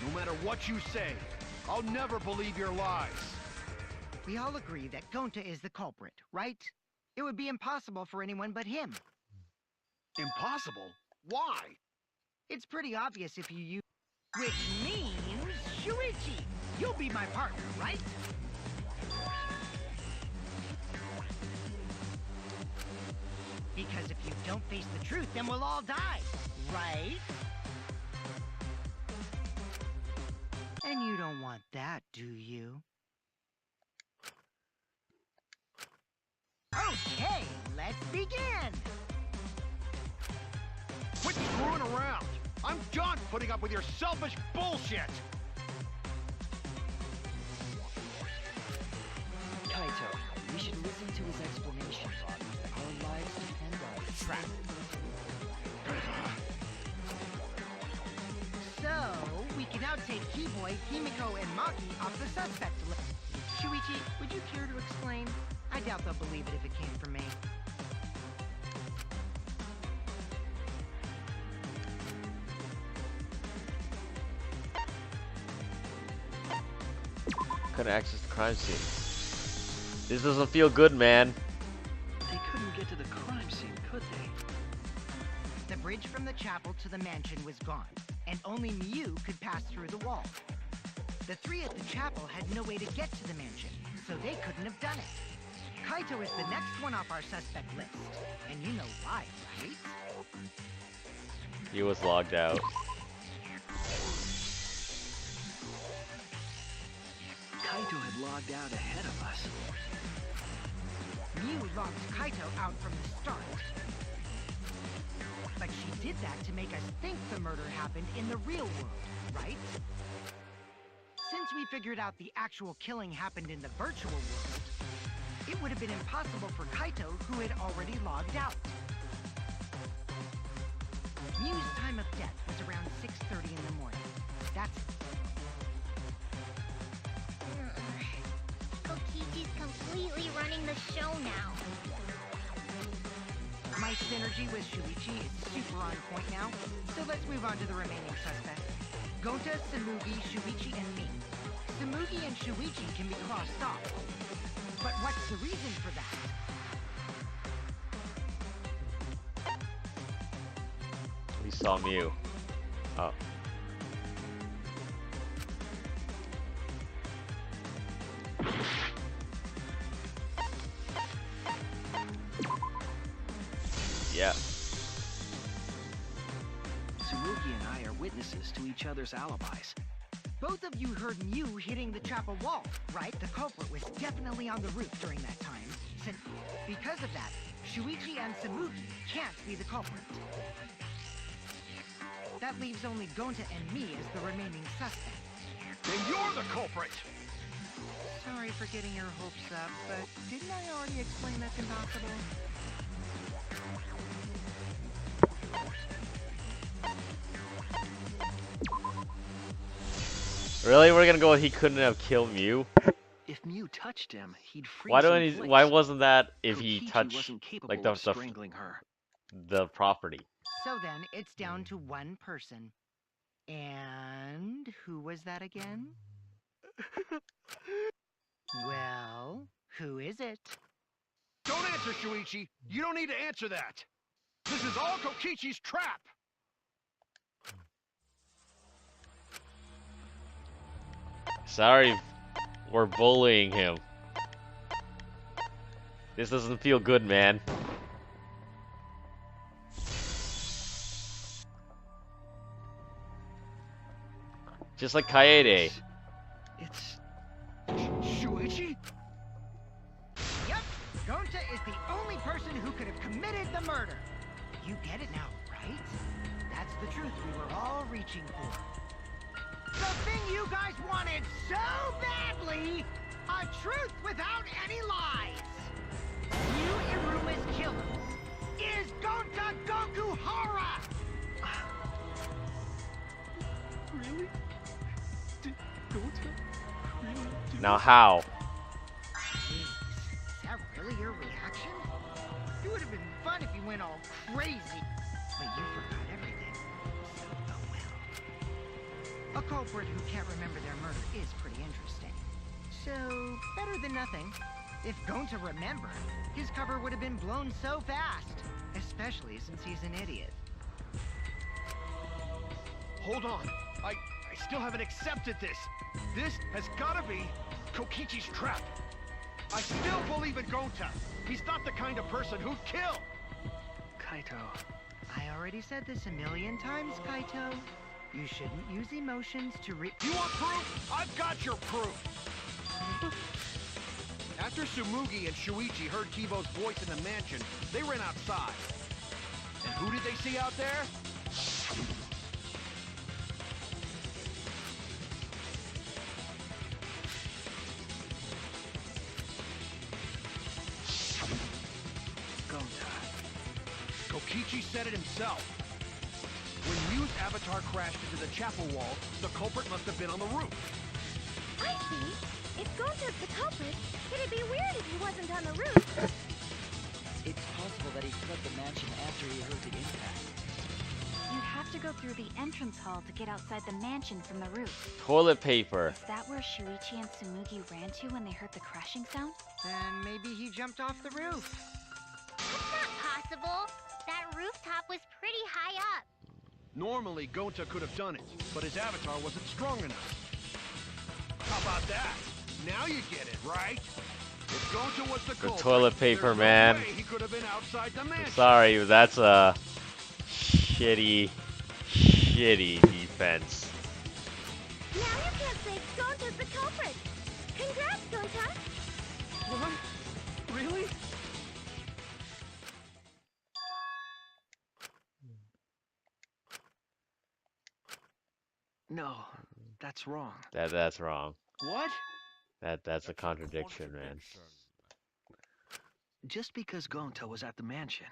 No matter what you say, I'll never believe your lies. We all agree that Gonta is the culprit, right? It would be impossible for anyone but him. Impossible? Why? It's pretty obvious if you use... Which means... Shuichi! You'll be my partner, right? Because if you don't face the truth, then we'll all die, right? And you don't want that, do you? Okay, let's begin! Quit screwing around! I'm done putting up with your selfish bullshit! Kaito, we should listen to his explanation. Our lives depend on it. Trap. So, we can now take Keyboy, Himiko, and Maki off the suspect list. Shuichi, would you care to explain? I doubt they'll believe it if it came from me. Couldn't access the crime scene. This doesn't feel good, man. They couldn't get to the crime scene, could they? The bridge from the chapel to the mansion was gone, and only Miu could pass through the wall. The three at the chapel had no way to get to the mansion, so they couldn't have done it. Kaito is the next one off our suspect list, and you know why, right? He was logged out. Kaito had logged out ahead of us. Miu locked Kaito out from the start. But she did that to make us think the murder happened in the real world, right? Since we figured out the actual killing happened in the virtual world, it would have been impossible for Kaito, who had already logged out. Miu's time of death was around 6:30 in the morning. That's Kokichi's completely running the show now. My synergy with Shuichi is super on point now, so let's move on to the remaining suspects. Gonta, Samugi, Shuichi, and me. Samugi and Shuichi can be crossed off. But what's the reason for that? We saw Mew. Oh. Yeah. Tsurugi and I are witnesses to each other's alibis. Both of you heard Mew hitting the chapel wall, right? The culprit was definitely on the roof during that time. Because of that, Shuichi and Samugi can't be the culprit. That leaves only Gonta and me as the remaining suspect. Then you're the culprit! Sorry for getting your hopes up, but didn't I already explain that's impossible? Really? We're gonna go with he couldn't have killed Mew? If Mew touched him, he'd freeze Why don't in he? place. Why wasn't that if he Kokichi touched wasn't capable like of the strangling her. the property? So then, it's down to one person. And who was that again? Well, who is it? Don't answer, Shuichi! You don't need to answer that! This is all Kokichi's trap! Sorry, we're bullying him. This doesn't feel good, man. Just like Kaede. It's... Shuichi? Yep, Gonta is the only person who could have committed the murder. You get it now, right? That's the truth we were all reaching for. The thing you guys wanted so badly! A truth without any lies! Yu Iruma's killer is Gonta Gokuhara! Really? Did Gonta really do Now how? Jeez, is that really your reaction? It would have been fun if you went all crazy. But you forgot everything. So, oh well. A culprit who can't remember their murder is pretty interesting. So, better than nothing. If Gonta remembered, his cover would have been blown so fast. Especially since he's an idiot. Hold on. I still haven't accepted this. This has gotta be Kokichi's trap. I still believe in Gonta. He's not the kind of person who'd kill. Kaito. I already said this a million times, Kaito. You shouldn't use emotions to You want proof? I've got your proof. After Tsumugi and Shuichi heard Kibo's voice in the mansion, they ran outside. And who did they see out there? Gonta. Kokichi said it himself. When Yu's avatar crashed into the chapel wall, the culprit must have been on the roof. I see. If Gonta's the culprit, it'd be weird if he wasn't on the roof. It's possible that he fled the mansion after he heard the impact. You'd have to go through the entrance hall to get outside the mansion from the roof. Toilet paper. Is that where Shuichi and Tsumugi ran to when they heard the crashing sound? Then maybe he jumped off the roof. That's not possible. That rooftop was pretty high up. Normally, Gonta could have done it, but his avatar wasn't strong enough. How about that? Now you get it, right? If Gonta was the culprit, toilet paper, there's man. No way he could have been outside the mansion. Sorry, but that's a shitty defense. Now you can't say Gonta's the culprit. Congrats, Gonta. What? Really? No, that's wrong. That's wrong. What? That's a contradiction, man. Just because Gonta was at the mansion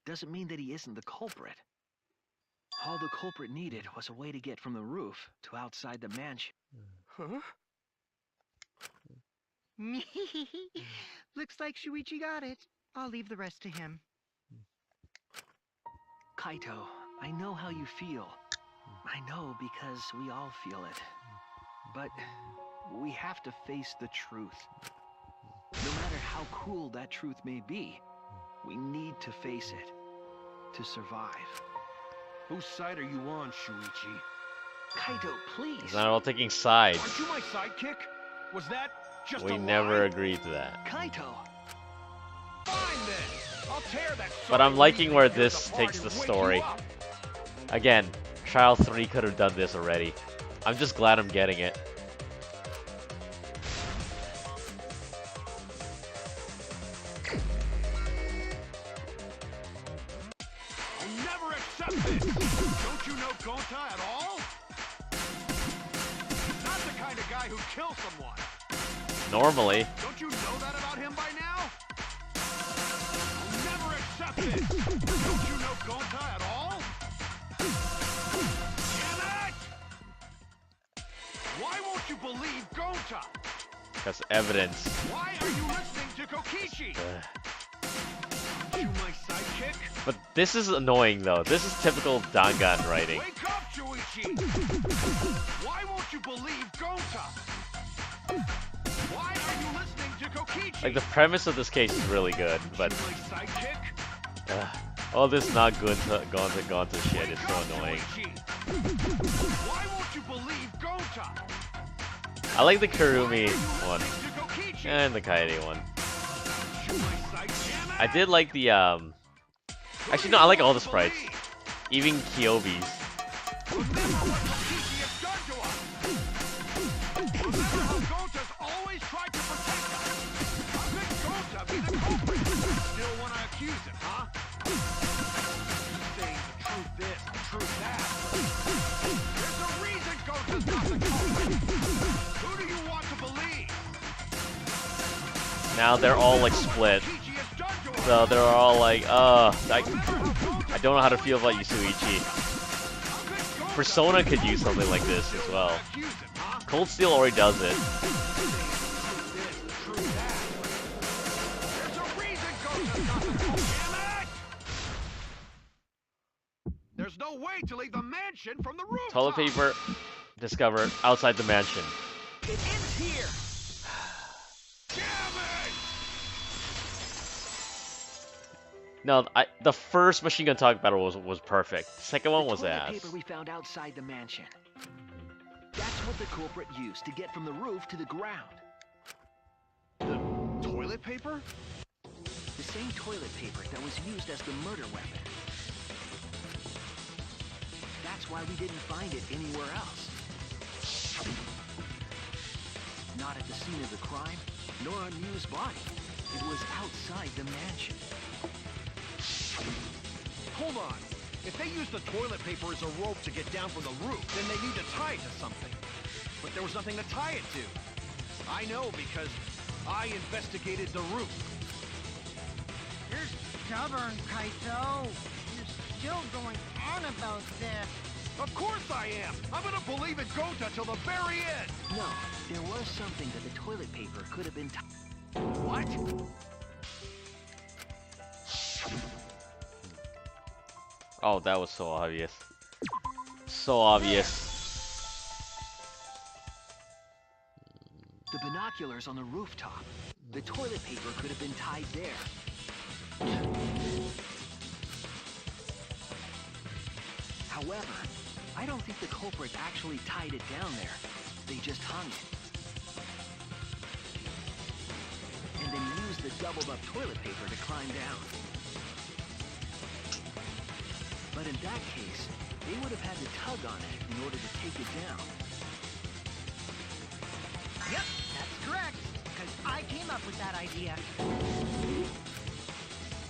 doesn't mean that he isn't the culprit. All the culprit needed was a way to get from the roof to outside the mansion. Huh? Looks like Shuichi got it. I'll leave the rest to him. Kaito, I know how you feel. I know because we all feel it. But we have to face the truth. No matter how cruel that truth may be, we need to face it to survive. Whose side are you on, Shuichi? Kaito, please. It's not all taking sides. Aren't you my sidekick? Was that just a We lie? never agreed to that. Kaito. Fine then. I'll tear that. But I'm sorry liking where weakling this apart takes and the wake story. you up. Again, Trial 3 could have done this already. I'm just glad I'm getting it. I'll never accept this. Don't you know Gonta at all? Not the kind of guy who kills someone. Normally. Don't you know that about him by now? I'll never accept this. Don't you know Gonta at all? Damn it! Why won't you believe Gonta? That's evidence. Why are you listening to Kokichi? Are you my sidekick? But this is annoying though. This is typical Dangan writing. Wake up, Shuichi! Why won't you believe Gonta? Why are you listening to Kokichi? Like the premise of this case is really good, but You my sidekick? all this not Gonta shit is so annoying. Why won't you believe Gonta? I like the Kurumi one and the Kaede one. I did like the actually no, I like all the sprites, even Kyobi's. Remember what Kokichi has done to us. Remember how Gonta's always tried to protect us. How could Gonta be the culprit? Still want to accuse him. Now they're all like split. So they're all like, I don't know how to feel about Yusuichi. Persona could use something like this as well. Cold Steel already does it. There's no way to leave the mansion from the roof. Toilet paper discovered outside the mansion. It ends here. Damn it! No, the first machine gun talk battle was perfect. The second one was toilet ass. paper we found outside the mansion. That's what the culprit used to get from the roof to the ground. The toilet paper? The same toilet paper that was used as the murder weapon. That's why we didn't find it anywhere else. Not at the scene of the crime, nor on Miu's body. It was outside the mansion. Hold on. If they used the toilet paper as a rope to get down from the roof, then they need to tie it to something. But there was nothing to tie it to. I know because I investigated the roof. You're stubborn, Kaito. You're still going on about this. Of course I am! I'm gonna believe in Gota till the very end! No, there was something that the toilet paper could have been What? Oh, that was so obvious. So obvious. The binoculars on the rooftop. The toilet paper could have been tied there. However, I don't think the culprit actually tied it down there. They just hung it. And then used the doubled up toilet paper to climb down. But in that case, they would have had to tug on it in order to take it down. Yep, that's correct. Because I came up with that idea.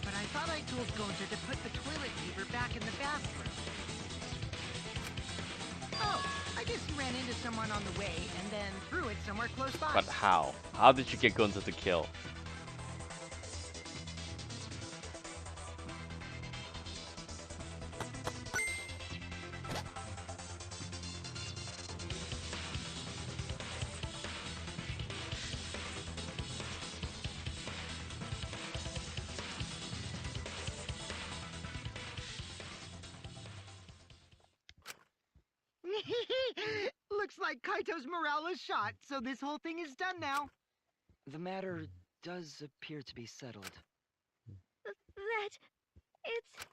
But I thought I told Gonta to put the toilet paper back in the bathroom. Oh, I guess he ran into someone on the way and then threw it somewhere close by. But how? How did you get Gunta to kill? Looks like Kaito's morale is shot, so this whole thing is done now. The matter does appear to be settled. That... it's...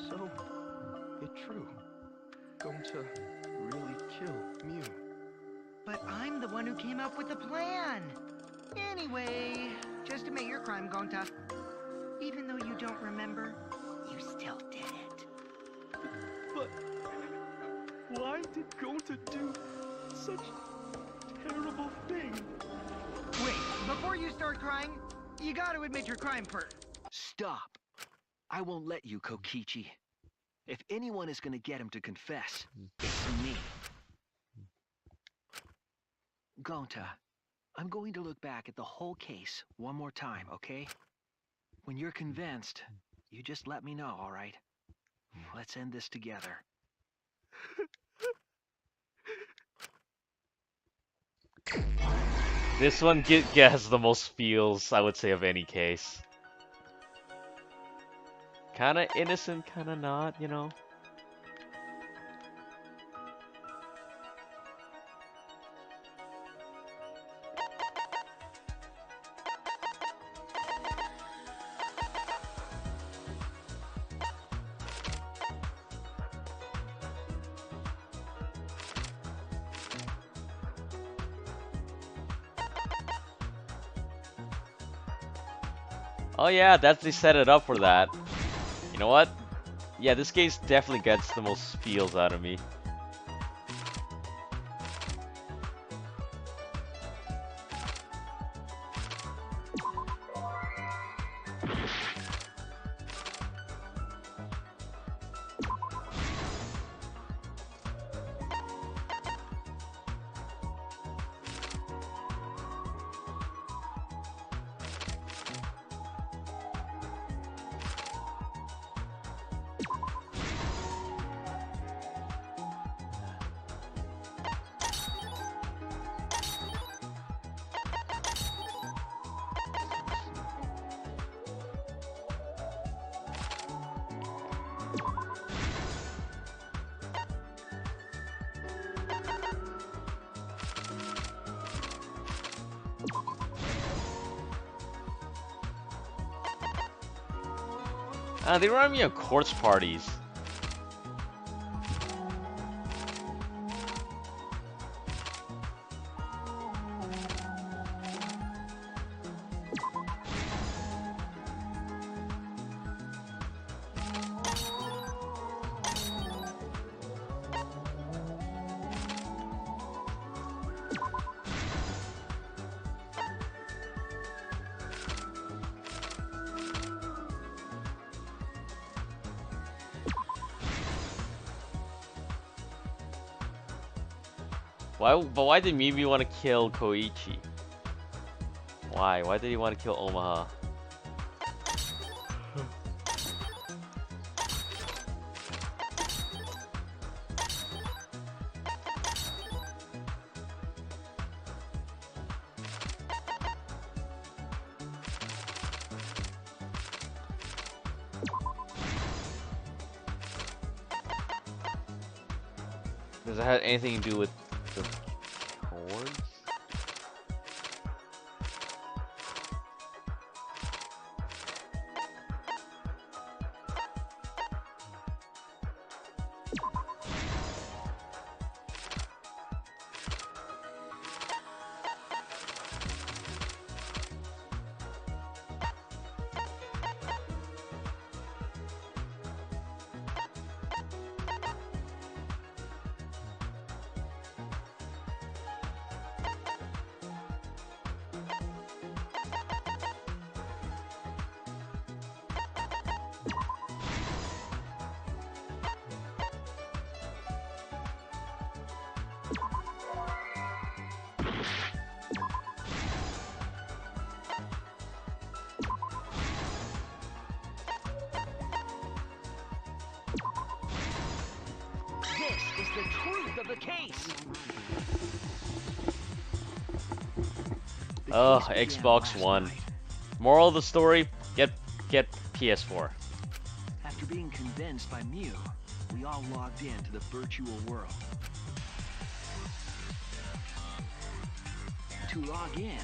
So, it's true. Going to really kill Mew. But I'm the one who came up with the plan. Anyway, just admit your crime, Gonta. Even though you don't remember, you still did it. But why did Gonta do such a terrible thing? Wait, before you start crying, you gotta admit your crime first. Stop. I won't let you, Kokichi. If anyone is gonna get him to confess, it's me. Gonta, I'm going to look back at the whole case one more time, okay? When you're convinced, you just let me know, all right? Let's end this together. This one has the most feels, I would say, of any case. Kinda innocent, kinda not, you know? Oh yeah, they set it up for that. You know what? Yeah, this case definitely gets the most feels out of me. They remind me of corpse parties. Why did Mimi want to kill Koichi? Why? Why did he want to kill Omaha? Does it have anything to do with the chords? This is the truth of the case. Oh, Xbox One. Moral of the story: get PS4. After being convinced by Mew, we all logged into the virtual world. To log in,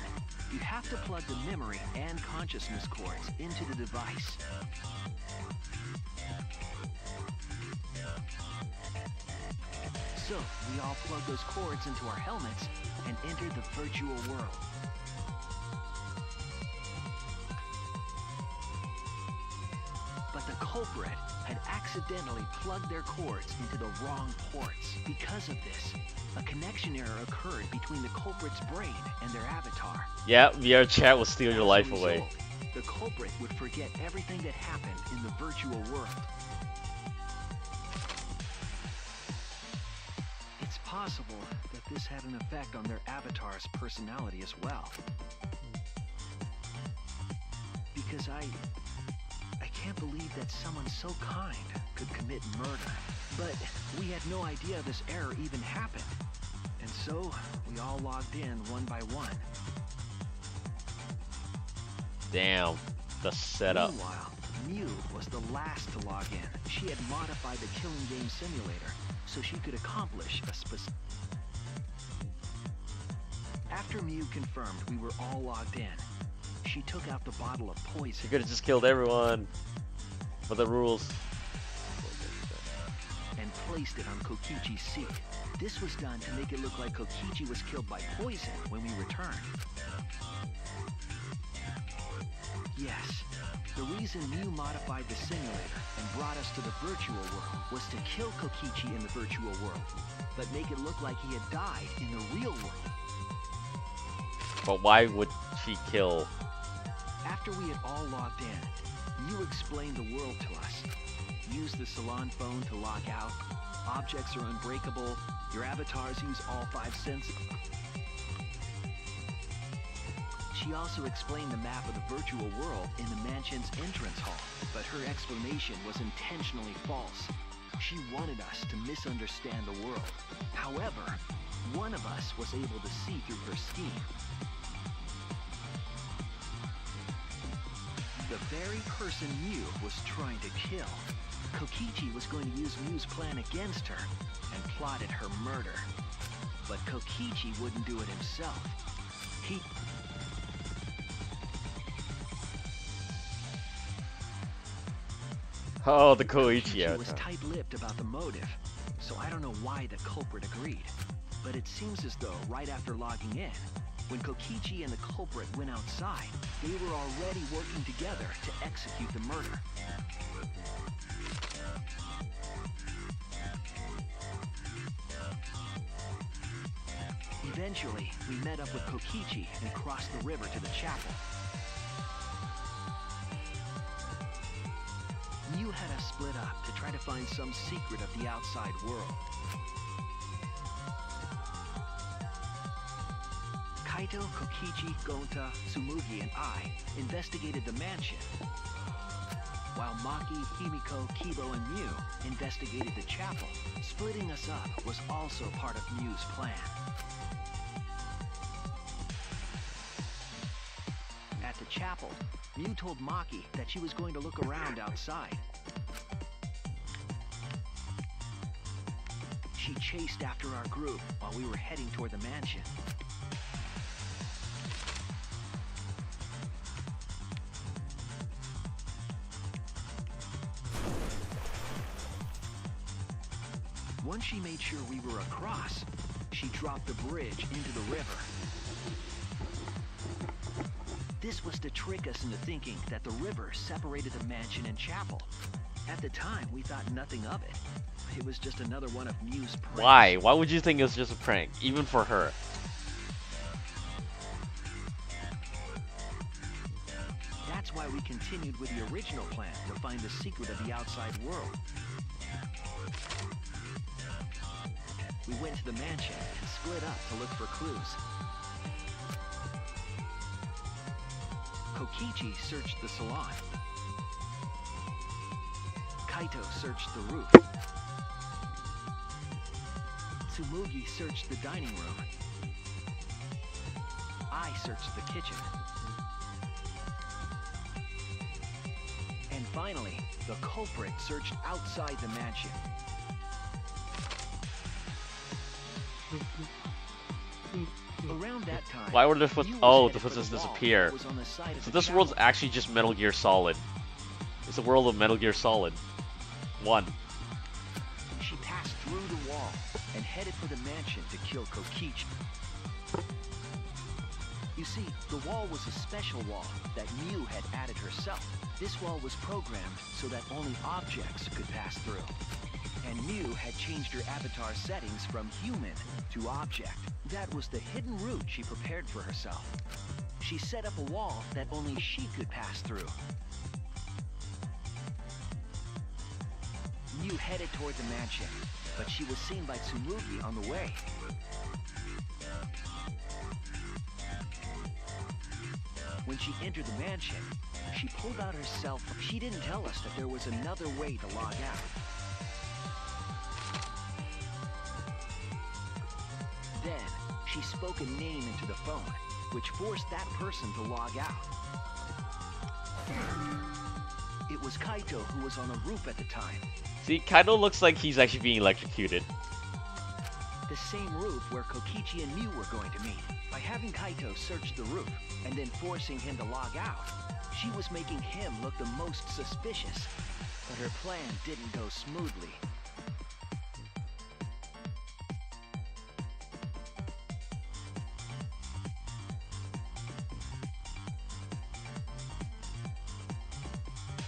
you have to plug the memory and consciousness cords into the device. So, we all plug those cords into our helmets and enter the virtual world. But the culprit had accidentally plugged their cords into the wrong ports. Because of this, a connection error occurred between the culprit's brain and their avatar. Yeah, VR chat will steal your life As a away. result, the culprit would forget everything that happened in the virtual world. It's possible that this had an effect on their avatar's personality as well. Because I can't believe that someone so kind could commit murder. But we had no idea this error even happened. And so, we all logged in one by one. Damn, the setup. Meanwhile, Mew was the last to log in. She had modified the killing game simulator so she could accomplish a specific... After Mew confirmed we were all logged in, she took out the bottle of poison. You could have just killed everyone. But the rules. And placed it on Kokichi's seat. This was done to make it look like Kokichi was killed by poison when we returned. Yes, the reason Mew modified the simulator and brought us to the virtual world was to kill Kokichi in the virtual world, but make it look like he had died in the real world. But why would she kill? After we had all logged in, Mew explained the world to us. Use the salon phone to log out. Objects are unbreakable. Your avatars use all 5 senses. She also explained the map of the virtual world in the mansion's entrance hall, but her explanation was intentionally false. She wanted us to misunderstand the world. However, one of us was able to see through her scheme. The very person Mew was trying to kill. Kokichi was going to use Mew's plan against her and plotted her murder. But Kokichi wouldn't do it himself. Oh, the Koichi Kokichi was avatar. tight-lipped about the motive, so I don't know why the culprit agreed. But it seems as though right after logging in, when Kokichi and the culprit went outside, they were already working together to execute the murder. Eventually, we met up with Kokichi and crossed the river to the chapel. Mew had us split up to try to find some secret of the outside world. Kaito, Kokichi, Gonta, Tsumugi, and I investigated the mansion, while Maki, Himiko, Kibo, and Mew investigated the chapel. Splitting us up was also part of Mew's plan. At the chapel, Mew told Maki that she was going to look around outside. She chased after our group while we were heading toward the mansion. Once she made sure we were across, she dropped the bridge into the river. This was to trick us into thinking that the river separated the mansion and chapel. At the time, we thought nothing of it. It was just another one of Mew's pranks. Why? Why would you think it was just a prank, even for her? That's why we continued with the original plan to find the secret of the outside world. We went to the mansion and split up to look for clues. Kokichi searched the salon. Kaito searched the roof. Tsumugi searched the dining room. I searched the kitchen. And finally, the culprit searched outside the mansion. Around that time, Why would the Mew was oh, headed the for footsteps wall disappear? that was on the side of So the this world's chapel. actually just Metal Gear Solid. It's a world of Metal Gear Solid 1. She passed through the wall and headed for the mansion to kill Kokichi. You see, the wall was a special wall that Mew had added herself. This wall was programmed so that only objects could pass through. And Mew had changed her avatar settings from human to object. That was the hidden route she prepared for herself. She set up a wall that only she could pass through. Mew headed toward the mansion, but she was seen by Tsumugi on the way. When she entered the mansion, she pulled out her cell phone. She didn't tell us that there was another way to log out. Then, she spoke a name into the phone, which forced that person to log out. It was Kaito who was on the roof at the time. See, Kaito looks like he's actually being electrocuted. The same roof where Kokichi and Mew were going to meet. By having Kaito search the roof and then forcing him to log out, she was making him look the most suspicious. But her plan didn't go smoothly.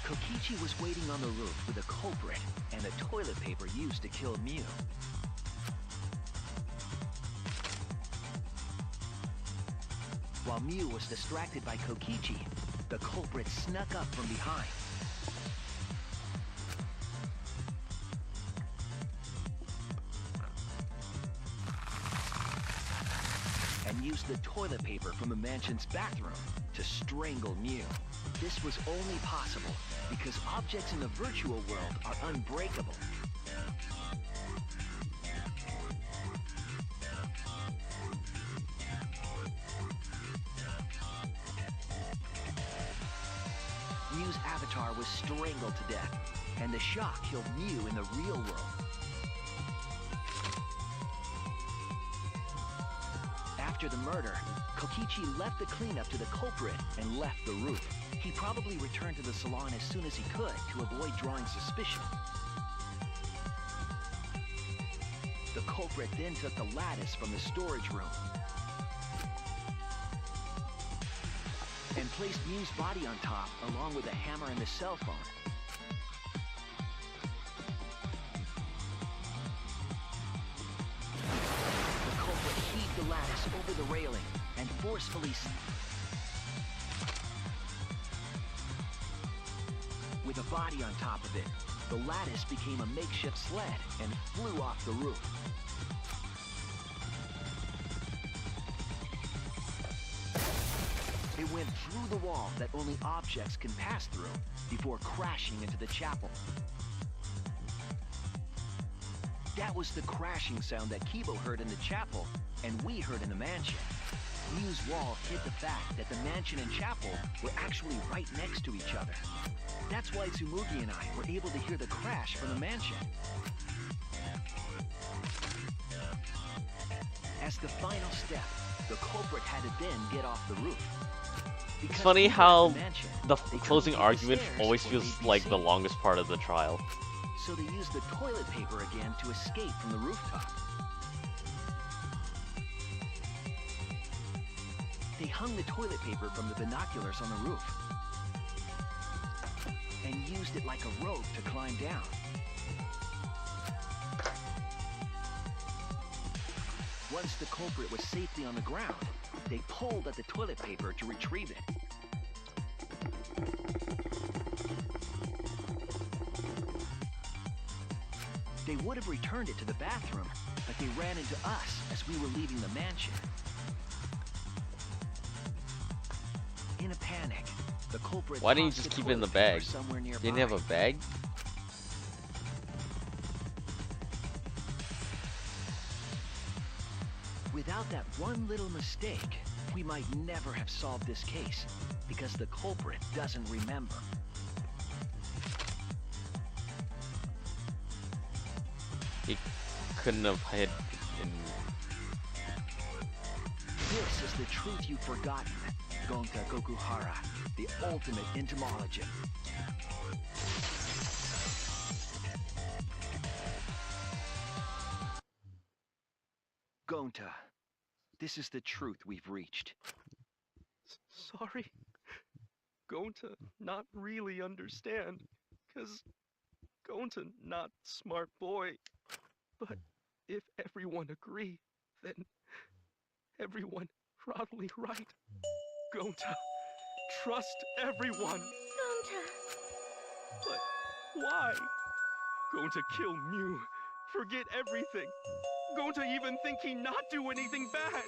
Kokichi was waiting on the roof with a culprit and the toilet paper used to kill Mew. While Mew was distracted by Kokichi, the culprit snuck up from behind. And used the toilet paper from the mansion's bathroom to strangle Mew. This was only possible because objects in the virtual world are unbreakable. Mew's avatar was strangled to death, and the shock killed Mew in the real world. After the murder, Kokichi left the cleanup to the culprit and left the roof. He probably returned to the salon as soon as he could to avoid drawing suspicion. The culprit then took the lattice from the storage room and placed Mew's body on top along with a hammer and the cell phone. The culprit heaved the lattice over the railing and forcefully... With a body on top of it, the lattice became a makeshift sled and flew off the roof. It went through the wall that only objects can pass through before crashing into the chapel. That was the crashing sound that Kibo heard in the chapel and we heard in the mansion. Mew's wall hid the fact that the mansion and chapel were actually right next to each other. That's why Tsumugi and I were able to hear the crash from the mansion. As the final step, the culprit had to then get off the roof. It's funny how the closing argument always feels like the longest part of the trial. So they used the toilet paper again to escape from the rooftop. They hung the toilet paper from the binoculars on the roof and used it like a rope to climb down. Once the culprit was safely on the ground, they pulled at the toilet paper to retrieve it. They would have returned it to the bathroom, but they ran into us as we were leaving the mansion. In a panic, the culprit... Why didn't you just keep it in the bag? Didn't you have a bag? Without that one little mistake, we might never have solved this case, because the culprit doesn't remember. He couldn't have hid in... This is the truth you've forgotten, Gonta Gokuhara, the ultimate entomologist. Gonta, this is the truth we've reached. Sorry. Gonta not really understand, 'cause Gonta not smart boy. But if everyone agree, then everyone probably right. Gonta, trust everyone. Gonta. But why? Gonta kill Mew, forget everything. Gonta even think he not do anything bad.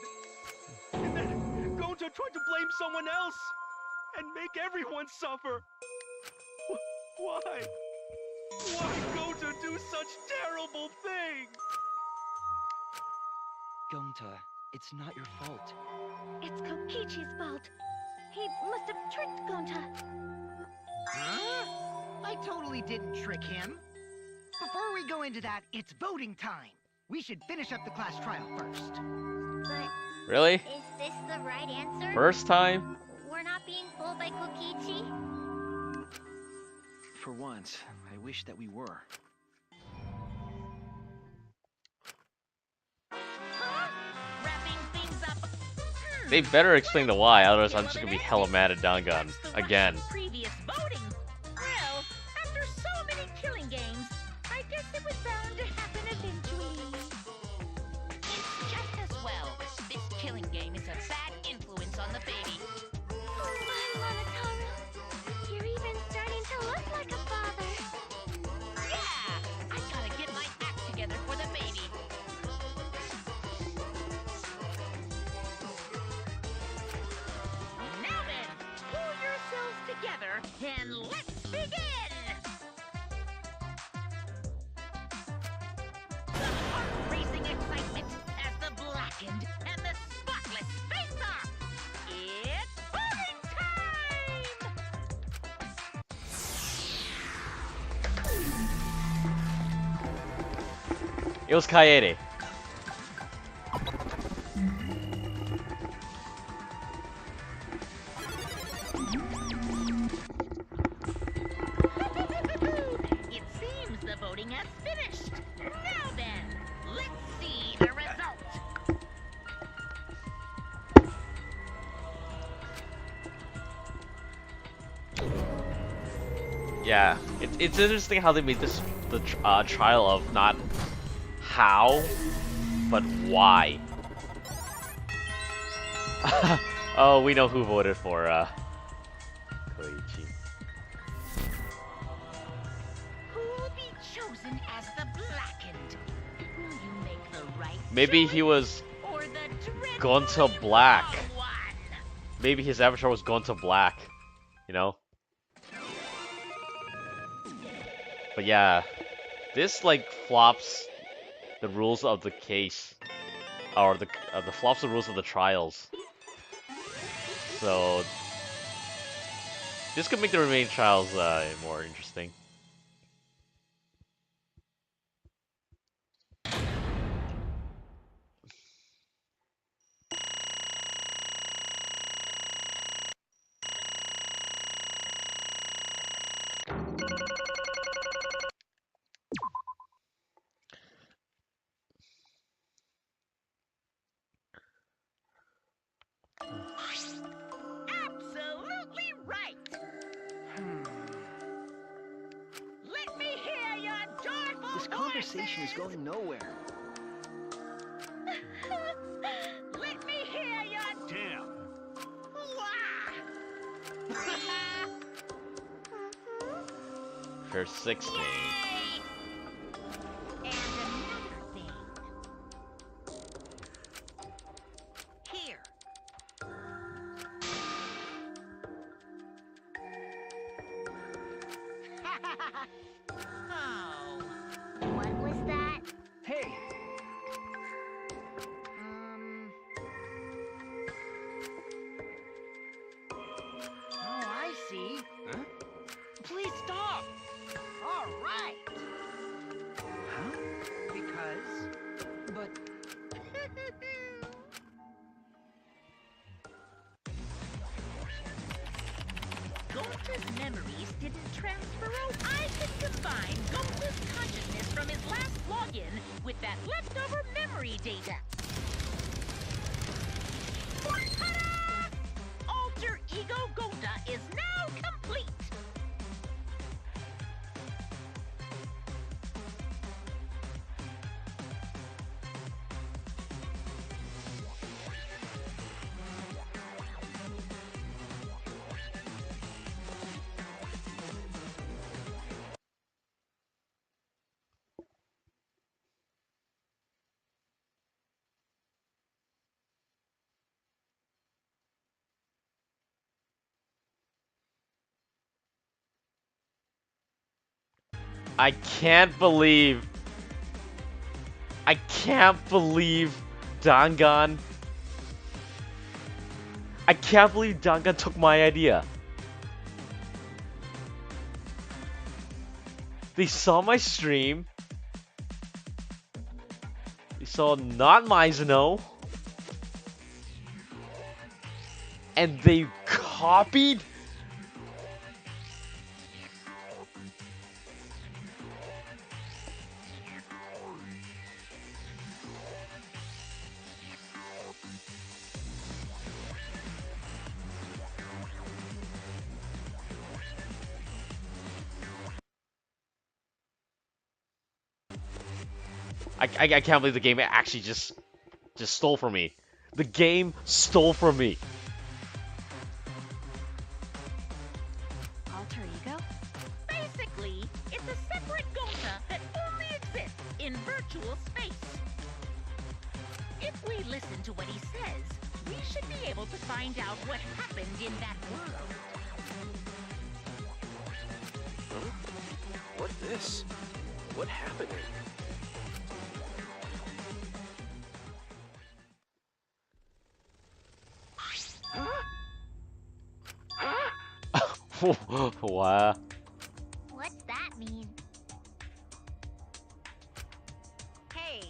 And then Gonta tried to blame someone else and make everyone suffer. Why? Why Gonta do such terrible things? Gonta, it's not your fault. It's Kokichi's fault. He must have tricked Gonta. Huh? I totally didn't trick him. Before we go into that, it's voting time. We should finish up the class trial first. But Really? is this the right answer? First time? We're not being fooled by Kokichi? For once, I wish that we were. Huh? Wrapping things up. They better explain the why, otherwise I'm just gonna be hella mad at Dangan again. Previous voting. Well, after so many killing games, I guess it was bound to happen eventually. It's just as well. This killing game is a bad influence on the baby. Oh my, Monotaro. You're even starting to look like a father. Yeah! I gotta get my act together for the baby. Now then, pull yourselves together and let's begin! The heart-racing excitement as the blackened and the spotless face off! It's voting time! It was Kaede. Yeah, it's interesting how they made this the trial of not how, but why. Oh, we know who voted for Koichi. Who'll be chosen as the blackened? Will you make the right Maybe choice, he was or the gone to dreadfully black. wrong one? Maybe his avatar was gone to black, you know? But yeah, this like flops the rules of the case, or the flops the rules of the trials. So this could make the remaining trials more interesting. Absolutely right. Let me hear your joyful This conversation is voices. going nowhere. Let me hear your Damn. wah. For 16. Yay! And another thing. Here. Oh. What was that? Hey, Oh, I see. Huh? Please stop. All right. huh? Because, but Gonta's memories didn't transfer. Oh, I can combine Gonta's consciousness from his last login with that leftover memory data. Ta-da! Alter Ego Gonta is now complete. I can't believe Dangan. I can't believe Dangan took my idea. They saw my stream. They saw not Mizuno. And they copied. I can't believe the game actually just stole from me. The game stole from me. Alter ego? Basically, it's a separate Gonta that only exists in virtual space. If we listen to what he says, we should be able to find out what happened in that world. Huh? What this? What happened? Wow. What's that mean? Hey,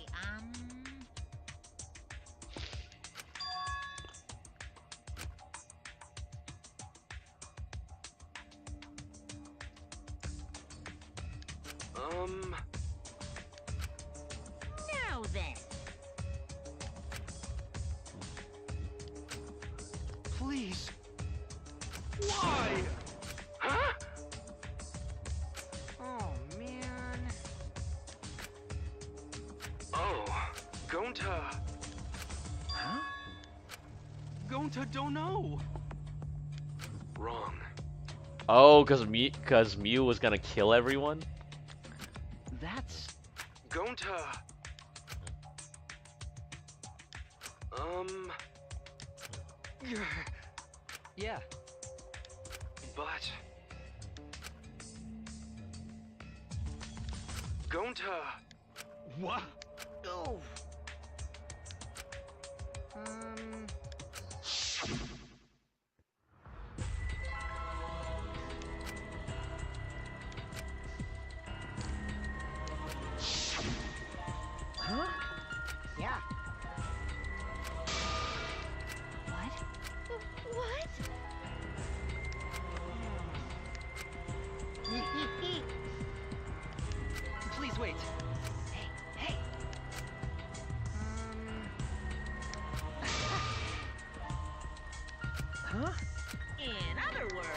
now then. Please. Why? Oh, Gonta. Huh? Gonta don't know. Wrong. Oh, cause Mew was gonna kill everyone? That's... Gonta. Yeah. But... Gonta. What? Oh. Huh? Yeah. What? What? Please wait. Hey, hey. Huh? In other words,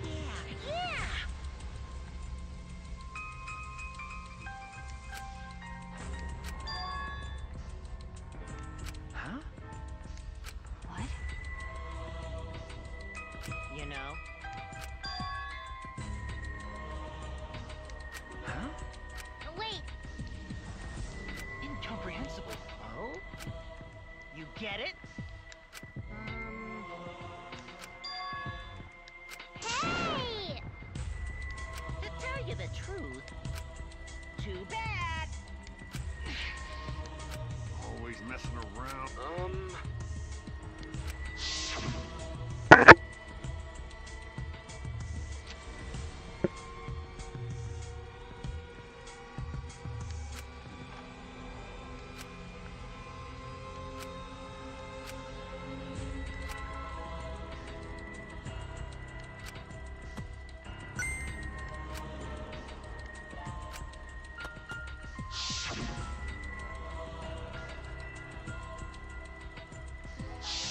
yeah. Huh? What? You know. Huh? Wait, Incomprehensible. Oh? You get it? hey! To tell you the truth, too bad. Always messing around.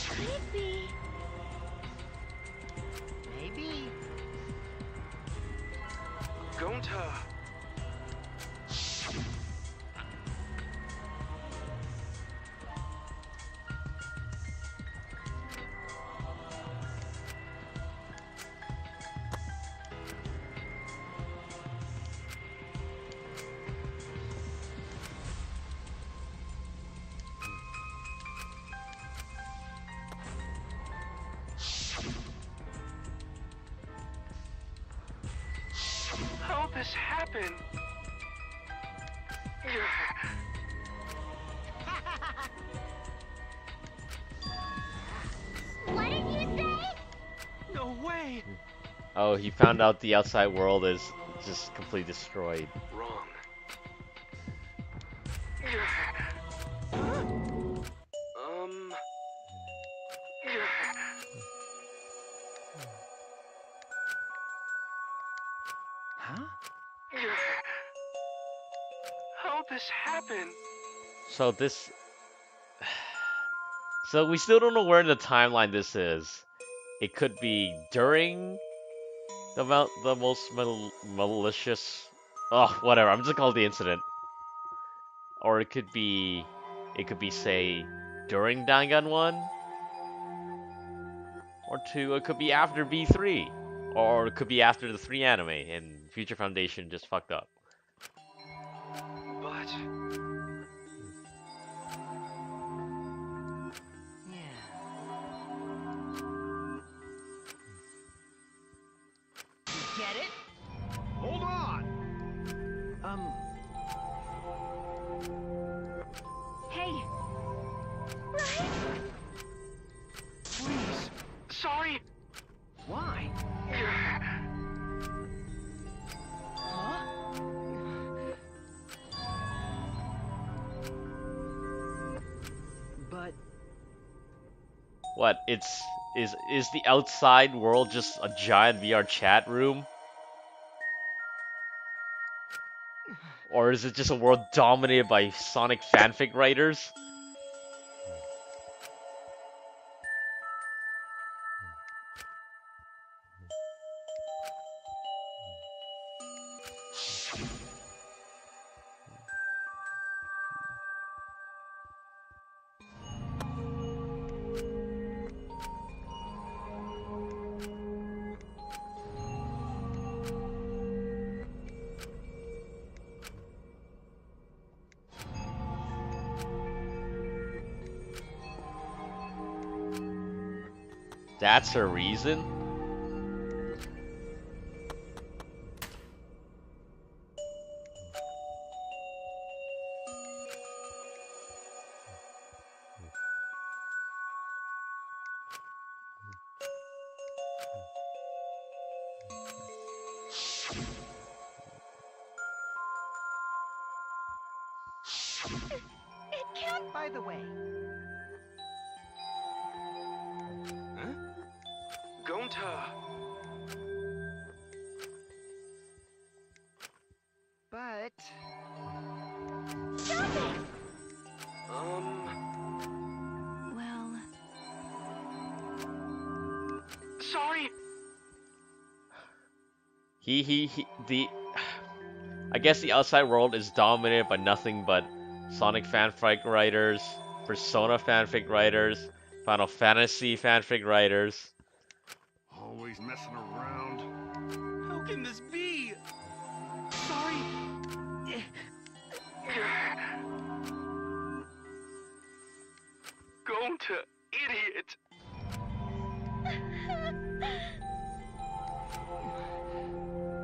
Could it be? Maybe. Gonta. How'd this happen? What did you say? No way! Oh, he found out the outside world is just completely destroyed. Wrong. Um... Huh? How'd this happen? So this... So we still don't know where in the timeline this is. It could be during the most malicious... Oh, whatever, I'm just gonna call it the incident. Or it could be... It could be, say, during Dangan 1? Or 2, it could be after V3. Or it could be after the 3 anime, and Future Foundation just fucked up. But... You get it? Hold on! Hey, Please. Sorry. Why? Huh? But... What? Is the outside world just a giant VR chat room? Or is it just a world dominated by Sonic fanfic writers? That's her reason? It can't. By the way, Huh? Gonta. but Stop it! Well, Sorry. I guess the outside world is dominated by nothing but Sonic fanfic writers, Persona fanfic writers, Final Fantasy fanfic writers. Always messing around. How can this be? Sorry. Gonta, idiot.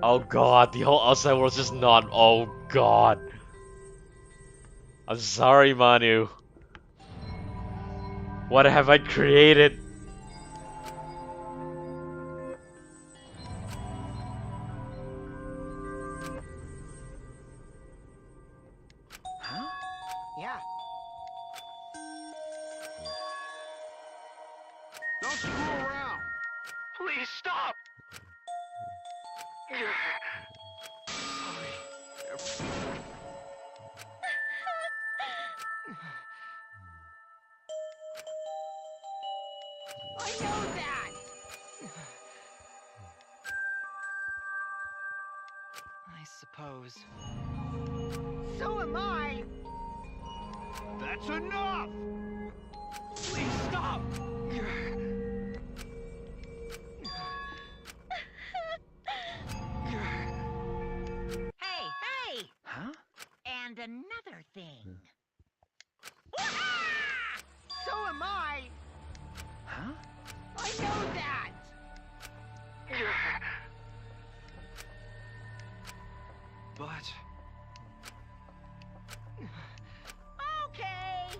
Oh god, the whole outside world's just not. Oh god. I'm sorry, Manu. What have I created? huh? Yeah. Don't screw around. Please stop. I know that! I suppose. So am I. That's enough. Please stop. Hey, hey! Huh? And another thing. So am I. Huh? I know that! But Okay!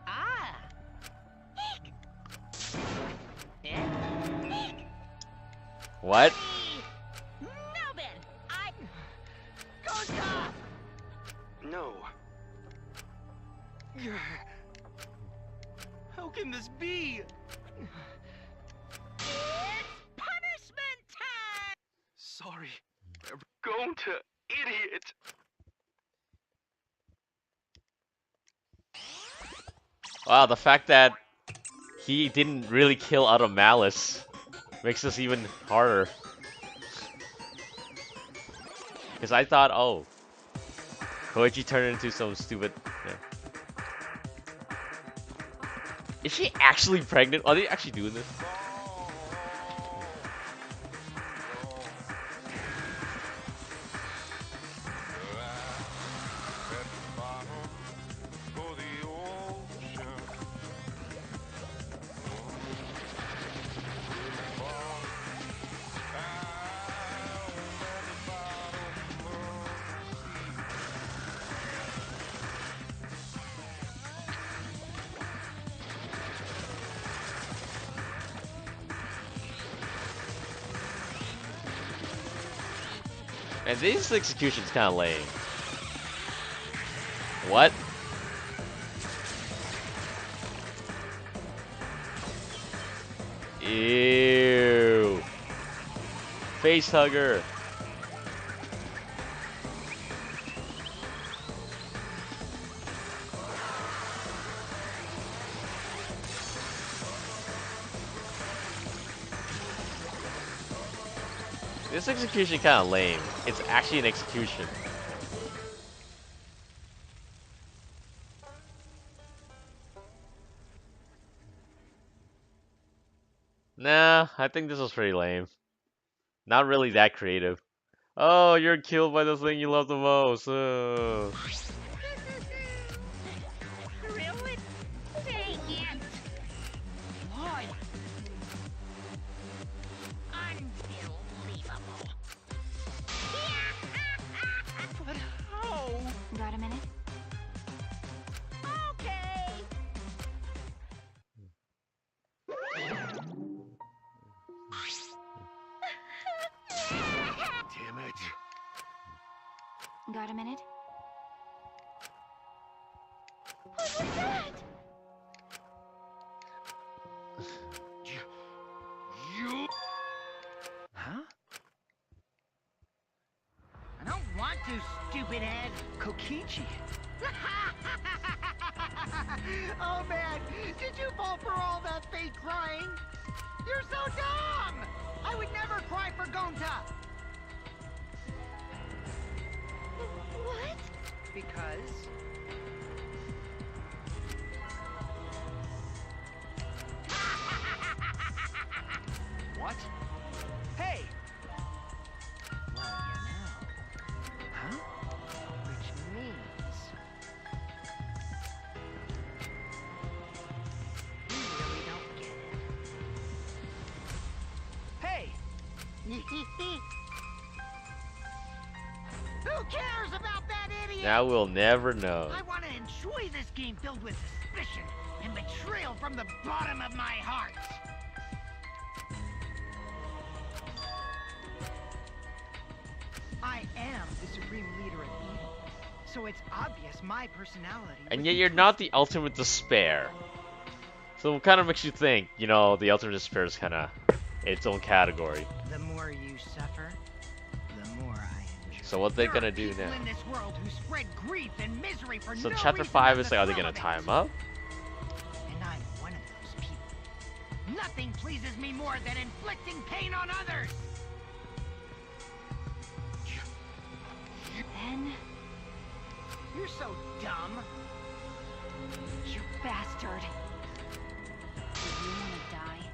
Ah! What? Now then, I... Gonta! no. How can this be? It's punishment time! Sorry. Gonta, idiot. Wow, the fact that he didn't really kill out of malice makes this even harder. Because I thought, oh, Koichi turned into some stupid... Yeah. Is she actually pregnant? Are they actually doing this? And this execution's kind of lame. What? Ew. Face hugger. This execution kind of lame. It's actually an execution. Nah, I think this was pretty lame. Not really that creative. Oh, you're killed by the thing you love the most. Oh. Really? Dang it! Why? Unbelievable. But how? Got a minute? Okay. Damn it. Got a minute? What was that? You. Huh? I don't want to, stupid head. Kokichi. Oh man, did you fall for all that fake crying? You're so dumb! I would never cry for Gonta! What? Because... What? Hey! Well, you know. Huh? Which means... You really don't get it. Hey! Who cares about that idiot? Now we'll never know. I want to enjoy this game filled with suspicion and betrayal from the bottom of my heart. I am the supreme leader of evil, so it's obvious my personality... And would yet be you're not twisted. the ultimate despair. So it kind of makes you think, you know, the ultimate despair is kind of its own category. The more you suffer, the more I enjoy. So what they There gonna are do people now? in this world who spread grief and misery for So no chapter reason 5 but is the like, are they thrill gonna of tie it. him up? And I'm one of those people. Nothing pleases me more than inflicting pain on others. Then, You're so dumb. you bastard. Do you want to die?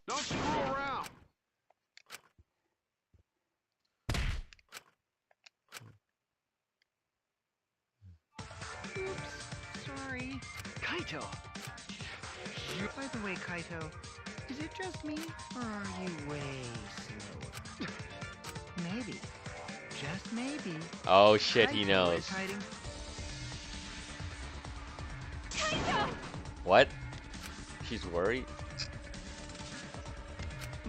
Don't screw around. Oops, sorry. Kaito! By the way, Kaito, is it just me, or are you way slower? Maybe. Just maybe. Oh shit, he Kaito knows. is hiding. Kaito! What? She's worried?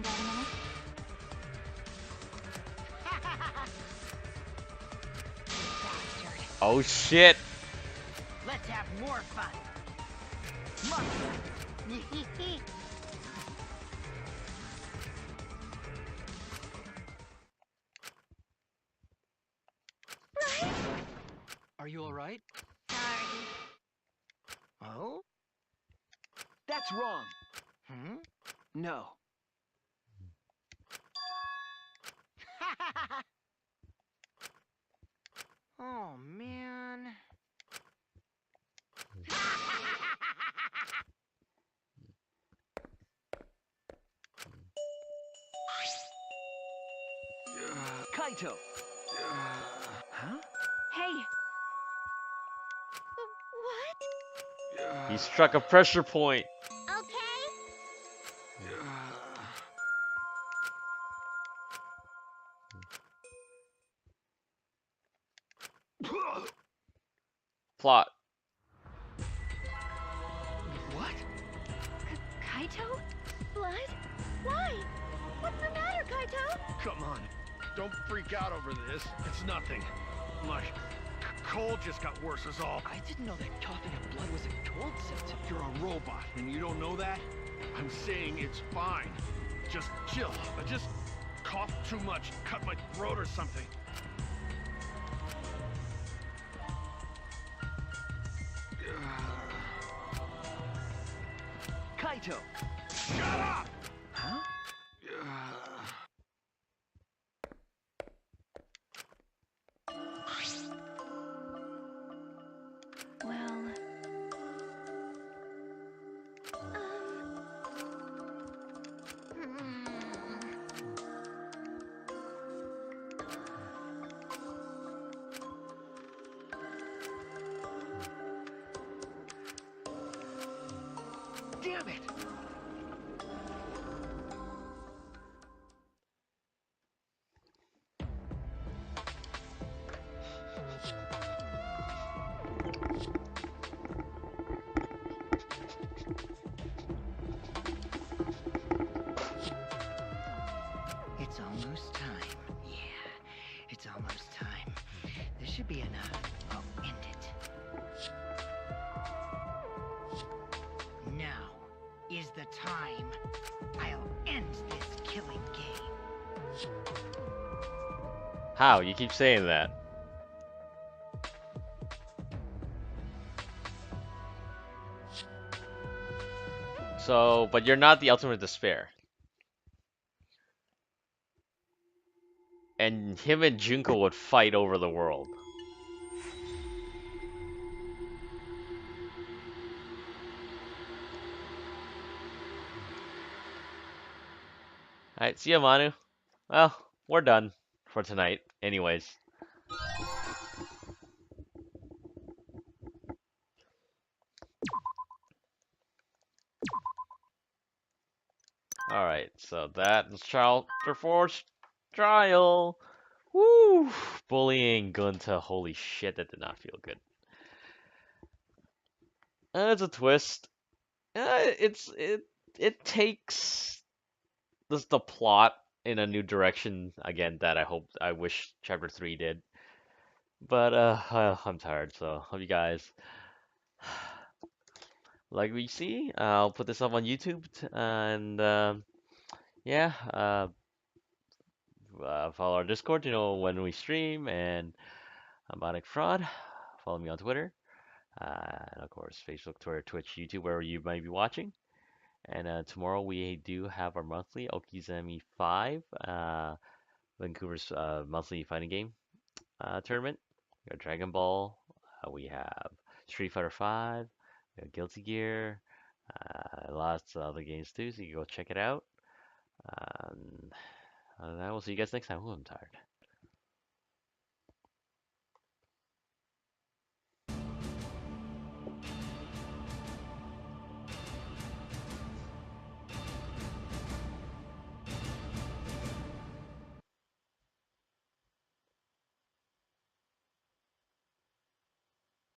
Got a minute? Bastard. Oh shit! Let's have more fun. Are you alright? Sorry. Oh? That's wrong. Hmm? No. Oh, man. Kaito! Huh? Hey! What? He struck a pressure point. Okay? Plot. What? Kaito? Blood? Why? What's the matter, Kaito? Come on. Don't freak out over this. It's nothing. My cold just got worse is all. I didn't know that coughing up blood was a cold symptom. You're a robot and you don't know that? I'm saying it's fine. Just chill. I just coughed too much, cut my throat or something. Kaito! Shut up! Huh? Well, Damn it! It's almost time. Yeah, it's almost time. This should be enough. I'll end it. Now is the time. I'll end this killing game. How? You keep saying that. So, but you're not the ultimate despair. And him and Junko would fight over the world. Alright, see ya, Manu. Well, we're done for tonight, anyways. Alright, so that is Chapter 4 trial. Woo! Bullying Gunta. Holy shit, that did not feel good. It's a twist. It takes the plot in a new direction again that I wish Chapter 3 did. But I'm tired, so hope you guys like what you see. I'll put this up on YouTube and yeah, follow our Discord to know when we stream, and BionicFraud. Follow me on Twitter, and of course Facebook, Twitter, Twitch, YouTube, wherever you might be watching. And tomorrow we do have our monthly Okizeme 5, Vancouver's monthly fighting game tournament. We got Dragon Ball, we have Street Fighter 5, we have Guilty Gear, lots of other games too, so you can go check it out. Um, Other than that, we'll see you guys next time. Ooh, I'm tired.